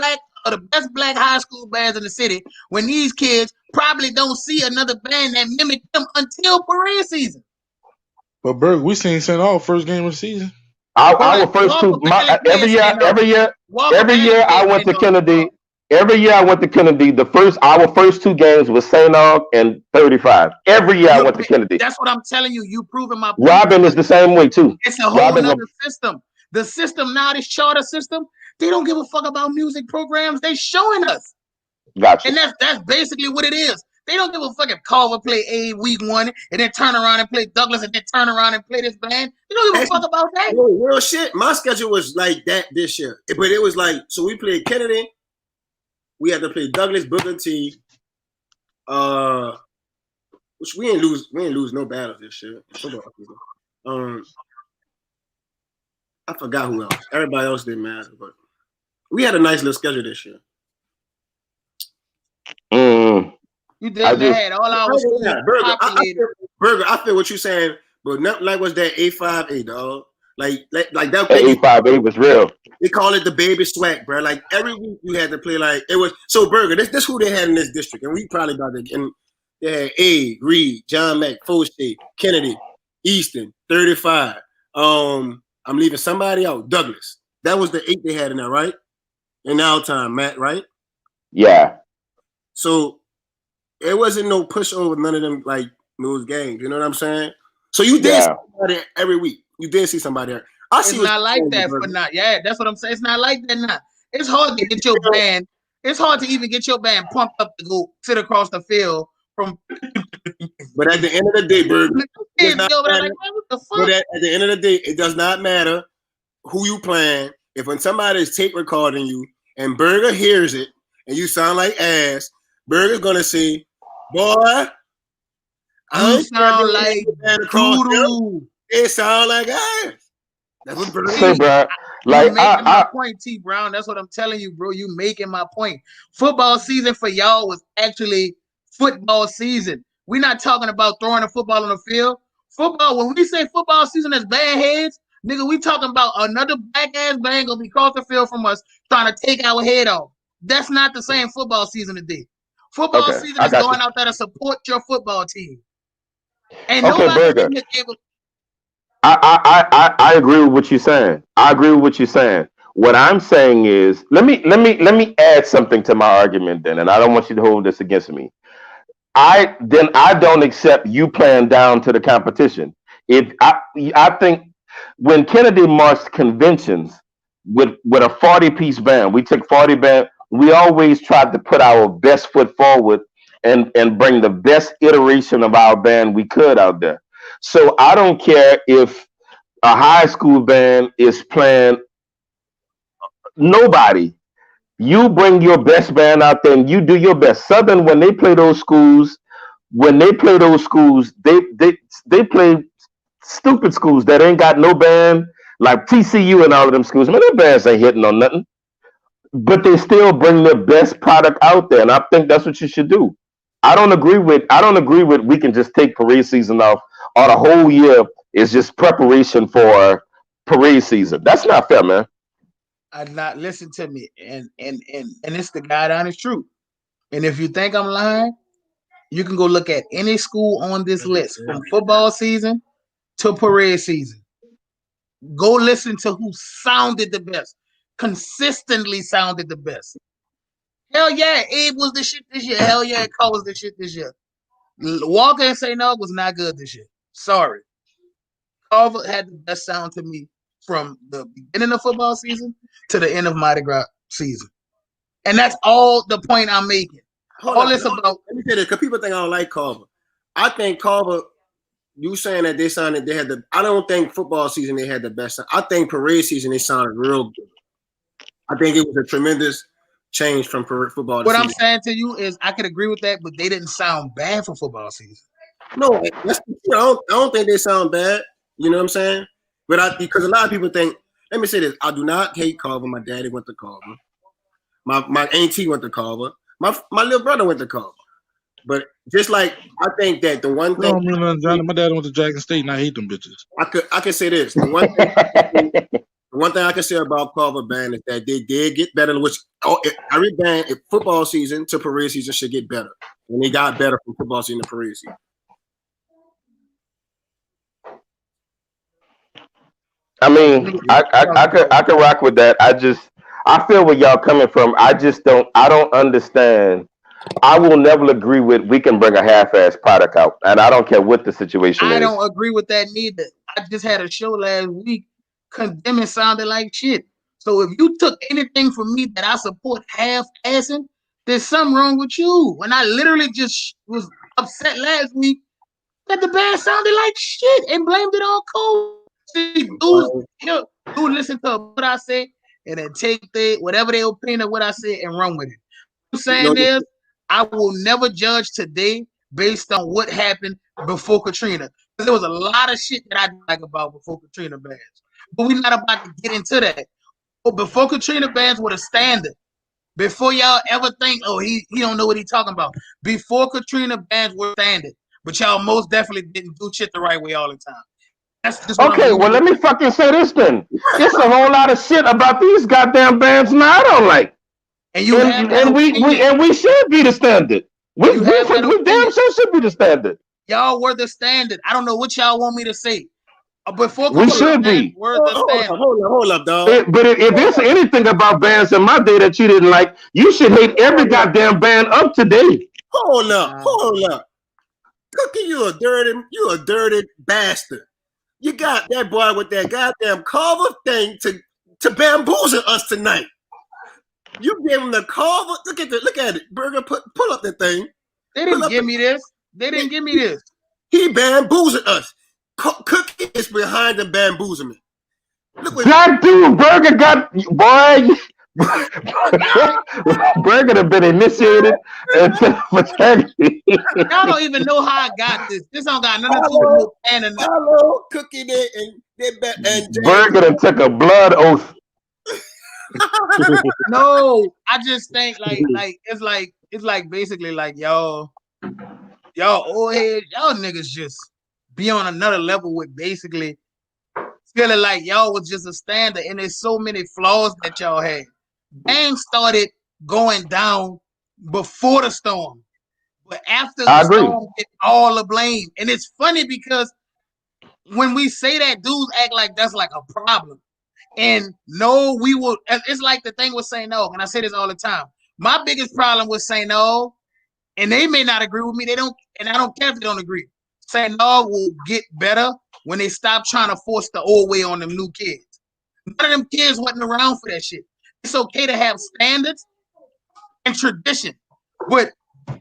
of the best black high school bands in the city when these kids probably don't see another band that mimic them until parade season. But Berg, we seen St. Aug first game of the season. Our first 2 every year I went to Kennedy. Every year I went to Kennedy. Our first 2 games was St. Aug and 35. Every year I went to Kennedy. That's what I'm telling you. You proving my point. Robin is the same way too. It's a whole other system. The system now, this charter system, they don't give a fuck about music programs. They showing us. Gotcha. And that's basically what it is. They don't give a fuck if Carver play A week 1 and then turn around and play Douglas and then turn around and play this band. They don't give a fuck about that. Real shit. My schedule was like that this year. But it was like, so we played Kennedy. We had to play Douglas, Booker T. Which we ain't lose no battles this year. I forgot who else. Everybody else didn't matter, but we had a nice little schedule this year. You definitely had all our Burger, I feel what you're saying, but nothing like was that 858, dog. Like that. 858 was real. They call it the baby swag, bro. Like every week you had to play like it was. So Burger, this who they had in this district, and we probably got it. And they had A, Reed, John Mack, Foster, Kennedy, Easton, 35. I'm leaving somebody out. Douglas. That was the 8 they had in there, right? In our time, Matt, right? Yeah. So it wasn't no pushover, none of them like those games. You know what I'm saying? So you did see somebody every week. You did see somebody there. It's not like that for now. Yeah, that's what I'm saying. It's not like that now. It's hard to get your band. It's hard to even get your band pumped up to go sit across the field from. But at the end of the day, Bird, at the end of the day, it does not matter who you playing. If when somebody is tape recording you and Burger hears it and you sound like ass, Burger's gonna say, "Boy, I sound like doo-doo." It sound like ass. That's what Burger say, bro. Like making my point, T Brown. That's what I'm telling you, bro. You making my point. Football season for y'all was actually football season. We're not talking about throwing a football on the field. Football, when we say football season as bad heads, nigga, we talking about another black ass band gonna be across the field from us trying to take our head off. That's not the same football season today. Football season is going out there to support your football team. And Burger. I agree with what you're saying. What I'm saying is, let me add something to my argument then, and I don't want you to hold this against me. I don't accept you playing down to the competition. If I think when Kennedy marched conventions with a 40-piece band, we took 40 band. We always tried to put our best foot forward and bring the best iteration of our band we could out there. So I don't care if a high school band is playing nobody. You bring your best band out there and you do your best. Southern, when they play those schools, they play stupid schools that ain't got no band, like TCU and all of them schools. Man, their bands ain't hitting on nothing, but they still bring their best product out there, and I think that's what you should do. I don't agree with we can just take parade season off, or the whole year is just preparation for parade season. That's not fair, man. I not listen to me, and it's the God honest truth. And if you think I'm lying, you can go look at any school on this list from football season to parade season. Go listen to who sounded the best, consistently sounded the best. Hell yeah, Abe was the shit this year. Hell yeah, Cole was the shit this year. Walker and St. Aug was not good this year. Sorry. Carver had the best sound to me from the beginning of football season to the end of Mardi Gras season. And that's all the point I'm making. All this about. Let me say this, because people think I don't like Carver. I think Carver, you saying that they sounded, they had the, I don't think football season they had the best sound. I think parade season they sounded real good. I think it was a tremendous change from football. What I'm saying to you is I could agree with that, but they didn't sound bad for football season. No, I don't think they sound bad. You know what I'm saying? But because a lot of people think, let me say this, I do not hate Carver. My daddy went to Carver. My auntie went to Carver. My little brother went to Carver. But just like I think that the one thing, my dad went to Jackson State and I hate them bitches. I could say this. The one thing I can say about Carver Band is that they did get better, which every band, if football season to parade season should get better. And they got better from football season to parade season. I mean, I could rock with that. I feel where y'all coming from. I don't understand. I will never agree with we can bring a half-ass product out, and I don't care what the situation is. I don't agree with that neither. I just had a show last week condemning sounded like shit. So if you took anything from me that I support half-assing, there's something wrong with you. When I literally just was upset last week that the band sounded like shit and blamed it on Cole. See, dudes listen to what I say and then take whatever their opinion of what I said and run with it. What I'm saying is, I will never judge today based on what happened before Katrina. Because there was a lot of shit that I didn't like about before Katrina bands. But we're not about to get into that. But before Katrina bands were the standard. Before y'all ever think, oh, he don't know what he's talking about. Before Katrina bands were standard. But y'all most definitely didn't do shit the right way all the time. That's just okay, well, let me fucking say this then. It's a whole lot of shit about these goddamn bands now I don't like. And we should be the standard. We damn sure should be the standard. Y'all were the standard. I don't know what y'all want me to say. Before we should be. Hold up, dog. But if there's anything about bands in my day that you didn't like, you should hate every goddamn band up to date. Hold up. Cookie, you a dirty bastard. You got that boy with that goddamn Carver thing to bamboozle us tonight. You gave him the Carver. Look at it. Burger, pull up that thing. They didn't give me this. They didn't give me this. He bamboozled us. Cookie is behind the bamboozlement. Look what that dude Burger got, boy. Burger have been initiated into fraternity. Y'all don't even know how I got this. This don't got nothing to do with no pan and hello, Cookie and Burger done took a blood oath. No, I just think like it's like basically like y'all old heads, y'all niggas just be on another level with basically feeling like y'all was just a standard, and there's so many flaws that y'all had. Bang started going down before the storm, but after the storm, get all the blame. And it's funny because when we say that, dudes act like that's like a problem. And no, we will. It's like the thing with St. Aug, and I say this all the time. My biggest problem with St. Aug and they may not agree with me. They don't, and I don't care if they don't agree. Saying no will get better when they stop trying to force the old way on them new kids. None of them kids wasn't around for that shit. It's okay to have standards and tradition, but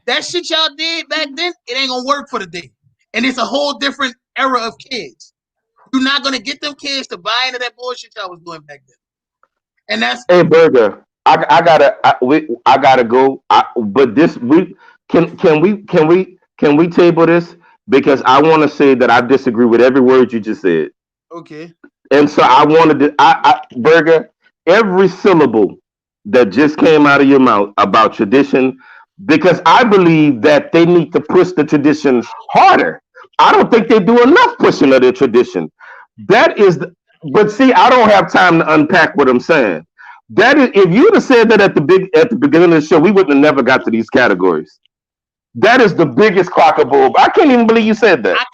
that shit y'all did back then, it ain't gonna work for the day. And it's a whole different era of kids. You're not gonna get them kids to buy into that bullshit y'all was doing back then. And that's Hey, Burger, I gotta go. But this we can we table this because I want to say that I disagree with every word you just said. okay. And so I wanted to, Burger, every syllable that just came out of your mouth about tradition, because I believe that they need to push the tradition harder. I don't think they do enough pushing of their tradition. That is, but see, I don't have time to unpack what I'm saying. That is, if you'd have said that at the beginning of the show, we wouldn't have never got to these categories. That is the biggest crock of bull. I can't even believe you said that. I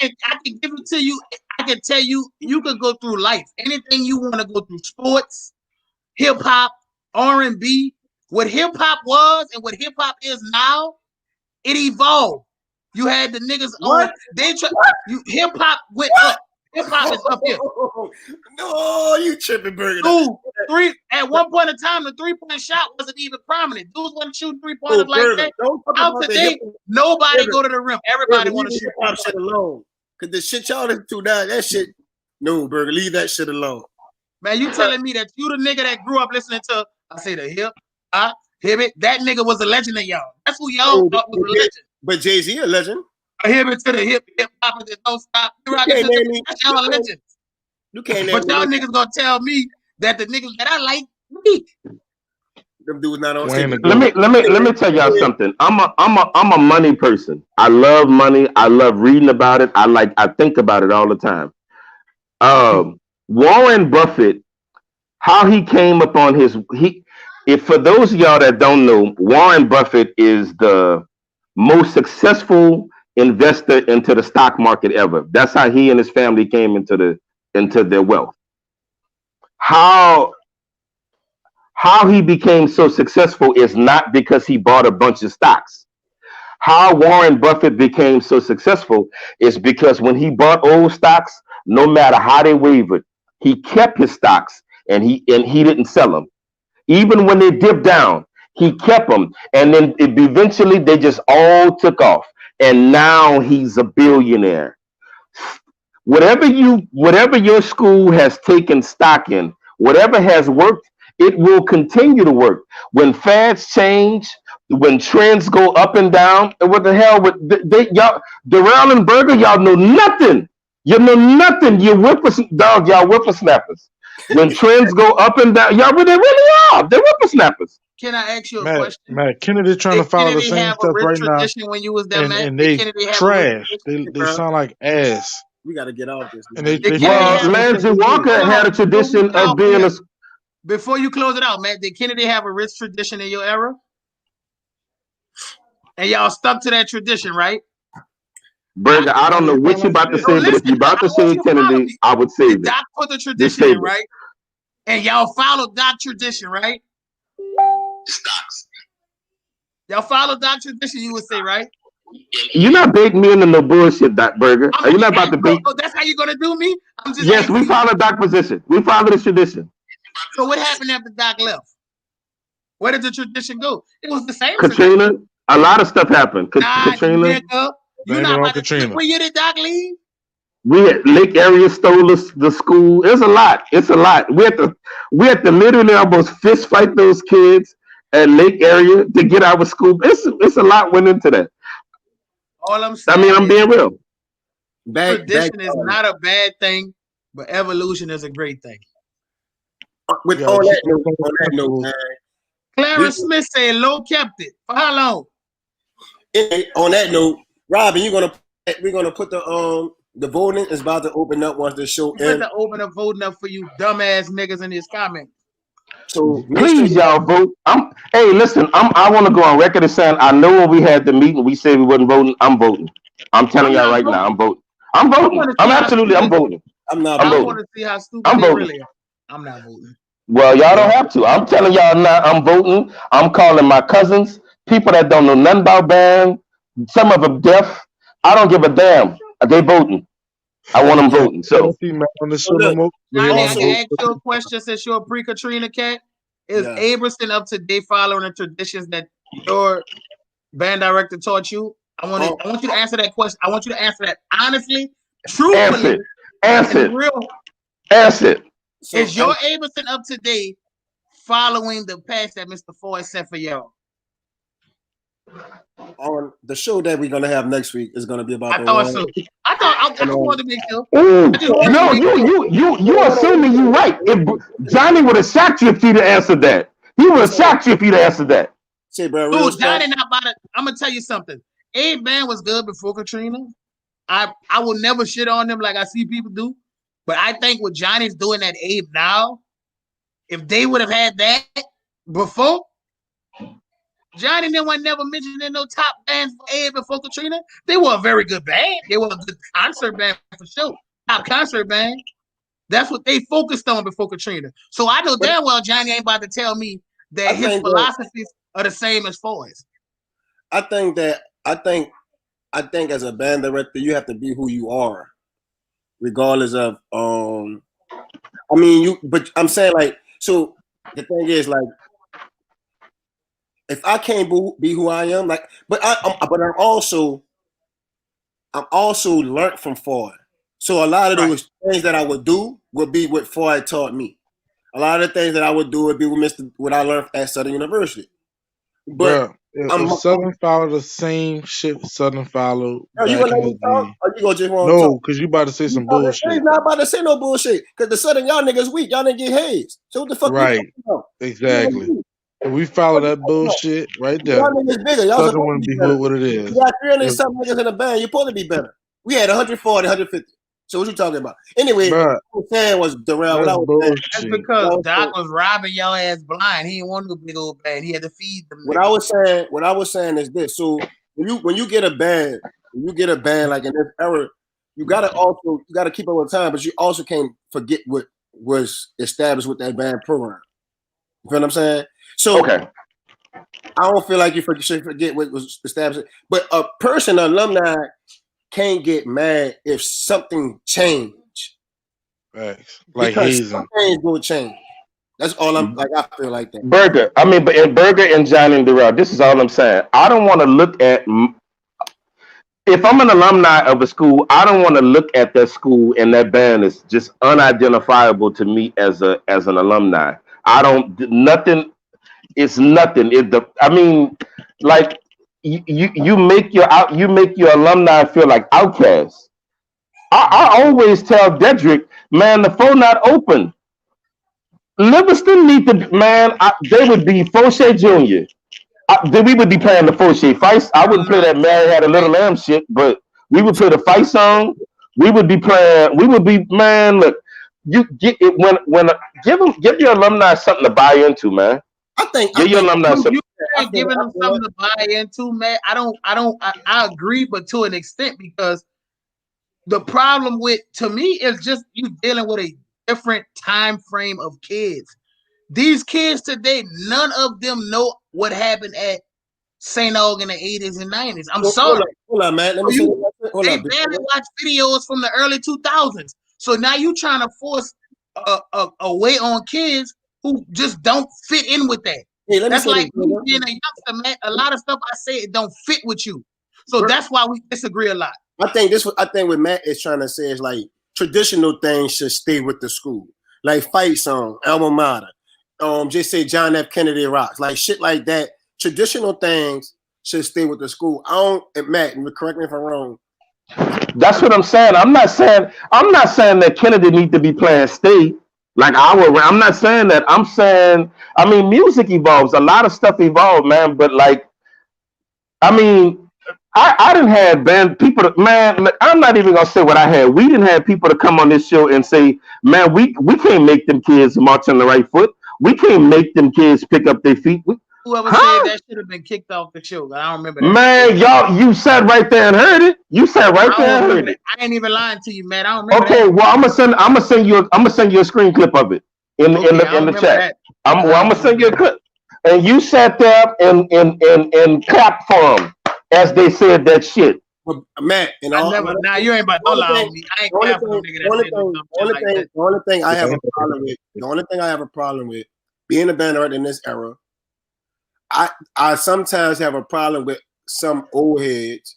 can give it to you. I can tell you, you could go through life. Anything you want to go through, sports, hip hop, R&B. What hip hop was and what hip hop is now, it evolved. You had the niggas on. Hip hop went up. Hip hop is up here. No, you tripping, Burger. Dude, at one point in time, the 3-point shot wasn't even prominent. Dudes wasn't shooting 3-pointers like that. Out today, nobody go to the rim. Everybody want to shoot. Hip hop shit alone. Cause the shit y'all listen to now, that shit. No, Burger, leave that shit alone. Man, you telling me that you the nigga that grew up listening to? I say the hip it. That nigga was a legend of y'all. That's who y'all thought was a legend. But Jay-Z a legend. A hip it to the hip hop and don't stop. That's y'all a legend. You can't. But y'all niggas gonna tell me that the niggas that I like weak. Them dudes not on. Let me tell y'all something. I'm a money person. I love money. I love reading about it. I think about it all the time. Warren Buffett, how he came upon if for those of y'all that don't know, Warren Buffett is the most successful investor into the stock market ever. That's how he and his family came into their wealth. How he became so successful is not because he bought a bunch of stocks. How Warren Buffett became so successful is because when he bought old stocks, no matter how they wavered, he kept his stocks and he didn't sell them. Even when they dipped down, he kept them. And then eventually they just all took off. And now he's a billionaire. Whatever your school has taken stock in, whatever has worked, it will continue to work. When fads change, when trends go up and down, and what the hell with y'all, Darrell and Burger, y'all know nothing. You know nothing. Y'all whippersnappers. When trends go up and down, y'all they really are. They're whippersnappers. Can I ask you a question? Matt Kennedy trying to follow the same stuff right now, when you was there, and they trash. They sound like ass. We got to get off this. Landry Walker had a tradition of being a. Before you close it out, Matt, did Kennedy have a rich tradition in your era? And y'all stuck to that tradition, right? Burger, I don't know what you're about to say, but if you're about to say Kennedy, I would say that. Doc put the tradition in, right? And y'all followed Doc tradition, right? Stocks. Y'all followed Doc tradition, you would say, right? You're not baiting me into no bullshit, Doc Burger. Are you not about to bait? That's how you're gonna do me? I'm just yes, we follow Doc position. We follow the tradition. So what happened after Doc left? Where did the tradition go? It was the same. Katrina. Tradition. A lot of stuff happened. Katrina. Nigga, you're not about to. When year did Doc leave? We at Lake area stole the school. It's a lot. It's a lot. We had to literally almost fist fight those kids at Lake area to get our school. It's a lot went into that. All I'm saying, I'm being real. Tradition is not a bad thing, but evolution is a great thing. On that note, man. Clarence Smith said low kept it. For how long? On that note, Robin, we're gonna put the voting is about to open up once the show ends. We're to open up voting up for you dumbass niggas in this comment. So please, y'all vote. Hey, listen, I want to go on record as saying I know when we had the meeting, we said we wasn't voting. I'm voting. I'm telling y'all right now, I'm voting. I'm voting. I'm voting. I'm not. I want to see how stupid they really are. I'm not voting. Well, y'all don't have to. I'm telling y'all now, I'm voting. I'm calling my cousins, people that don't know nothing about band, Some of them deaf. I don't give a damn. They voting. I want them voting. So on the show look, no more. Johnny, I also- can ask you a question since you're a pre-Katrina cat. Is Yeah. Aberson up to date following the traditions that your band director taught you? I want you to answer that question. I want you to answer that honestly, truthfully, answer and real. it. So, Is your Aberson up to date following the patch that Mr. Ford sent for y'all? on the show that we're gonna have next week is gonna be about I the thought war. so. I wanted to make sure. Ooh, I just wanted no, to make sure. you assuming you right. If Johnny would have shot you if he'd have answered that. He would have shot you if he'd have answered that. Say, bro, real Dude, Johnny not about it. I'm gonna tell you something. Abe Band was good before Katrina. I will never shit on them like I see people do. But I think what Johnny's doing at Abe now, if they would have had that before, Johnny and them were never mentioned in no top bands for Abe before Katrina. They were a very good band. They were a good concert band for sure. Top concert band. That's what they focused on before Katrina. So I know damn well Johnny ain't about to tell me that his philosophies are the same as Ford's. I think as a band director, you have to be who you are, regardless of but I'm saying like, so the thing is like, if I can't be who I am, like, but I'm also learned from Ford. So a lot of those things that I would do would be what Ford taught me. A lot of the things that I would do would be what I learned at Southern University. But if Southern followed the same shit Southern followed back you gonna in let me the talk? day. Or you gonna just want to No, talk? because you about to say some bullshit. He's not about to say no bullshit. Because the Southern y'all niggas weak. Y'all didn't get hazed. So what the fuck? Right. You talking about? Exactly. If we follow that bullshit right there, Y'all niggas bigger. Y'all Southern supposed wouldn't to be be better. what it is. You got 300 something niggas in the band. You're supposed to be better. We had 140, 150. So what you talking about? Anyway, Bruh, what I was saying was Darrell. What I was saying, that's because Doc was robbing y'all ass blind. He didn't want no big old band. He had to feed them. What I was saying is this. So when you get a band like in this era, you gotta keep up with time, but you also can't forget what was established with that band program. You feel what I'm saying? So okay. I don't feel like you should forget what was established. But a person, an alumni, can't get mad if something changed. Facts. Like because hazing. something will change. That's all I'm like. I feel like that. Burger. I mean, but in Burger and Johnny and Darrell, this is all I'm saying. I don't want to look at. If I'm an alumni of a school, I don't want to look at that school and that band is just unidentifiable to me as an alumni. I don't nothing. It's nothing. Like you make your alumni feel like outcasts. I always tell Dedrick, man, the phone not open. Livingston need to, man. They would be Fauché Jr. We would be playing the Fauché fight. I wouldn't play that Mary Had a Little Lamb shit, but we would play the fight song. We would be playing. We would be, man. Look, you get it give your alumni something to buy into, man. Your alumni something. You ain't giving them something to buy into, man. I agree, but to an extent, because the problem to me is just you dealing with a different time frame of kids. These kids today, none of them know what happened at St. Aug in the 80s and 90s. I'm sorry. Hold on, man. Let me they barely watch videos from the early 2000s. So now you trying to force a way on kids who just don't fit in with that. Hey, that's like me being a youngster, man. A lot of stuff I say, it don't fit with you. So that's why we disagree a lot. I think what Matt is trying to say is like traditional things should stay with the school. Like fight song, alma mater. Just say John F. Kennedy rocks. Like shit like that. Traditional things should stay with the school. Matt, correct me if I'm wrong. That's what I'm saying. I'm not saying that Kennedy need to be playing state like I'm not saying that. I'm saying, I mean, music evolves. A lot of stuff evolved, man. But like, I mean, I didn't have band people. Man, I'm not even gonna say what I had. We didn't have people to come on this show and say, man, we can't make them kids march on the right foot. We can't make them kids pick up their feet. Whoever said that should have been kicked off the show. I don't remember that. Man, y'all, you sat right there and heard it. You sat right there and heard it. I ain't even lying to you, man. I don't remember. Okay, well, I'm gonna send you a screen clip of it in the chat. I'm gonna send you a clip. And you sat there and clapped for him. as they said that shit. But Matt, you I know, never. Now you ain't about to allow me. I ain't capping no nigga that said no dumb shit like that. the only thing I have a problem with, the only thing I have a problem with being a band art in this era, I sometimes have a problem with some old heads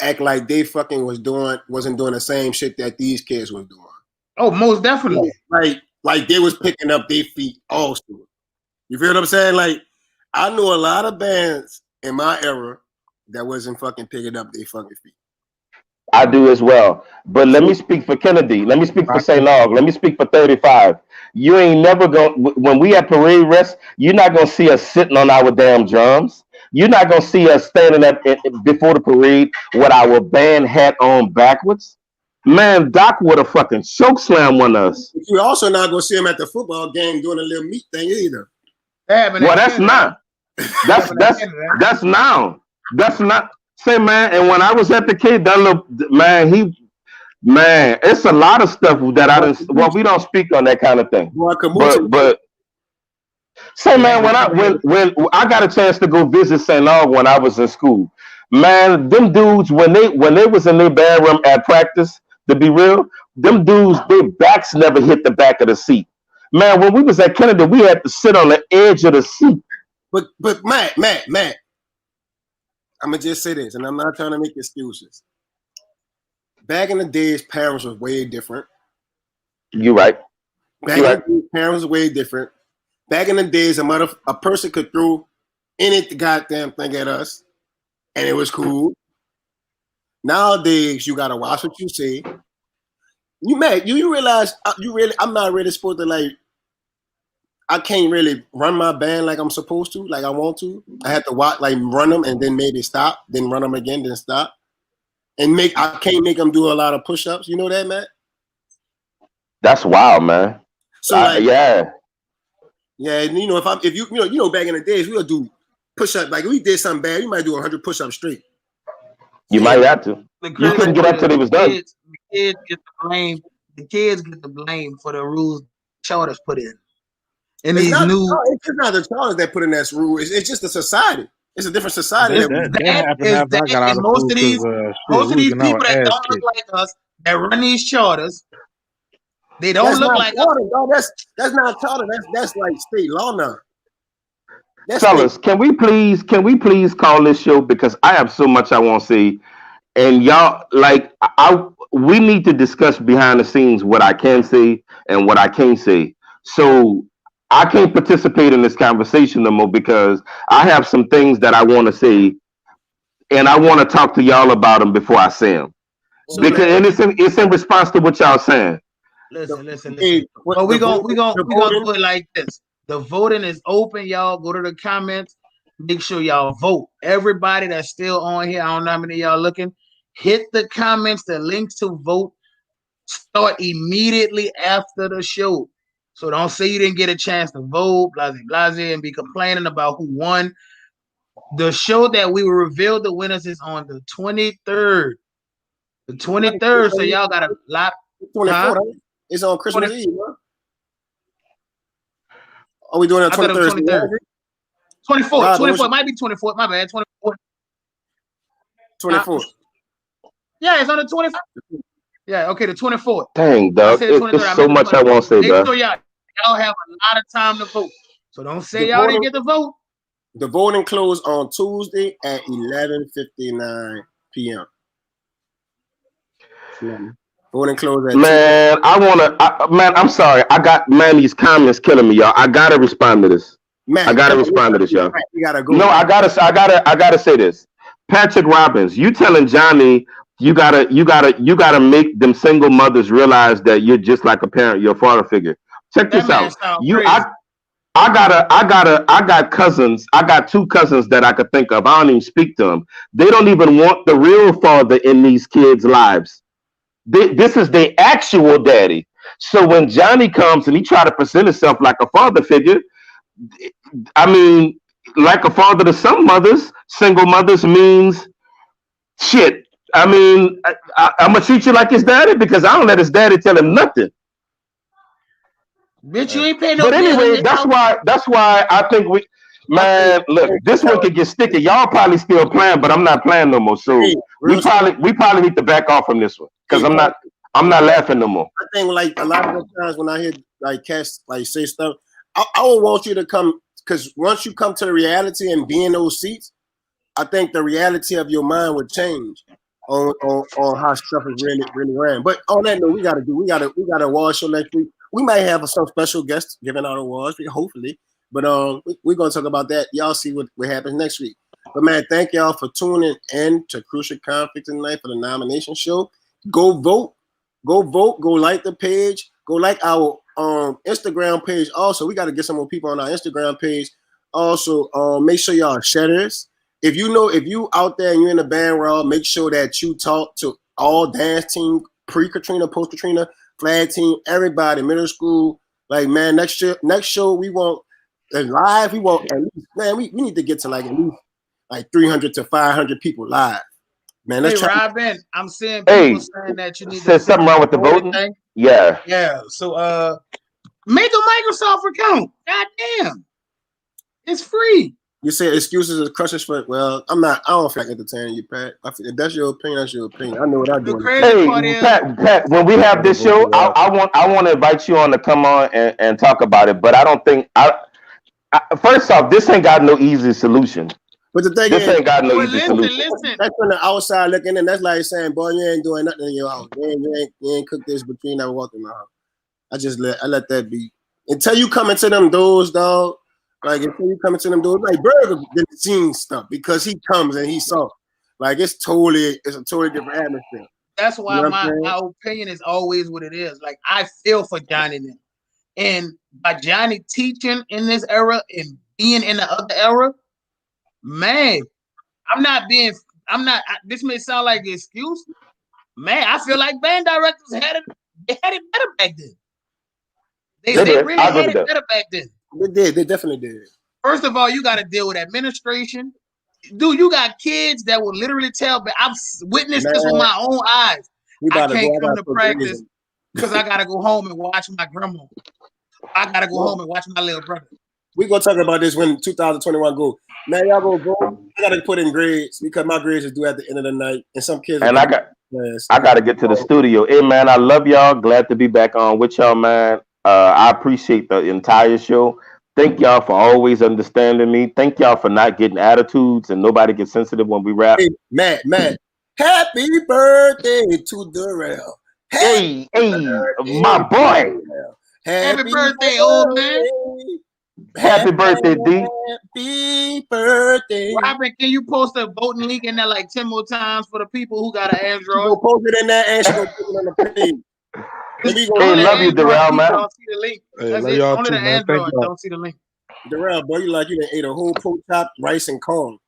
act like they fucking wasn't doing the same shit that these kids was doing. Oh, most definitely. Like they was picking up their feet also. You feel what I'm saying? Like I know a lot of bands in my era that wasn't fucking picking up their fucking feet. I do as well. But let me speak for Kennedy. Let me speak for St. Aug. Let me speak for 35. You ain't never going, when we at parade rest, you're not going to see us sitting on our damn drums. You're not going to see us standing up before the parade with our band hat on backwards. Man, Doc would have fucking choke slam on us. But you're also not going to see him at the football game doing a little meat thing either. Well, that's not. That's now. That's not. Say, man, and when I was at the kid, that little man, it's a lot of stuff that I didn't. Well, we don't speak on that kind of thing. But say, man, when I got a chance to go visit St. Aug when I was in school, man, them dudes when they was in their band room at practice, to be real, them dudes, their backs never hit the back of the seat. Man, when we was at Kennedy, we had to sit on the edge of the seat. But Matt, I'm gonna just say this, and I'm not trying to make excuses. Back in the days, parents was way different. You're right. Back in the days, parents was way different. Back in the days, a person could throw any goddamn thing at us, and it was cool. Nowadays, you gotta watch what you say. You realize I'm not really supposed to like. I can't really run my band like I'm supposed to, like I want to. I have to watch, like run them and then maybe stop, then run them again, then stop. And I can't make them do a lot of push-ups. You know that, Matt? That's wild, man. So yeah. And you know, if you back in the days, we would do push-up. Like if we did something bad, you might do 100 push-ups straight. You might have to. You couldn't get up till it was done. The kids get the blame. The kids get the blame for the rules charters put in. And it's not the charters that put in that rule. It's just the society. It's a different society. Most of these people that don't look like us that run these charters, they don't look like us. No, that's not charter. That's like state law now. Fellas, can we please call this show, because I have so much I want to say, and y'all we need to discuss behind the scenes what I can say and what I can't say. So I can't participate in this conversation no more because I have some things that I want to say, and I want to talk to y'all about them before I say them. It's in response to what y'all saying. Listen. Well, we gonna do it like this. The voting is open, y'all. Go to the comments. Make sure y'all vote. Everybody that's still on here, I don't know how many of y'all looking. Hit the comments. The links to vote start immediately after the show. So don't say you didn't get a chance to vote, blase, and be complaining about who won. The show that we will reveal the winners is on the 23rd. The 23rd, so y'all got a lot. 24th, it's on Christmas Eve, huh? Are we doing it on 23rd? 24th. 24th. Might be 24th. My bad. 24th. 24th. Yeah, it's on the 24th. Yeah, okay, the 24th. Dang, dog. There's so much I want to say, dog. Make sure y'all have a lot of time to vote. So don't say y'all didn't get the vote. The voting closed on Tuesday at 11:59 p.m. Voting closed at Man, I'm sorry. These comments killing me, y'all. I gotta respond to this. Man, I gotta respond to this, y'all. You gotta go. No, I gotta say this. Patrick Robbins, you telling Johnny you gotta make them single mothers realize that you're just like a parent, your father figure. Check this out. I got cousins. I got two cousins that I could think of. I don't even speak to them. They don't even want the real father in these kids' lives. This is their actual daddy. So when Johnny comes and he try to present himself like a father figure, I mean, like a father to some mothers, single mothers means shit. I mean, I'm gonna treat you like his daddy because I don't let his daddy tell him nothing. Bitch, you ain't paying no. But anyway, that's why I think Man, look, this one could get sticky. Y'all probably still playing, but I'm not playing no more. So we probably need to back off from this one because I'm not laughing no more. I think like a lot of the times when I hear like cats like say stuff, I don't want you to come because once you come to the reality and be in those seats, I think the reality of your mind would change on how stuff is really ran. But on that note, we got a award show next week. We might have some special guests giving out awards, hopefully. But we're gonna talk about that. Y'all see what happens next week. But man, thank y'all for tuning in to Crucial Conflict tonight for the nomination show. Go vote. Go vote. Go like the page. Go like our Instagram page. Also, we got to get some more people on our Instagram page. Also, make sure y'all shatters. If you out there and you're in the band world, make sure that you talk to all dance team, pre-Katrina, post-Katrina, flag team, everybody, middle school. Like, man, next show we want live. We want at least, man, we need to get to like at least like 300 to 500 people live. Man, let's try. Robin, I'm seeing people saying that you need to something wrong with the voting. Yeah. So make a Microsoft account. God damn, it's free. You say excuses is crushes for well, I don't feel like entertaining you, Pat. If that's your opinion, that's your opinion. I know what I do. Hey, Pat, when we have this show, I want to invite you on to come on and talk about it. But I don't think first off, this ain't got no easy solution. But the thing this ain't got no easy solution. Listen. That's from the outside looking in. That's like saying, boy, you ain't doing nothing in your house. You ain't cooked this, but you ain't never walked in my house. I let that be. Until you come into them doors, dog. Like until you come into them doors, like Burger didn't see stuff because he comes and he saw. Like it's a totally different atmosphere. That's why my opinion is always what it is. Like I feel for Johnny now. And by Johnny teaching in this era and being in the other era, man, this may sound like an excuse. Man, I feel like band directors had it better back then. They really had it better back then. They definitely did. First of all, you got to deal with administration. Dude, you got kids that will literally tell, but I've witnessed this with my own eyes. I can't come to practice because I got to go home and watch my grandma. I got to go home and watch my little brother. We're going to talk about this when 2021 go. Man, y'all go vote. I got to put in grades because my grades is due at the end of the night. And some kids and I got to get to the studio. Hey, man, I love y'all. Glad to be back on with y'all, man. I appreciate the entire show. Thank y'all for always understanding me. Thank y'all for not getting attitudes and nobody gets sensitive when we rap. Hey, Matt, happy birthday to Darrell. Hey, my boy. Happy birthday, old man. Happy birthday, D. Happy birthday. Robin, can you post a voting link in there like 10 more times for the people who got an Android? We'll post it in there and she'll put it on the page. Hey, love you, Darrell, man. Don't see the link. That's it. Only the Android don't see the link. Darrell, boy, you like you done ate a whole pork chop, rice, and corn.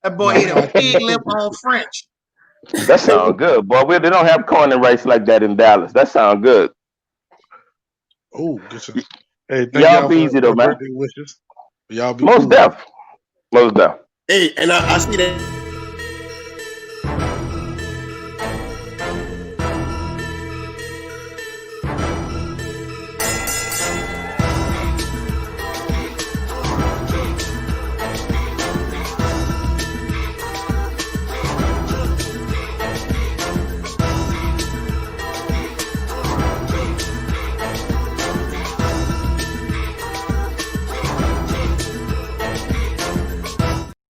That boy ate a pig lip on French. That sounds good, boy. They don't have corn and rice like that in Dallas. That sounds good. Oh, good shit. Hey, y'all be easy though, man. Y'all be most deaf. Hey, and I see that.